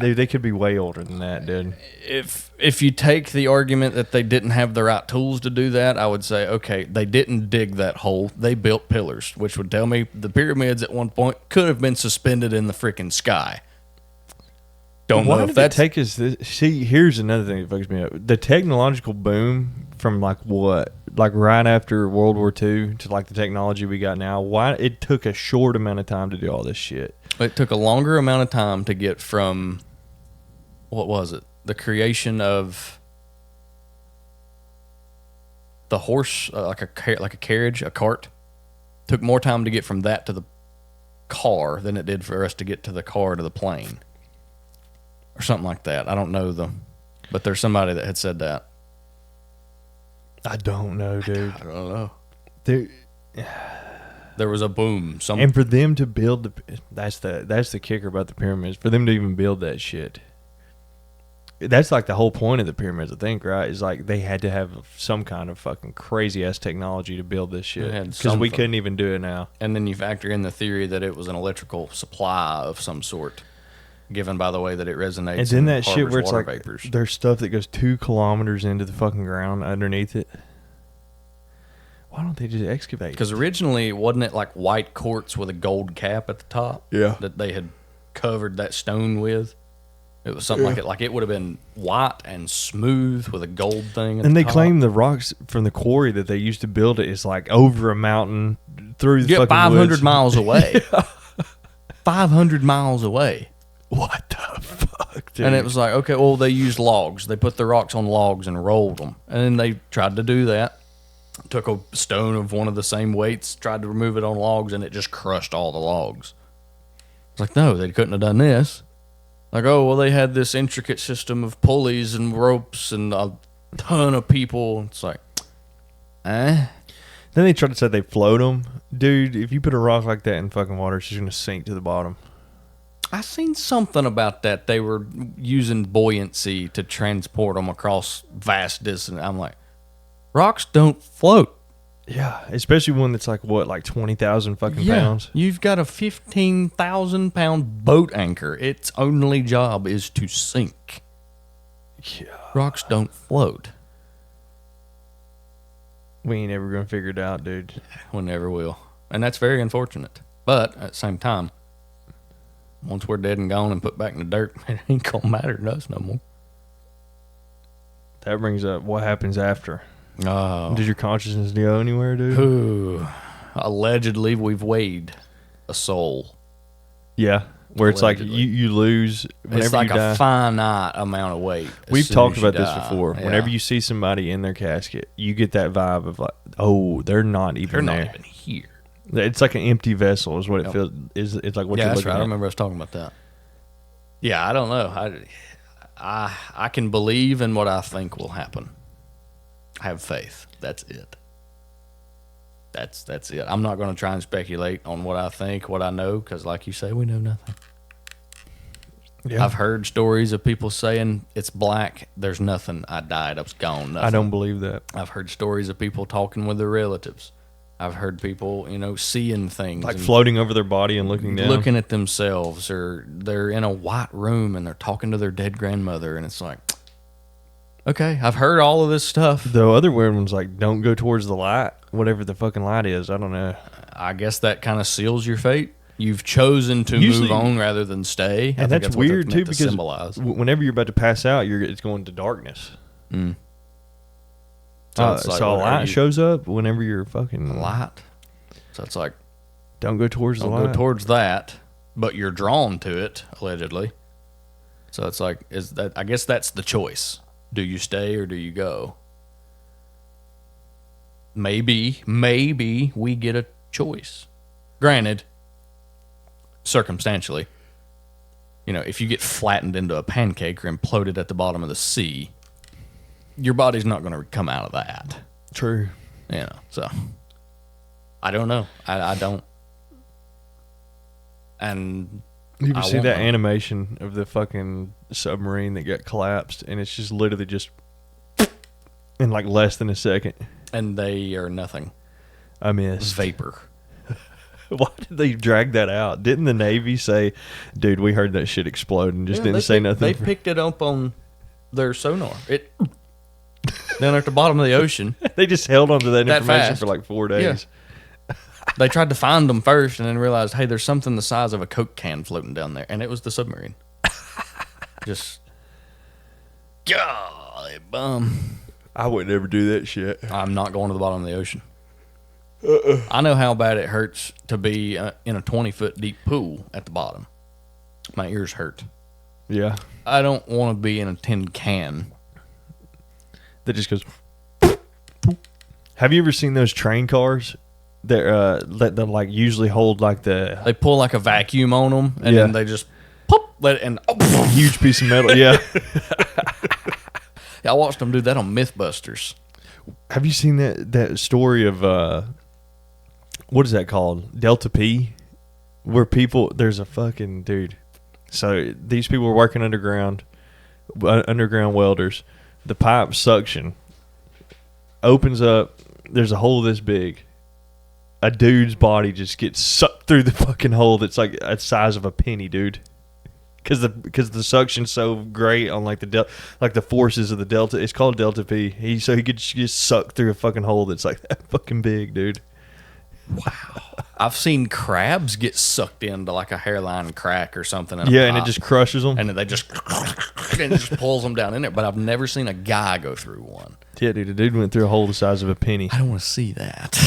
They could be way older than that, dude. If you take the argument that they didn't have the right tools to do that, I would say, okay, they didn't dig that hole. They built pillars, which would tell me the pyramids at one point could have been suspended in the freaking sky. Don't know if that take us this. See, here's another thing that fucks me up. The technological boom from like what? Like right after World War II to like the technology we got now. Why it took a short amount of time to do all this shit. It took a longer amount of time to get from, what was it? The creation of the horse, like a carriage, a cart. Took more time to get from that to the car than it did for us to get to the car to the plane. Or something like that. I don't know but there's somebody that had said that. I don't know, dude. I don't know. There was a boom. And for them to build that's the kicker about the pyramids. For them to even build that shit. That's like the whole point of the pyramids, I think, right? Is like they had to have some kind of fucking crazy ass technology to build this shit. Because we couldn't even do it now. And then you factor in the theory that it was an electrical supply of some sort, given by the way that it resonates. And then that shit where it's like vapors. There's stuff that goes 2 kilometers into the fucking ground underneath it. Why don't they just excavate? Because originally, wasn't it like white quartz with a gold cap at the top? Yeah. That they had covered that stone with? It was something like it. Like it would have been white and smooth with a gold thing. And they claim the rocks from the quarry that they used to build it is like over a mountain through the fucking 500 woods. miles away. 500 miles away. What the fuck, dude? And it was like, okay, well, they used logs. They put the rocks on logs and rolled them. And then they tried to do that. Took a stone of one of the same weights, tried to remove it on logs, and it just crushed all the logs. It's like, no, they couldn't have done this. Like, oh, well, they had this intricate system of pulleys and ropes and a ton of people. It's like, Then they tried to say they float them. Dude, if you put a rock like that in fucking water, it's just going to sink to the bottom. I seen something about that. They were using buoyancy to transport them across vast distance. I'm like, rocks don't float. Yeah, especially one that's like, what, like 20,000 fucking pounds? You've got a 15,000 pound boat anchor. Its only job is to sink. Yeah. Rocks don't float. We ain't ever going to figure it out, dude. We never will. And that's very unfortunate. But at the same time, once we're dead and gone and put back in the dirt, it ain't going to matter to us no more. That brings up what happens after. Oh. Does your consciousness go anywhere, dude? Ooh. Allegedly, we've weighed a soul. Yeah, where it's like you lose whenever it's like you die. A finite amount of weight. We've talked about this before. Yeah. Whenever you see somebody in their casket, you get that vibe of like, oh, they're not even there. They're not even here. It's like an empty vessel is what it feels. It's like what you're looking right. at. I remember us talking about that. Yeah, I don't know. I can believe in what I think will happen. I have faith. That's it. That's it. I'm not going to try and speculate on what I think, what I know, because like you say, we know nothing. Yeah. I've heard stories of people saying it's black. There's nothing. I died. I was gone. Nothing. I don't believe that. I've heard stories of people talking with their relatives. I've heard people, seeing things. Like and floating over their body and looking down. looking at themselves, or they're in a white room and they're talking to their dead grandmother, and it's like, okay, I've heard all of this stuff. The other weird one's like, don't go towards the light, whatever the fucking light is. I don't know. I guess that kind of seals your fate. You've chosen to Usually- move on rather than stay. I And think that's what weird meant too, to because symbolize. whenever you're about to pass out, it's going to darkness. Mm. So, it's like, a what are light you- shows up whenever you're fucking light. So it's like, Don't go towards the don't light. go towards that, but you're drawn to it allegedly. So it's like, I guess that's the choice. Do you stay or do you go? Maybe we get a choice. Granted, circumstantially, if you get flattened into a pancake or imploded at the bottom of the sea, your body's not going to come out of that. True. So I don't know. I don't. And You ever I see won't that know. animation of the fucking submarine that got collapsed, and it's just literally just in like less than a second? And they are nothing. I missed. Vapor. Why did they drag that out? Didn't the Navy say, "Dude, we heard that shit explode," and just didn't say nothing? They picked it up on their sonar. It down at the bottom of the ocean. They just held on to that That information fast. for like 4 days. They tried to find them first, and then realized, hey, there's something the size of a Coke can floating down there, and it was the submarine. Just, golly bum. I would never do that shit. I'm not going to the bottom of the ocean. I know how bad it hurts to be in a 20-foot deep pool at the bottom. My ears hurt. Yeah, I don't want to be in a tin can. that just goes. Have you ever seen those train cars? That like usually hold like the They pull like a vacuum on them, and Yeah. then they just pop, let it, and huge piece of metal. Yeah. I watched them do that on MythBusters. Have you seen that story of what is that called? Delta P, where there's a fucking dude. So these people were working underground welders. The pipe suction opens up. There's a hole this big. A dude's body just gets sucked through the fucking hole that's like the size of a penny, dude. Because the suction's so great on like the forces of the delta. It's called Delta P. He could just suck through a fucking hole that's like that fucking big, dude. I've seen crabs get sucked into like a hairline crack or something. In a Yeah, and it pipe, just crushes them. and then they just and it just pulls them down in there. But I've never seen a guy go through one. Yeah, dude, the dude went through a hole the size of a penny. I don't want to see that.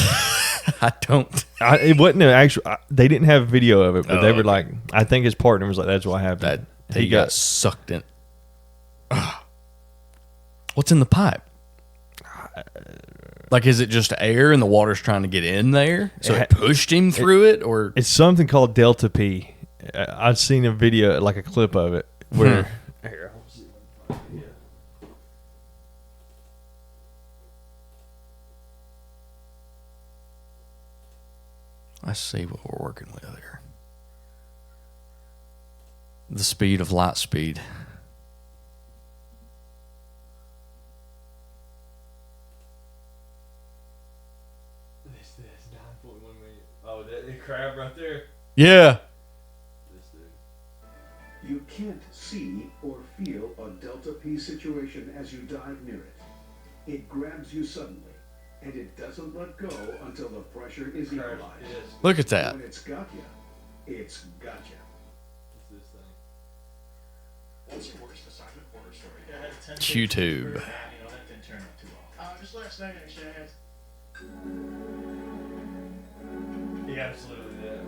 I don't. It wasn't an actual. They didn't have video of it, but they Oh, were okay. like, I think his partner was like, "That's what That happened." he got sucked in. What's in the pipe? Like, is it just air and the water's trying to get in there? So it pushed him through it, or It's something called Delta P. I've seen a video, like a clip of it, where. Here, I'll see if I can find it. I see what we're working with here. The speed of light speed. This 9.1 million. Oh, that crab right there. Yeah. This dude. You can't see or feel a Delta P situation as you dive near it. It grabs you suddenly, and it doesn't let go until the pressure is equalized. Look at that. When it's got you, it's got you. This thing. What's your worst assignment horror story? Yeah, I had a 10 YouTube. that didn't turn out too well. Just last night, actually, I had. He absolutely did.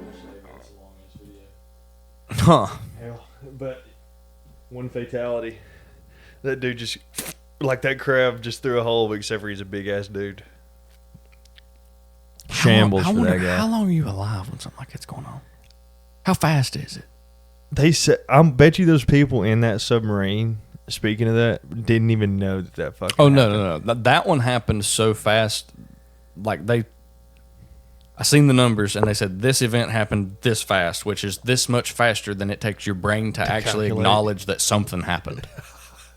It's the longest video. Huh. Hell, but one fatality. That dude just, like that crab, just threw a hole, except for he's a big ass dude. Shambles I for wonder that guy. how long are you alive when something like that's going on? How fast is it? They said, I bet you those people in that submarine, speaking of that, didn't even know that fucking Oh, happened. no. That one happened so fast. Like, I seen the numbers, and they said this event happened this fast, which is this much faster than it takes your brain to actually calculate. acknowledge that something happened.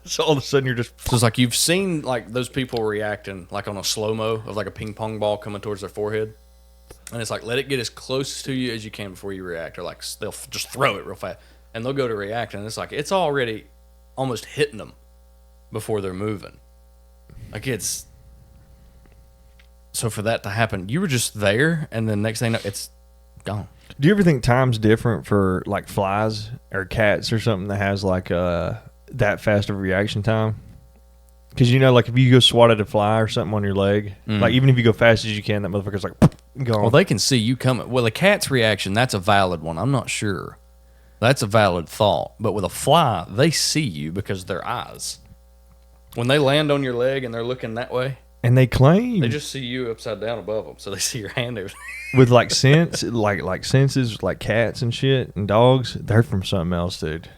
So all of a sudden you're just, So it's like you've seen like those people reacting like on a slow-mo of like a ping pong ball coming towards their forehead. And it's like, let it get as close to you as you can before you react. Or like, they'll just throw it real fast. And they'll go to react, and it's like, it's already almost hitting them before they're moving. Like, it's... So for that to happen, you were just there, and then next thing you know, it's gone. Do you ever think time's different for like flies or cats or something that has like that fast of a reaction time? Because you know, like if you go swat at a fly or something on your leg, like even if you go fast as you can, that motherfucker's like gone. Well, they can see you coming. Well, a cat's reaction, that's a valid one. I'm not sure. That's a valid thought. But with a fly, they see you because of their eyes. When they land on your leg and they're looking that way, and they claim they just see you upside down above them, so they see your hand over. with like sense, like senses, like cats and shit and dogs. They're from something else, dude.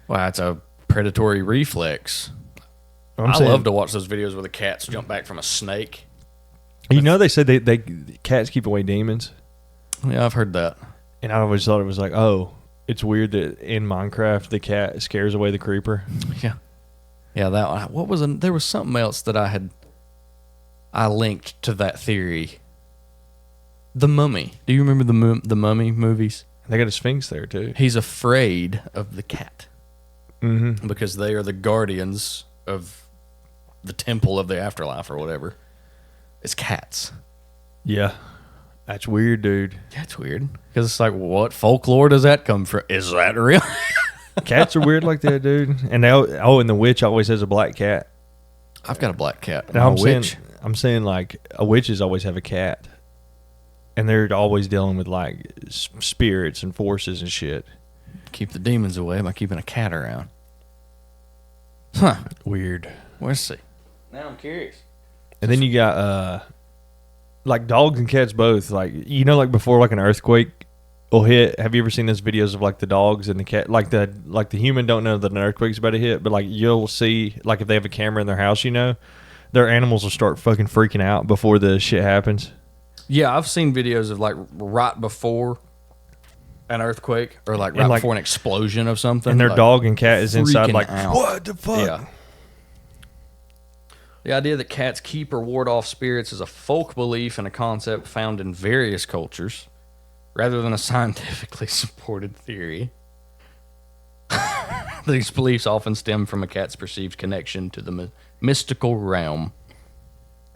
Well, that's a predatory reflex. I love to watch those videos where the cats jump back from a snake. You know, they said they cats keep away demons. Yeah, I've heard that. And I always thought it was like, oh, it's weird that in Minecraft the cat scares away the creeper. Yeah, yeah. That what was there was something else that I linked to that theory. The Mummy. Do you remember the Mummy movies? They got a sphinx there too. He's afraid of the cat because they are the guardians of the temple of the afterlife or whatever. It's cats. Yeah, that's weird, dude. That's weird because it's like, what folklore does that come from? Is that real? Cats are weird like that, dude. And and the witch always has a black cat. I've got a black cat. Now, witch. I'm saying like witches always have a cat, and they're always dealing with like spirits and forces and shit. Keep the demons away by keeping a cat around. Huh? Weird. Let's see. Now I'm curious. And then you got like dogs and cats both. Like, you know, like before like an earthquake will hit. Have you ever seen those videos of like the dogs and the cat? Like the human don't know that an earthquake's about to hit, but like you'll see like if they have a camera in their house, you know, their animals will start fucking freaking out before the shit happens. Yeah, I've seen videos of like right before an earthquake or like right before an explosion of something. And their like dog and cat is inside like, out. What the fuck? Yeah. The idea that cats keep or ward off spirits is a folk belief and a concept found in various cultures rather than a scientifically supported theory. These beliefs often stem from a cat's perceived connection to the mystical realm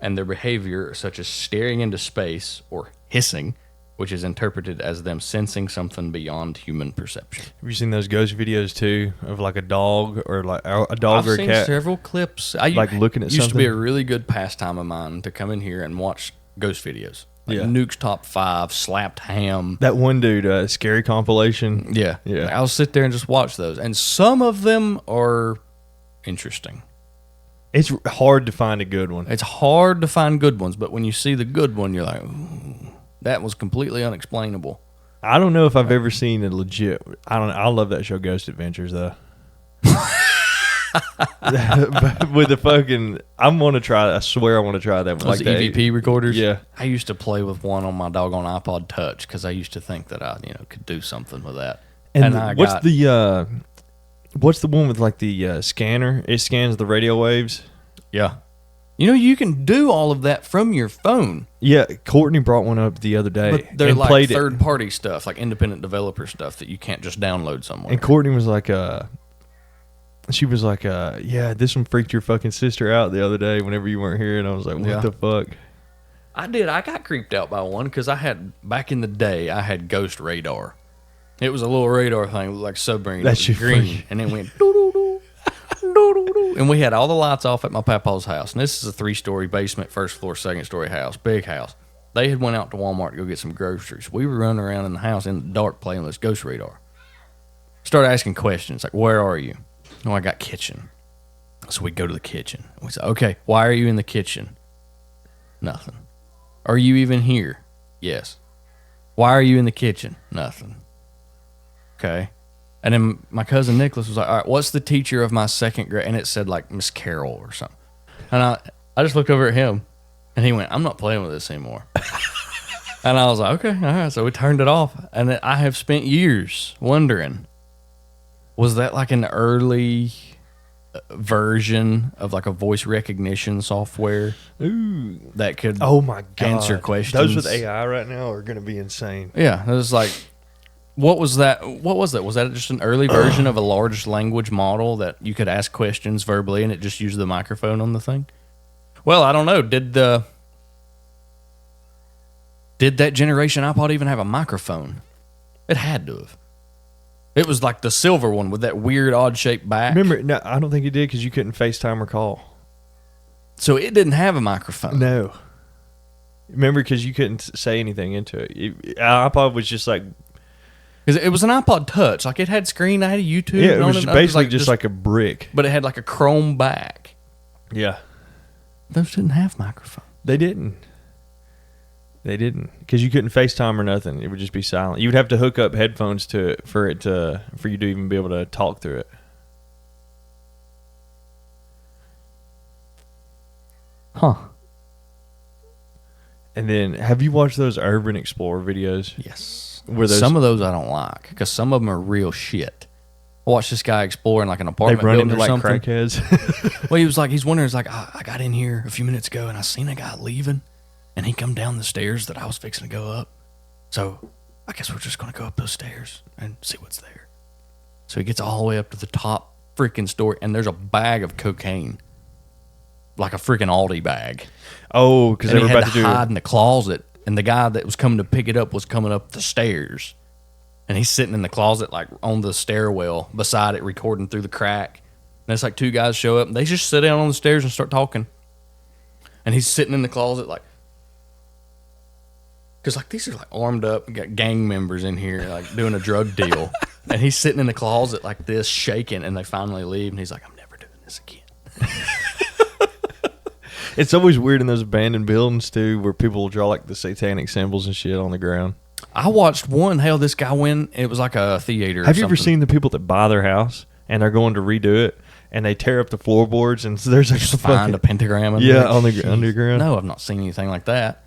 and their behavior, such as staring into space or hissing, which is interpreted as them sensing something beyond human perception. Have you seen those ghost videos too of like a dog or like a dog or a cat? I've seen several clips. Like looking at something. Used to be a really good pastime of mine to come in here and watch ghost videos. Like Nuke's Top 5, Slapped Ham. That one dude, Scary Compilation. Yeah. I'll sit there and just watch those. And some of them are interesting. It's hard to find a good one. It's hard to find good ones, but when you see the good one, you're like, ooh, that was completely unexplainable. I don't know if I've ever seen a legit. I love that show, Ghost Adventures, though. With the fucking, I'm gonna try. I swear, I want to try that. With Those like EVP recorders. Yeah, I used to play with one on my doggone iPod Touch because I used to think that I, could do something with that. And what's the one with like the scanner? It scans the radio waves. Yeah. You can do all of that from your phone. Yeah, Courtney brought one up the other day. But they're like third-party stuff, like independent developer stuff that you can't just download somewhere. And Courtney was like, she was like, yeah, this one freaked your fucking sister out the other day whenever you weren't here. And I was like, what the fuck? I did. I got creeped out by one because back in the day, I had Ghost Radar. It was a little radar thing, like submarine. That's green. And it went doo-doo-doo, doo-doo-doo. And we had all the lights off at my papa's house. And this is a 3-story basement, first floor, second story house, big house. They had went out to Walmart to go get some groceries. We were running around in the house in the dark playing this Ghost Radar. Started asking questions like, where are you? Oh, I got kitchen. So we go to the kitchen. We say, okay, why are you in the kitchen? Nothing. Are you even here? Yes. Why are you in the kitchen? Nothing. Okay. And then my cousin Nicholas was like, all right, what's the teacher of my second grade? And it said like Miss Carol or something. And I just looked over at him and he went, I'm not playing with this anymore. And I was like, okay, all right. So we turned it off. And then I have spent years wondering, was that like an early version of like a voice recognition software Ooh. that could Oh my god. answer questions. Those with AI right now are going to be insane. Yeah, it was like, what was that? What was that? Was that just an early version of a large language model that you could ask questions verbally and it just used the microphone on the thing? Well, I don't know. Did that generation iPod even have a microphone? It had to have. It was like the silver one with that weird odd shaped back. Remember, no, I don't think it did because you couldn't FaceTime or call. So it didn't have a microphone. No. Remember, because you couldn't say anything into it. iPod was just like... Because it was an iPod Touch. Like it had screen, I had a YouTube. Yeah, it was on basically just like a brick. But it had like a chrome back. Yeah. Those didn't have microphones. They didn't. Because you couldn't FaceTime or nothing. It would just be silent. You would have to hook up headphones to it for you to even be able to talk through it. Huh. And then, have you watched those Urban Explorer videos? Yes. Some of those I don't like because some of them are real shit. I watched this guy exploring like an apartment They run building into or like something. crackheads. Well, he's wondering, he's like, I got in here a few minutes ago and I seen a guy leaving and he come down the stairs that I was fixing to go up. So I guess we're just going to go up those stairs and see what's there. So he gets all the way up to the top freaking story and there's a bag of cocaine. Like a freaking Aldi bag. Oh, because they were about to do hide in the closet, and the guy that was coming to pick it up was coming up the stairs, and he's sitting in the closet like on the stairwell beside it, recording through the crack. And it's like two guys show up, and they just sit down on the stairs and start talking, and he's sitting in the closet like, because like these are like armed up, we got gang members in here like doing a drug deal, and he's sitting in the closet like this, shaking, and they finally leave, and he's like, I'm never doing this again. It's always weird in those abandoned buildings too, where people will draw like the satanic symbols and shit on the ground. I watched one. Hell, this guy went. It was like a theater. Have you ever seen the people that buy their house and they're going to redo it and they tear up the floorboards and so there's like Just find a pentagram? In yeah there? on the underground? No, I've not seen anything like that.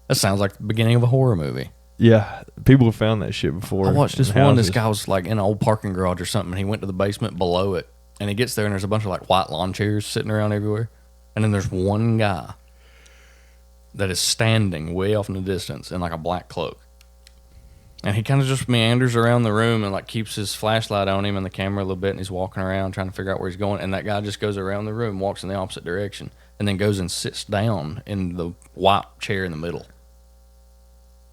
That sounds like the beginning of a horror movie. Yeah, people have found that shit before. I watched this in one. This houses. guy was like in an old parking garage or something. And he went to the basement below it, and he gets there and there's a bunch of like white lawn chairs sitting around everywhere, and then there's one guy that is standing way off in the distance in like a black cloak. And he kind of just meanders around the room and like keeps his flashlight on him and the camera a little bit, and he's walking around trying to figure out where he's going. And that guy just goes around the room, walks in the opposite direction, and then goes and sits down in the white chair in the middle.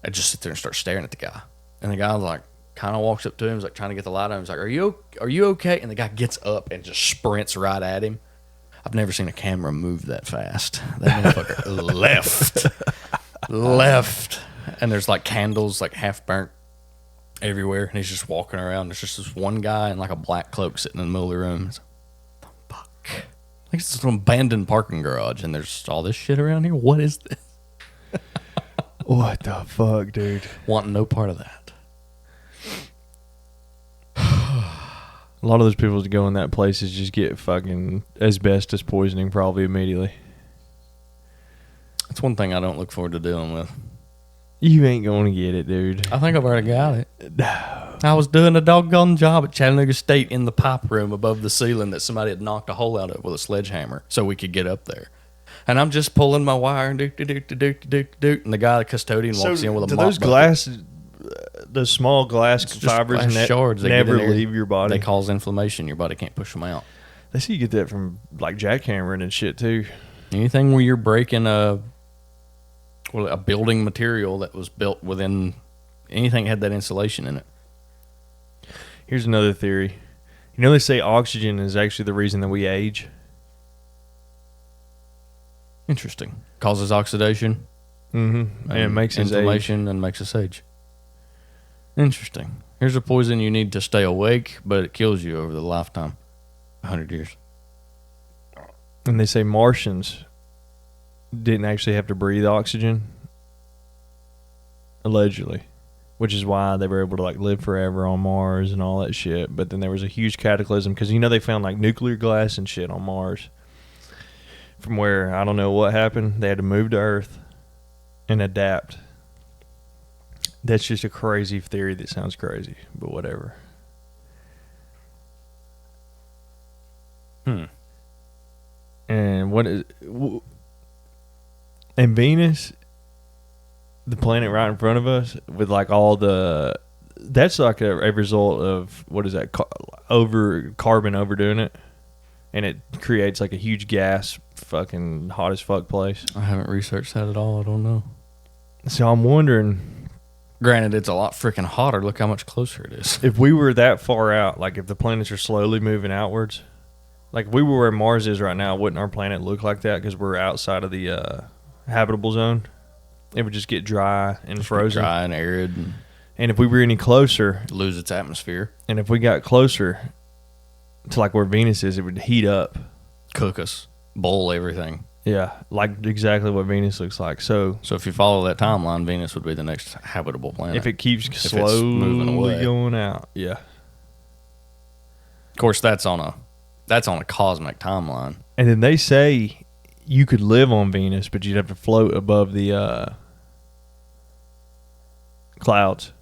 I just sit there and start staring at the guy. And the guy like kind of walks up to him, he's like trying to get the light on him. He's like, Are you okay? And the guy gets up and just sprints right at him. I've never seen a camera move that fast. That motherfucker left. And there's like candles, like half burnt everywhere. And he's just walking around. There's just this one guy in like a black cloak sitting in the middle of the room. It's like, fuck. Like it's an abandoned parking garage and there's all this shit around here. What is this? What the fuck, dude? Wanting no part of that. A lot of those people that go in that place is just get fucking asbestos poisoning probably immediately. That's one thing I don't look forward to dealing with. You ain't going to get it, dude. I think I've already got it. I was doing a doggone job at Chattanooga State in the pipe room above the ceiling that somebody had knocked a hole out of with a sledgehammer so we could get up there. And I'm just pulling my wire and doot, and the guy, the custodian, walks in with a do mop those bucket. glass, those small glass It's just fibers glass shards that never get in there. leave your body. They cause inflammation. Your body can't push them out. They say you get that from like jackhammering and shit too. Anything where you're breaking a building material that was built within anything that had that insulation in it. Here's another theory. You know they say oxygen is actually the reason that we age. Interesting. Causes oxidation. Mm-hmm. And it makes us age. inflammation and makes us age. Interesting. Here's a poison you need to stay awake, but it kills you over the lifetime. 100 years. And they say Martians didn't actually have to breathe oxygen. Allegedly. Which is why they were able to like live forever on Mars and all that shit. But then there was a huge cataclysm because you know they found like nuclear glass and shit on Mars. From where I don't know what happened. They had to move to Earth and adapt. That's just a crazy theory that sounds crazy, but whatever. what is and Venus, the planet right in front of us, with like all the that's like a result of what is that carbon overdoing it, and it creates like a huge gas fucking hot as fuck place. I haven't researched that at all. I don't know. So I'm wondering, Granted, it's a lot freaking hotter. Look how much closer it is. if we were that far out, like if the planets are slowly moving outwards, like if we were where Mars is right now, wouldn't our planet look like that because we're outside of the habitable zone? It would just get dry and frozen. Dry and arid and And if we were any closer, lose its atmosphere. and if we got closer to like where Venus is, it would heat up. Cook us. Boil everything. Yeah, like exactly what Venus looks like. So So if you follow that timeline, Venus would be the next habitable planet. if it keeps it's slowly moving away. going out, yeah. Of course, that's on a cosmic timeline. And then they say you could live on Venus, but you'd have to float above the clouds.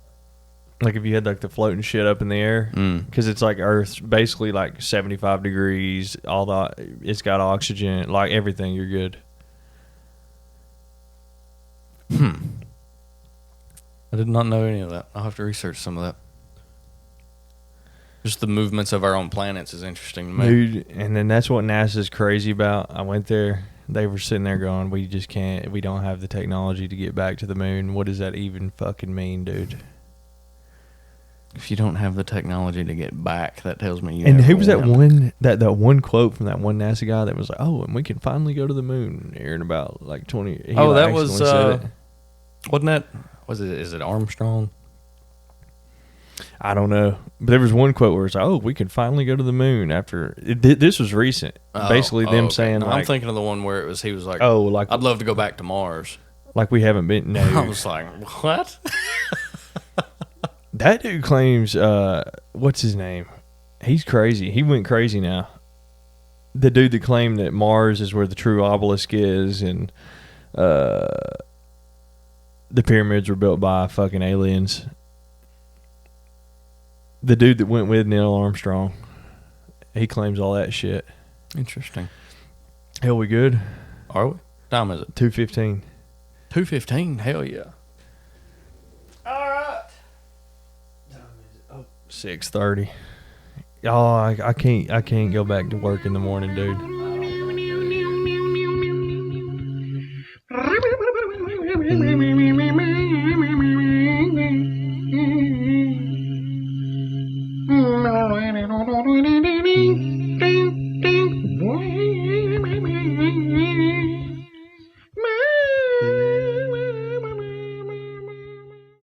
Like if you had like the floating shit up in the air, because it's like Earth's basically like 75 degrees. It's got oxygen, like everything. You're good. I did not know any of that. I'll have to research some of that. Just the movements of our own planets is interesting to me. Dude, and then that's what NASA's crazy about. I went there. They were sitting there going, we just can't, we don't have the technology to get back to the moon. What does that even fucking mean, dude? If you don't have the technology to get back, that tells me you. And never who was that won. one, that one quote from that one NASA guy that was like, oh, and we can finally go to the moon here in about like 20. He Oh, like that was, accidentally said it. Wasn't that? Was it? Is it Armstrong? I don't know. But there was one quote where it's like, oh, we can finally go to the moon after. This was recent. Basically them saying No, like, I'm thinking of the one where it was. He was like, oh, like, I'd love to go back to Mars. like we haven't been. No. I was like, what? That dude claims, what's his name? He's crazy. He went crazy now. The dude that claimed that Mars is where the true obelisk is and the pyramids were built by fucking aliens. The dude that went with Neil Armstrong, he claims all that shit. Interesting. Hell, we good? Are we? Time is it? 2:15. 2:15. Hell yeah. 6:30. Oh, I can't go back to work in the morning, dude.